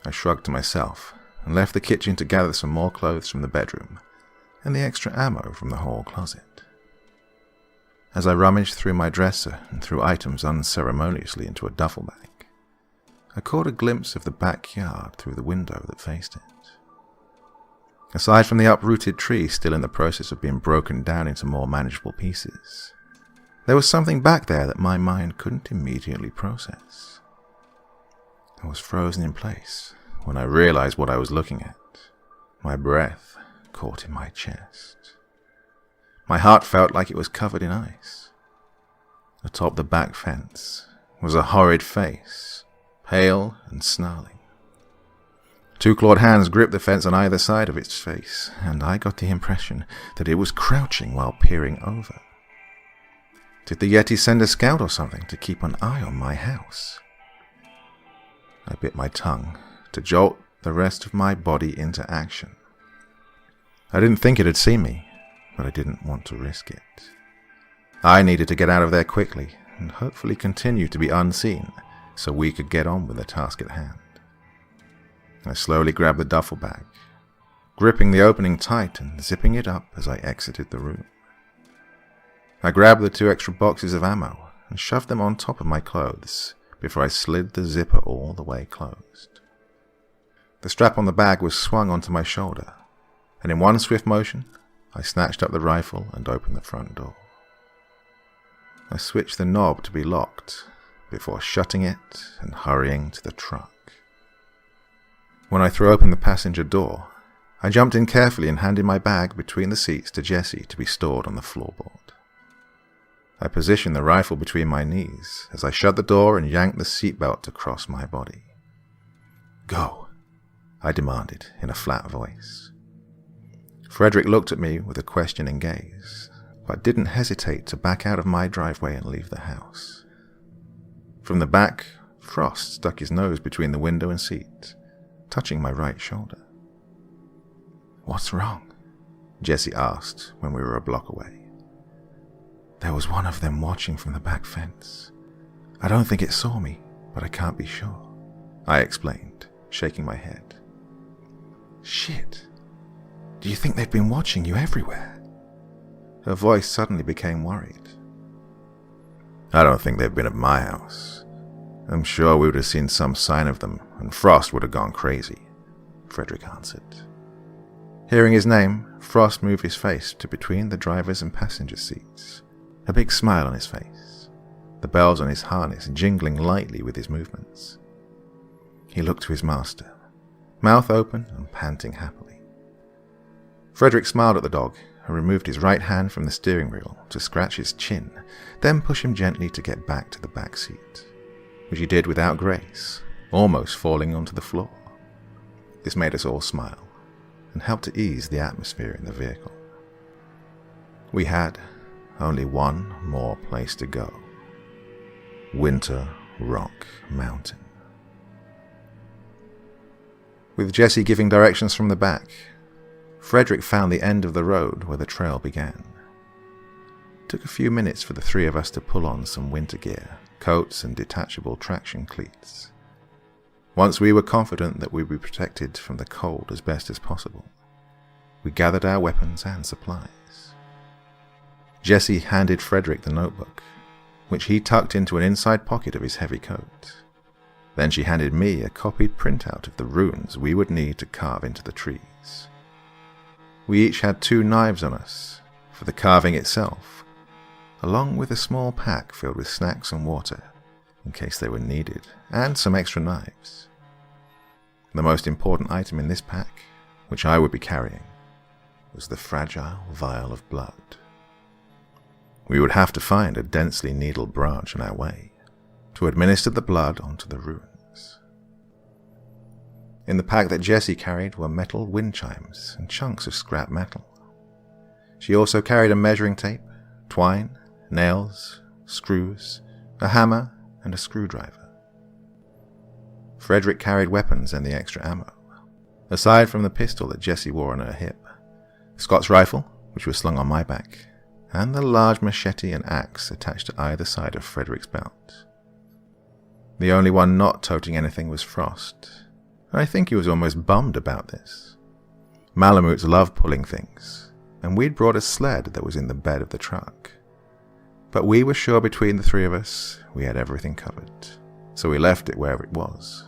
I shrugged to myself and left the kitchen to gather some more clothes from the bedroom and the extra ammo from the hall closet. As I rummaged through my dresser and threw items unceremoniously into a duffel bag, I caught a glimpse of the backyard through the window that faced it. Aside from the uprooted tree still in the process of being broken down into more manageable pieces, there was something back there that my mind couldn't immediately process. I was frozen in place when I realized what I was looking at. My breath caught in my chest. My heart felt like it was covered in ice. Atop the back fence was a horrid face, pale and snarling. Two clawed hands gripped the fence on either side of its face, and I got the impression that it was crouching while peering over. Did the Yeti send a scout or something to keep an eye on my house? I bit my tongue to jolt the rest of my body into action. I didn't think it had seen me, but I didn't want to risk it. I needed to get out of there quickly and hopefully continue to be unseen so we could get on with the task at hand. I slowly grabbed the duffel bag, gripping the opening tight and zipping it up as I exited the room. I grabbed the 2 extra boxes of ammo and shoved them on top of my clothes before I slid the zipper all the way closed. The strap on the bag was swung onto my shoulder, and in one swift motion, I snatched up the rifle and opened the front door. I switched the knob to be locked before shutting it and hurrying to the truck. When I threw open the passenger door, I jumped in carefully and handed my bag between the seats to Jessie to be stored on the floorboard. I positioned the rifle between my knees as I shut the door and yanked the seatbelt across my body. "Go," I demanded in a flat voice. Frederick looked at me with a questioning gaze, but didn't hesitate to back out of my driveway and leave the house. From the back, Frost stuck his nose between the window and seat, touching my right shoulder. "What's wrong?" Jessie asked when we were a block away. "There was one of them watching from the back fence. I don't think it saw me, but I can't be sure," I explained, shaking my head. "Shit. Do you think they've been watching you everywhere?" Her voice suddenly became worried. "I don't think they've been at my house. I'm sure we would have seen some sign of them, and Frost would have gone crazy," Frederick answered. Hearing his name, Frost moved his face to between the driver's and passenger seats, a big smile on his face, the bells on his harness jingling lightly with his movements. He looked to his master, mouth open and panting happily. Frederick smiled at the dog and removed his right hand from the steering wheel to scratch his chin, then push him gently to get back to the back seat, which he did without grace, almost falling onto the floor. This made us all smile and helped to ease the atmosphere in the vehicle. We had only one more place to go: Winter Rock Mountain. With Jessie giving directions from the back, Frederick found the end of the road where the trail began. It took a few minutes for the three of us to pull on some winter gear, coats and detachable traction cleats. Once we were confident that we'd be protected from the cold as best as possible, we gathered our weapons and supplies. Jessie handed Frederick the notebook, which he tucked into an inside pocket of his heavy coat. Then she handed me a copied printout of the runes we would need to carve into the trees. We each had 2 knives on us for the carving itself, along with a small pack filled with snacks and water in case they were needed, and some extra knives. The most important item in this pack, which I would be carrying, was the fragile vial of blood. We would have to find a densely needled branch on our way to administer the blood onto the runes. In the pack that Jessie carried were metal wind chimes and chunks of scrap metal. She also carried a measuring tape, twine, nails, screws, a hammer, and a screwdriver. Frederick carried weapons and the extra ammo, aside from the pistol that Jessie wore on her hip, Scott's rifle, which was slung on my back, and the large machete and axe attached to either side of Frederick's belt. The only one not toting anything was Frost. I think he was almost bummed about this. Malamutes love pulling things, and we'd brought a sled that was in the bed of the truck. But we were sure between the 3 of us we had everything covered, so we left it wherever it was.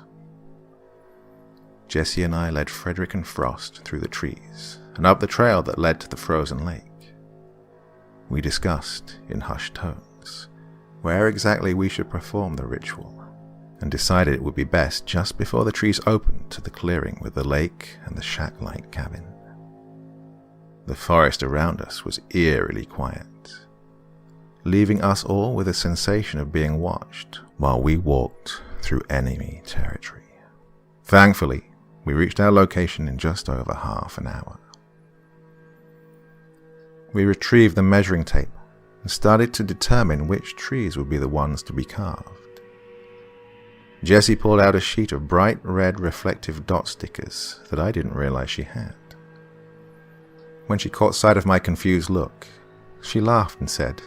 Jessie and I led Frederick and Frost through the trees and up the trail that led to the frozen lake. We discussed, in hushed tones, where exactly we should perform the ritual, and decided it would be best just before the trees opened to the clearing with the lake and the shack-like cabin. The forest around us was eerily quiet, leaving us all with a sensation of being watched while we walked through enemy territory. Thankfully, we reached our location in just over half an hour. We retrieved the measuring tape and started to determine which trees would be the ones to be carved. Jessie pulled out a sheet of bright red reflective dot stickers that I didn't realize she had. When she caught sight of my confused look, she laughed and said,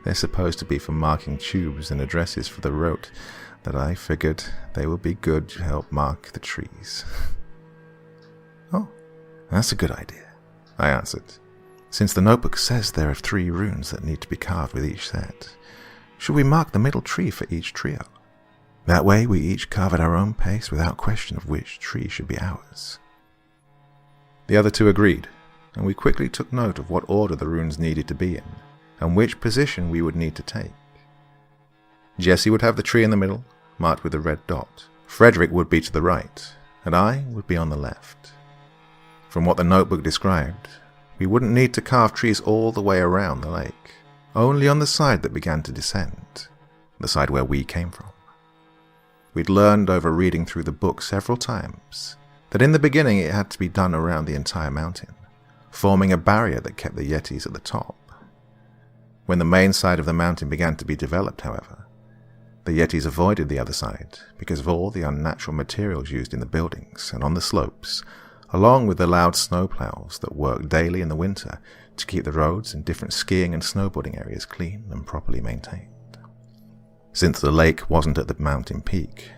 "They're supposed to be for marking tubes and addresses for the route, that I figured they would be good to help mark the trees." "Oh, that's a good idea," I answered. "Since the notebook says there are 3 runes that need to be carved with each set, should we mark the middle tree for each trio? That way we each carve at our own pace without question of which tree should be ours." The other 2 agreed, and we quickly took note of what order the runes needed to be in, and which position we would need to take. Jessie would have the tree in the middle, marked with a red dot. Frederick would be to the right, and I would be on the left. From what the notebook described, we wouldn't need to carve trees all the way around the lake, only on the side that began to descend, the side where we came from. We'd learned over reading through the book several times that in the beginning it had to be done around the entire mountain, forming a barrier that kept the Yetis at the top. When the main side of the mountain began to be developed, however, the Yetis avoided the other side because of all the unnatural materials used in the buildings and on the slopes, along with the loud snowplows that worked daily in the winter to keep the roads and different skiing and snowboarding areas clean and properly maintained. Since the lake wasn't at the mountain peak,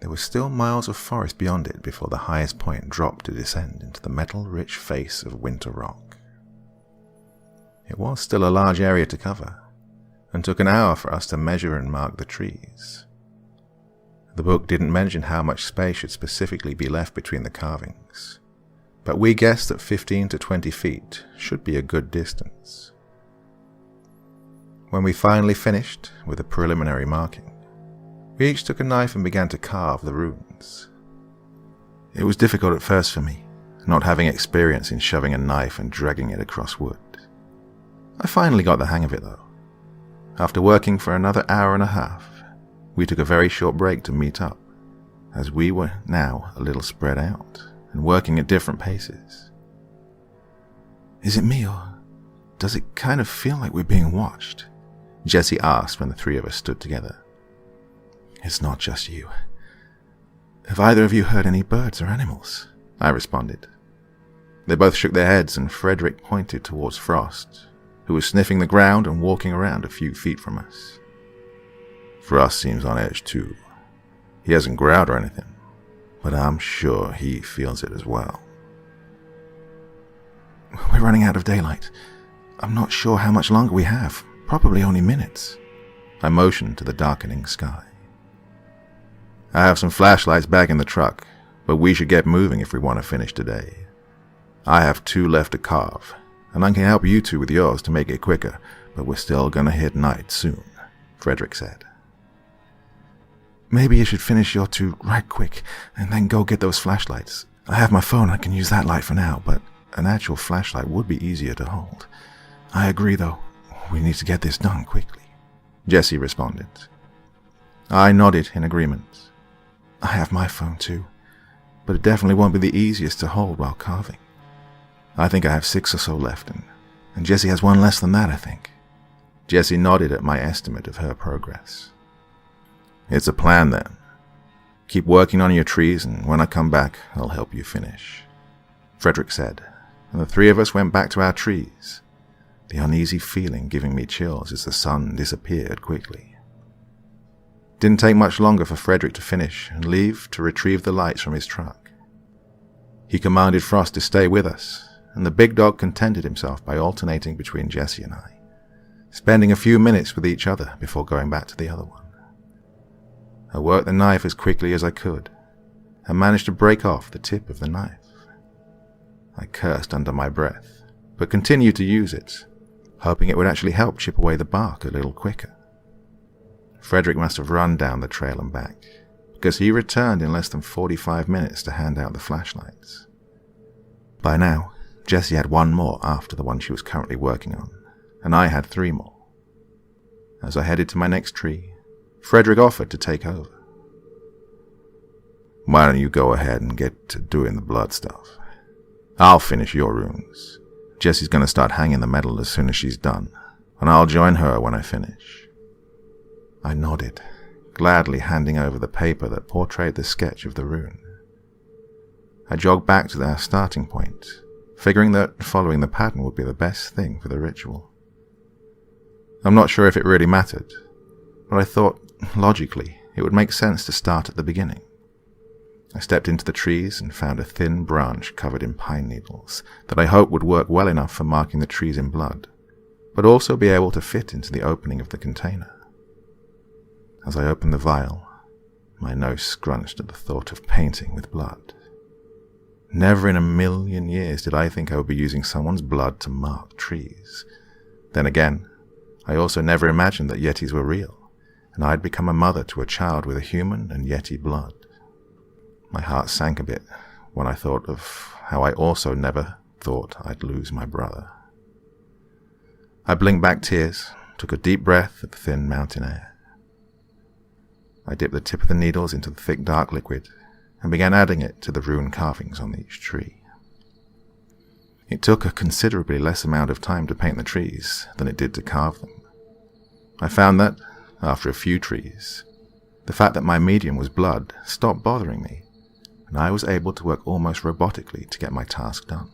there was still miles of forest beyond it before the highest point dropped to descend into the metal-rich face of winter rock. It was still a large area to cover, and took an hour for us to measure and mark the trees. The book didn't mention how much space should specifically be left between the carvings, but we guessed that 15 to 20 feet should be a good distance. When we finally finished with the preliminary marking, we each took a knife and began to carve the runes. It was difficult at first for me, not having experience in shoving a knife and dragging it across wood. I finally got the hang of it though. After working for another hour and a half, we took a very short break to meet up, as we were now a little spread out and working at different paces. Is it me, or does it kind of feel like we're being watched? Jesse asked when the three of us stood together. It's not just you. Have either of you heard any birds or animals? I responded. They both shook their heads, and Frederick pointed towards Frost, who was sniffing the ground and walking around a few feet from us. Frost seems on edge too. He hasn't growled or anything, but I'm sure he feels it as well. We're running out of daylight. I'm not sure how much longer we have. Probably only minutes. I motioned to the darkening sky. I have some flashlights back in the truck, but we should get moving if we want to finish today. I have 2 left to carve, and I can help you 2 with yours to make it quicker, but we're still gonna hit night soon, Frederick said. Maybe you should finish your 2 right quick, and then go get those flashlights. I have my phone, I can use that light for now, but an actual flashlight would be easier to hold. I agree though, we need to get this done quickly, Jesse responded. I nodded in agreement. I have my phone too, but it definitely won't be the easiest to hold while carving. I think I have 6 or so left, and Jessie has 1 less than that, I think. Jessie nodded at my estimate of her progress. It's a plan then. Keep working on your trees, and when I come back, I'll help you finish, Frederick said, and the 3 of us went back to our trees, the uneasy feeling giving me chills as the sun disappeared quickly. Didn't take much longer for Frederick to finish and leave to retrieve the lights from his truck. He commanded Frost to stay with us, and the big dog contented himself by alternating between Jessie and I, spending a few minutes with each other before going back to the other one. I worked the knife as quickly as I could, and managed to break off the tip of the knife. I cursed under my breath, but continued to use it, hoping it would actually help chip away the bark a little quicker. Frederick must have run down the trail and back, because he returned in less than 45 minutes to hand out the flashlights. By now, Jessie had 1 more after the one she was currently working on, and I had 3 more. As I headed to my next tree, Frederick offered to take over. Why don't you go ahead and get to doing the blood stuff? I'll finish your runes. Jessie's going to start hanging the metal as soon as she's done, and I'll join her when I finish. I nodded, gladly handing over the paper that portrayed the sketch of the rune. I jogged back to our starting point, figuring that following the pattern would be the best thing for the ritual. I'm not sure if it really mattered, but I thought, logically, it would make sense to start at the beginning. I stepped into the trees and found a thin branch covered in pine needles that I hoped would work well enough for marking the trees in blood, but also be able to fit into the opening of the container. As I opened the vial, my nose scrunched at the thought of painting with blood. Never in a million years did I think I would be using someone's blood to mark trees. Then again, I also never imagined that Yetis were real, and I'd become a mother to a child with a human and Yeti blood. My heart sank a bit when I thought of how I also never thought I'd lose my brother. I blinked back tears, took a deep breath of the thin mountain air. I dipped the tip of the needles into the thick dark liquid and began adding it to the rune carvings on each tree. It took a considerably less amount of time to paint the trees than it did to carve them. I found that, after a few trees, the fact that my medium was blood stopped bothering me, and I was able to work almost robotically to get my task done.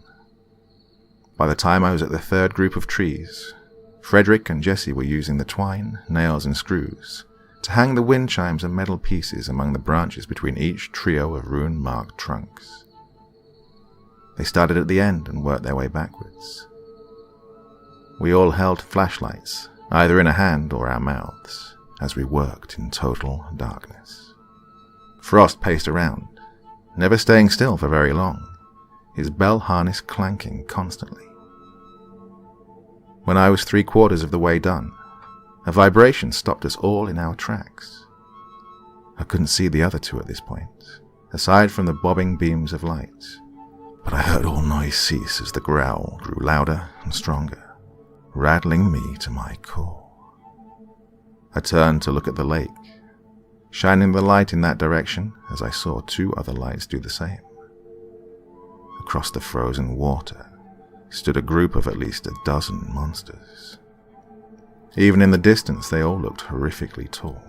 By the time I was at the third group of trees, Frederick and Jesse were using the twine, nails, and screws to hang the wind chimes and metal pieces among the branches between each trio of rune-marked trunks. They started at the end and worked their way backwards. We all held flashlights, either in a hand or our mouths, as we worked in total darkness. Frost paced around, never staying still for very long, his bell harness clanking constantly. When I was 3/4 of the way done, a vibration stopped us all in our tracks. I couldn't see the other two at this point, aside from the bobbing beams of light, but I heard all noise cease as the growl grew louder and stronger, rattling me to my core. I turned to look at the lake, shining the light in that direction as I saw 2 other lights do the same. Across the frozen water stood a group of at least a dozen monsters. Even in the distance, they all looked horrifically tall,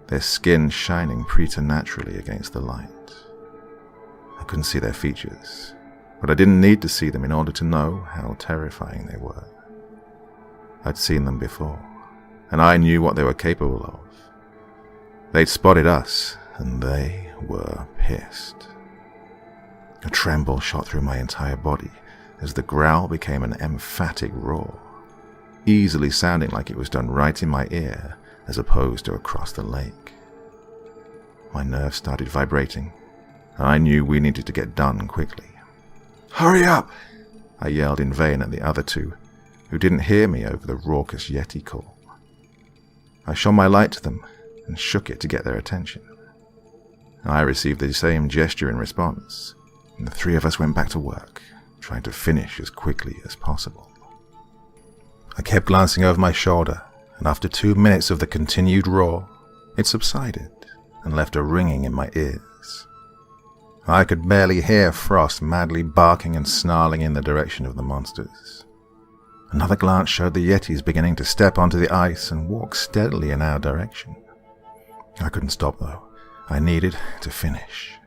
their skin shining preternaturally against the light. I couldn't see their features, but I didn't need to see them in order to know how terrifying they were. I'd seen them before, and I knew what they were capable of. They'd spotted us, and they were pissed. A tremble shot through my entire body as the growl became an emphatic roar, easily sounding like it was done right in my ear as opposed to across the lake. My nerves started vibrating, and I knew we needed to get done quickly. "Hurry up!" I yelled in vain at the other 2, who didn't hear me over the raucous Yeti call. I shone my light to them and shook it to get their attention. I received the same gesture in response, and the 3 of us went back to work, trying to finish as quickly as possible. I kept glancing over my shoulder, and after 2 minutes of the continued roar, it subsided and left a ringing in my ears. I could barely hear Frost madly barking and snarling in the direction of the monsters. Another glance showed the Yetis beginning to step onto the ice and walk steadily in our direction. I couldn't stop though. I needed to finish.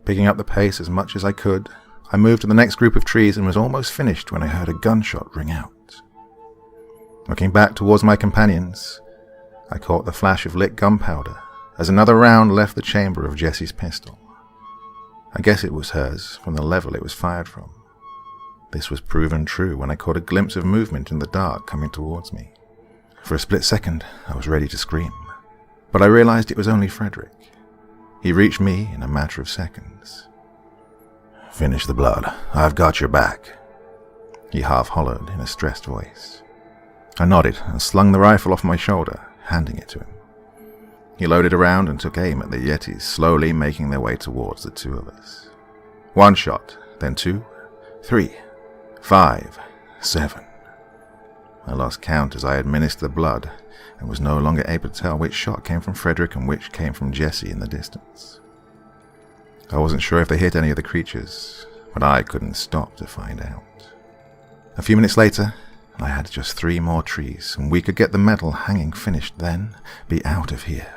Picking up the pace as much as I could, I moved to the next group of trees and was almost finished when I heard a gunshot ring out. Looking back towards my companions, I caught the flash of lit gunpowder as another round left the chamber of Jessie's pistol. I guess it was hers from the level it was fired from. This was proven true when I caught a glimpse of movement in the dark coming towards me. For a split second, I was ready to scream, but I realized it was only Frederick. He reached me in a matter of seconds. "Finish the blood. I've got your back," he half-hollowed in a stressed voice. I nodded and slung the rifle off my shoulder, handing it to him. He loaded around and took aim at the Yetis, slowly making their way towards the 2 of us. 1 shot, then 2, 3, 5, 7. I lost count as I administered the blood and was no longer able to tell which shot came from Frederick and which came from Jesse in the distance. I wasn't sure if they hit any of the creatures, but I couldn't stop to find out. A few minutes later, I had just 3 more trees, and we could get the metal hanging finished, then be out of here.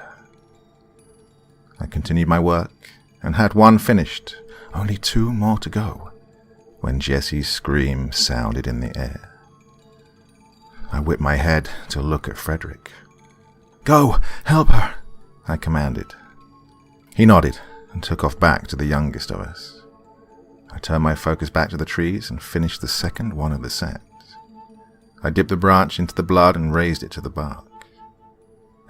I continued my work, and had 1 finished, only 2 more to go, when Jesse's scream sounded in the air. I whipped my head to look at Frederick. "Go, help her," I commanded. He nodded and took off back to the youngest of us. I turned my focus back to the trees and finished the second one of the set. I dipped the branch into the blood and raised it to the bark.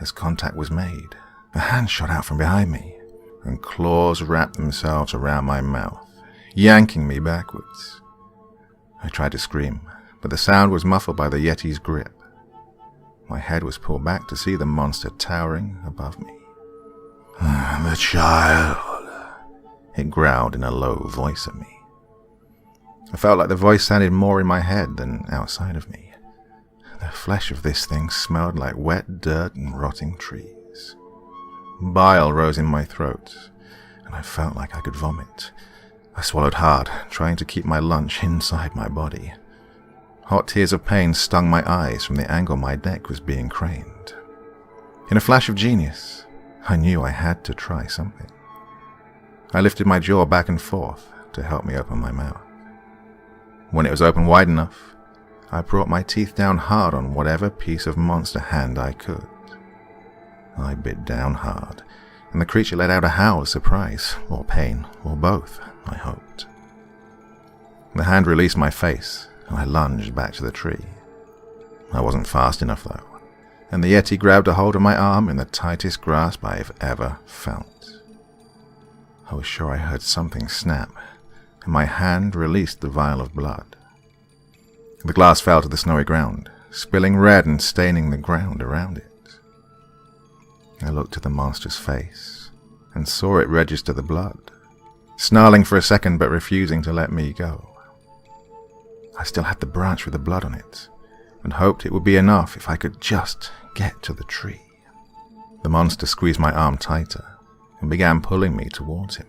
As contact was made, a hand shot out from behind me, and claws wrapped themselves around my mouth, yanking me backwards. I tried to scream, but the sound was muffled by the Yeti's grip. My head was pulled back to see the monster towering above me. "The child," it growled in a low voice at me. I felt like the voice sounded more in my head than outside of me. The flesh of this thing smelled like wet dirt and rotting trees. Bile rose in my throat, and I felt like I could vomit. I swallowed hard, trying to keep my lunch inside my body. Hot tears of pain stung my eyes from the angle my neck was being craned. In a flash of genius, I knew I had to try something. I lifted my jaw back and forth to help me open my mouth. When it was open wide enough, I brought my teeth down hard on whatever piece of monster hand I could. I bit down hard, and the creature let out a howl of surprise, or pain, or both, I hoped. The hand released my face, and I lunged back to the tree. I wasn't fast enough, though, and the Yeti grabbed a hold of my arm in the tightest grasp I've ever felt. I was sure I heard something snap, and my hand released the vial of blood. The glass fell to the snowy ground, spilling red and staining the ground around it. I looked at the monster's face, and saw it register the blood, snarling for a second but refusing to let me go. I still had the branch with the blood on it, and hoped it would be enough if I could just get to the tree. The monster squeezed my arm tighter, and began pulling me towards him.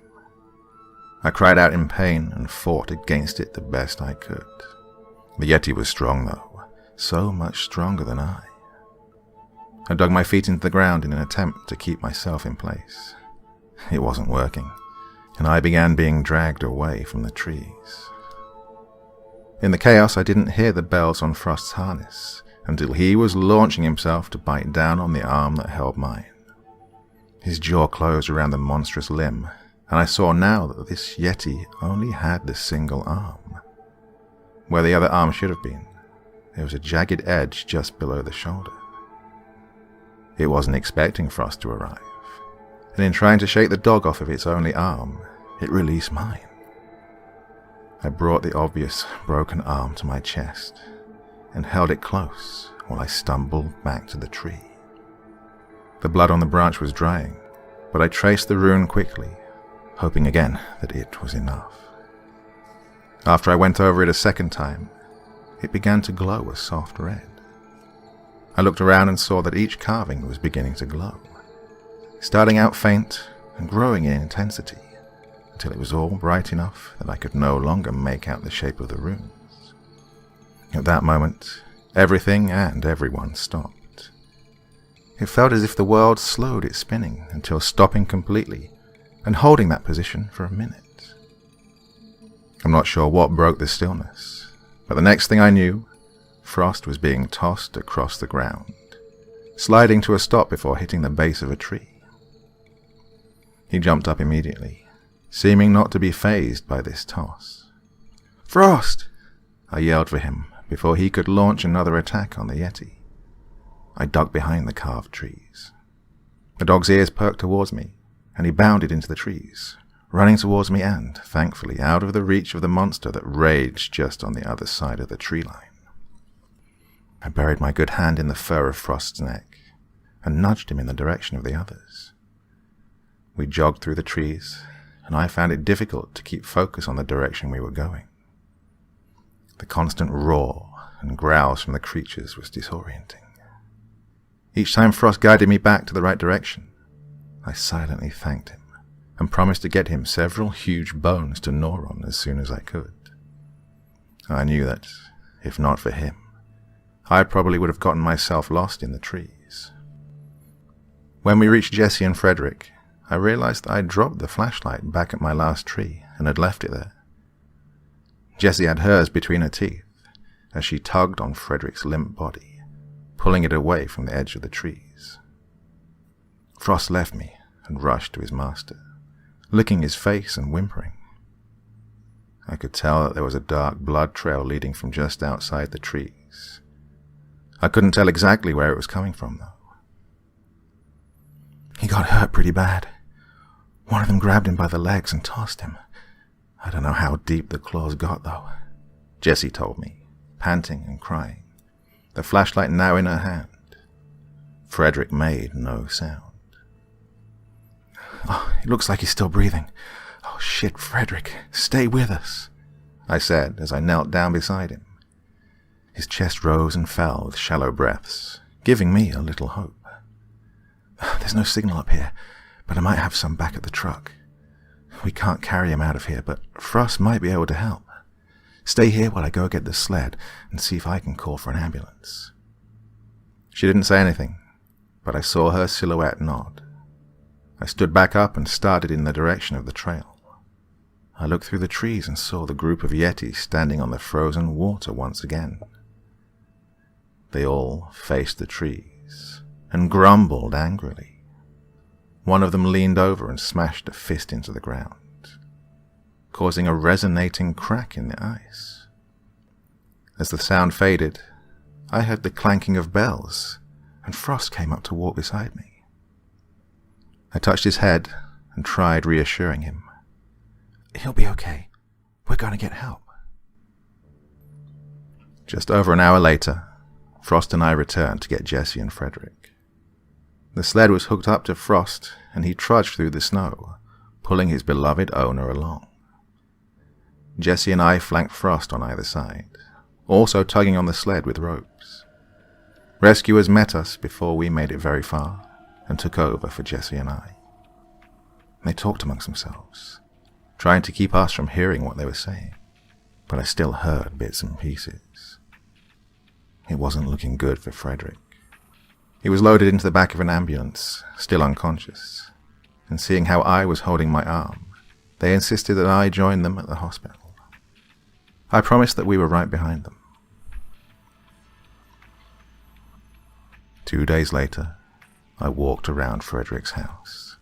I cried out in pain and fought against it the best I could. The Yeti was strong, though, so much stronger than I. I dug my feet into the ground in an attempt to keep myself in place. It wasn't working, and I began being dragged away from the trees. In the chaos, I didn't hear the bells on Frost's harness until he was launching himself to bite down on the arm that held mine. His jaw closed around the monstrous limb, and I saw now that this Yeti only had the single arm. Where the other arm should have been, there was a jagged edge just below the shoulder. It wasn't expecting Frost to arrive, and in trying to shake the dog off of its only arm, it released mine. I brought the obvious broken arm to my chest and held it close while I stumbled back to the tree. The blood on the branch was drying, but I traced the rune quickly, hoping again that it was enough. After I went over it a second time, it began to glow a soft red. I looked around and saw that each carving was beginning to glow, starting out faint and growing in intensity, until it was all bright enough that I could no longer make out the shape of the runes. At that moment, everything and everyone stopped. It felt as if the world slowed its spinning until stopping completely and holding that position for a minute. I'm not sure what broke the stillness, but the next thing I knew, Frost was being tossed across the ground, sliding to a stop before hitting the base of a tree. He jumped up immediately, seeming not to be fazed by this toss. "Frost!" I yelled for him before he could launch another attack on the Yeti. I ducked behind the carved trees. The dog's ears perked towards me, and he bounded into the trees, running towards me and, thankfully, out of the reach of the monster that raged just on the other side of the tree line. I buried my good hand in the fur of Frost's neck and nudged him in the direction of the others. We jogged through the trees, and I found it difficult to keep focus on the direction we were going. The constant roar and growls from the creatures was disorienting. Each time Frost guided me back to the right direction, I silently thanked him and promised to get him several huge bones to gnaw on as soon as I could. I knew that, if not for him, I probably would have gotten myself lost in the trees. When we reached Jesse and Frederick, I realized that I'd dropped the flashlight back at my last tree and had left it there. Jessie had hers between her teeth as she tugged on Frederick's limp body, pulling it away from the edge of the trees. Frost left me and rushed to his master, licking his face and whimpering. I could tell that there was a dark blood trail leading from just outside the trees. I couldn't tell exactly where it was coming from, though. "He got hurt pretty bad. One of them grabbed him by the legs and tossed him. I don't know how deep the claws got, though," Jessie told me, panting and crying, the flashlight now in her hand. Frederick made no sound. "Oh, it looks like he's still breathing. Oh, shit, Frederick, stay with us," I said as I knelt down beside him. His chest rose and fell with shallow breaths, giving me a little hope. "There's no signal up here, but I might have some back at the truck. We can't carry him out of here, but Frost might be able to help. Stay here while I go get the sled and see if I can call for an ambulance." She didn't say anything, but I saw her silhouette nod. I stood back up and started in the direction of the trail. I looked through the trees and saw the group of Yetis standing on the frozen water once again. They all faced the trees and grumbled angrily. One of them leaned over and smashed a fist into the ground, causing a resonating crack in the ice. As the sound faded, I heard the clanking of bells, and Frost came up to walk beside me. I touched his head and tried reassuring him. "He'll be okay. We're going to get help." Just over an hour later, Frost and I returned to get Jesse and Frederick. The sled was hooked up to Frost, and he trudged through the snow, pulling his beloved owner along. Jesse and I flanked Frost on either side, also tugging on the sled with ropes. Rescuers met us before we made it very far, and took over for Jesse and I. They talked amongst themselves, trying to keep us from hearing what they were saying, but I still heard bits and pieces. It wasn't looking good for Frederick. He was loaded into the back of an ambulance, still unconscious, and seeing how I was holding my arm, they insisted that I join them at the hospital. I promised that we were right behind them. 2 days later, I walked around Frederick's house,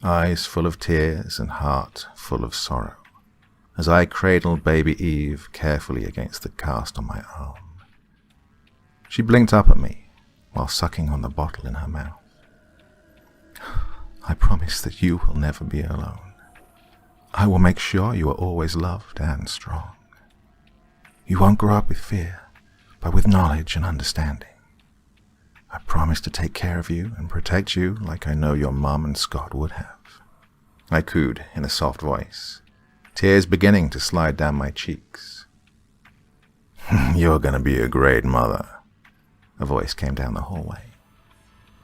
eyes full of tears and heart full of sorrow, as I cradled baby Eve carefully against the cast on my arm. She blinked up at me while sucking on the bottle in her mouth. "I promise that you will never be alone. I will make sure you are always loved and strong. You won't grow up with fear, but with knowledge and understanding. I promise to take care of you and protect you like I know your mom and Scott would have," I cooed in a soft voice, tears beginning to slide down my cheeks. "You're gonna be a great mother," a voice came down the hallway.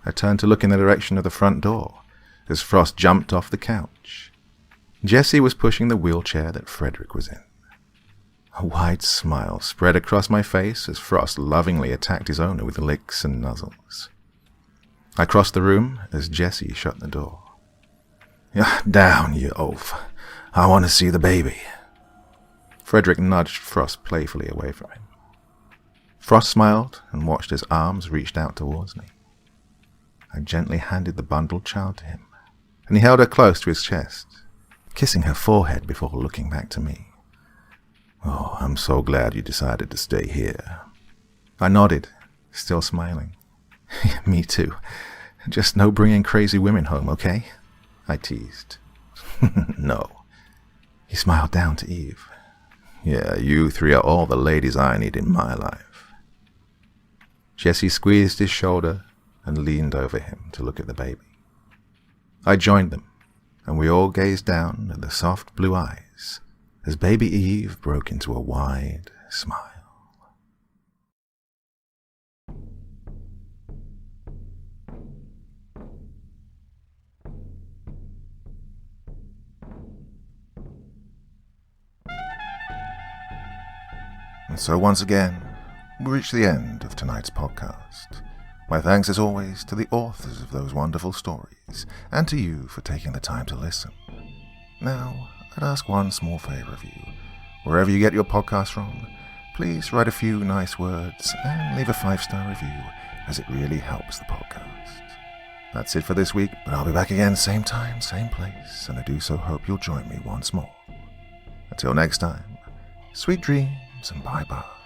I turned to look in the direction of the front door as Frost jumped off the couch. Jesse was pushing the wheelchair that Frederick was in. A wide smile spread across my face as Frost lovingly attacked his owner with licks and nuzzles. I crossed the room as Jesse shut the door. "Down, you oaf. I want to see the baby." Frederick nudged Frost playfully away from him. Frost smiled and watched as arms reached out towards me. I gently handed the bundled child to him, and he held her close to his chest, kissing her forehead before looking back to me. "Oh, I'm so glad you decided to stay here." I nodded, still smiling. "Me too. Just no bringing crazy women home, okay?" I teased. "No." He smiled down to Eve. "Yeah, you three are all the ladies I need in my life." Jesse squeezed his shoulder and leaned over him to look at the baby. I joined them, and we all gazed down at the soft blue eyes as baby Eve broke into a wide smile. And so once again, we reach the end of tonight's podcast. My thanks as always to the authors of those wonderful stories, and to you for taking the time to listen. Now, I'd ask one small favor of you. Wherever you get your podcast from, please write a few nice words and leave a 5-star review, as it really helps the podcast. That's it for this week, but I'll be back again same time, same place, and I do so hope you'll join me once more. Until next time, sweet dreams and bye-bye.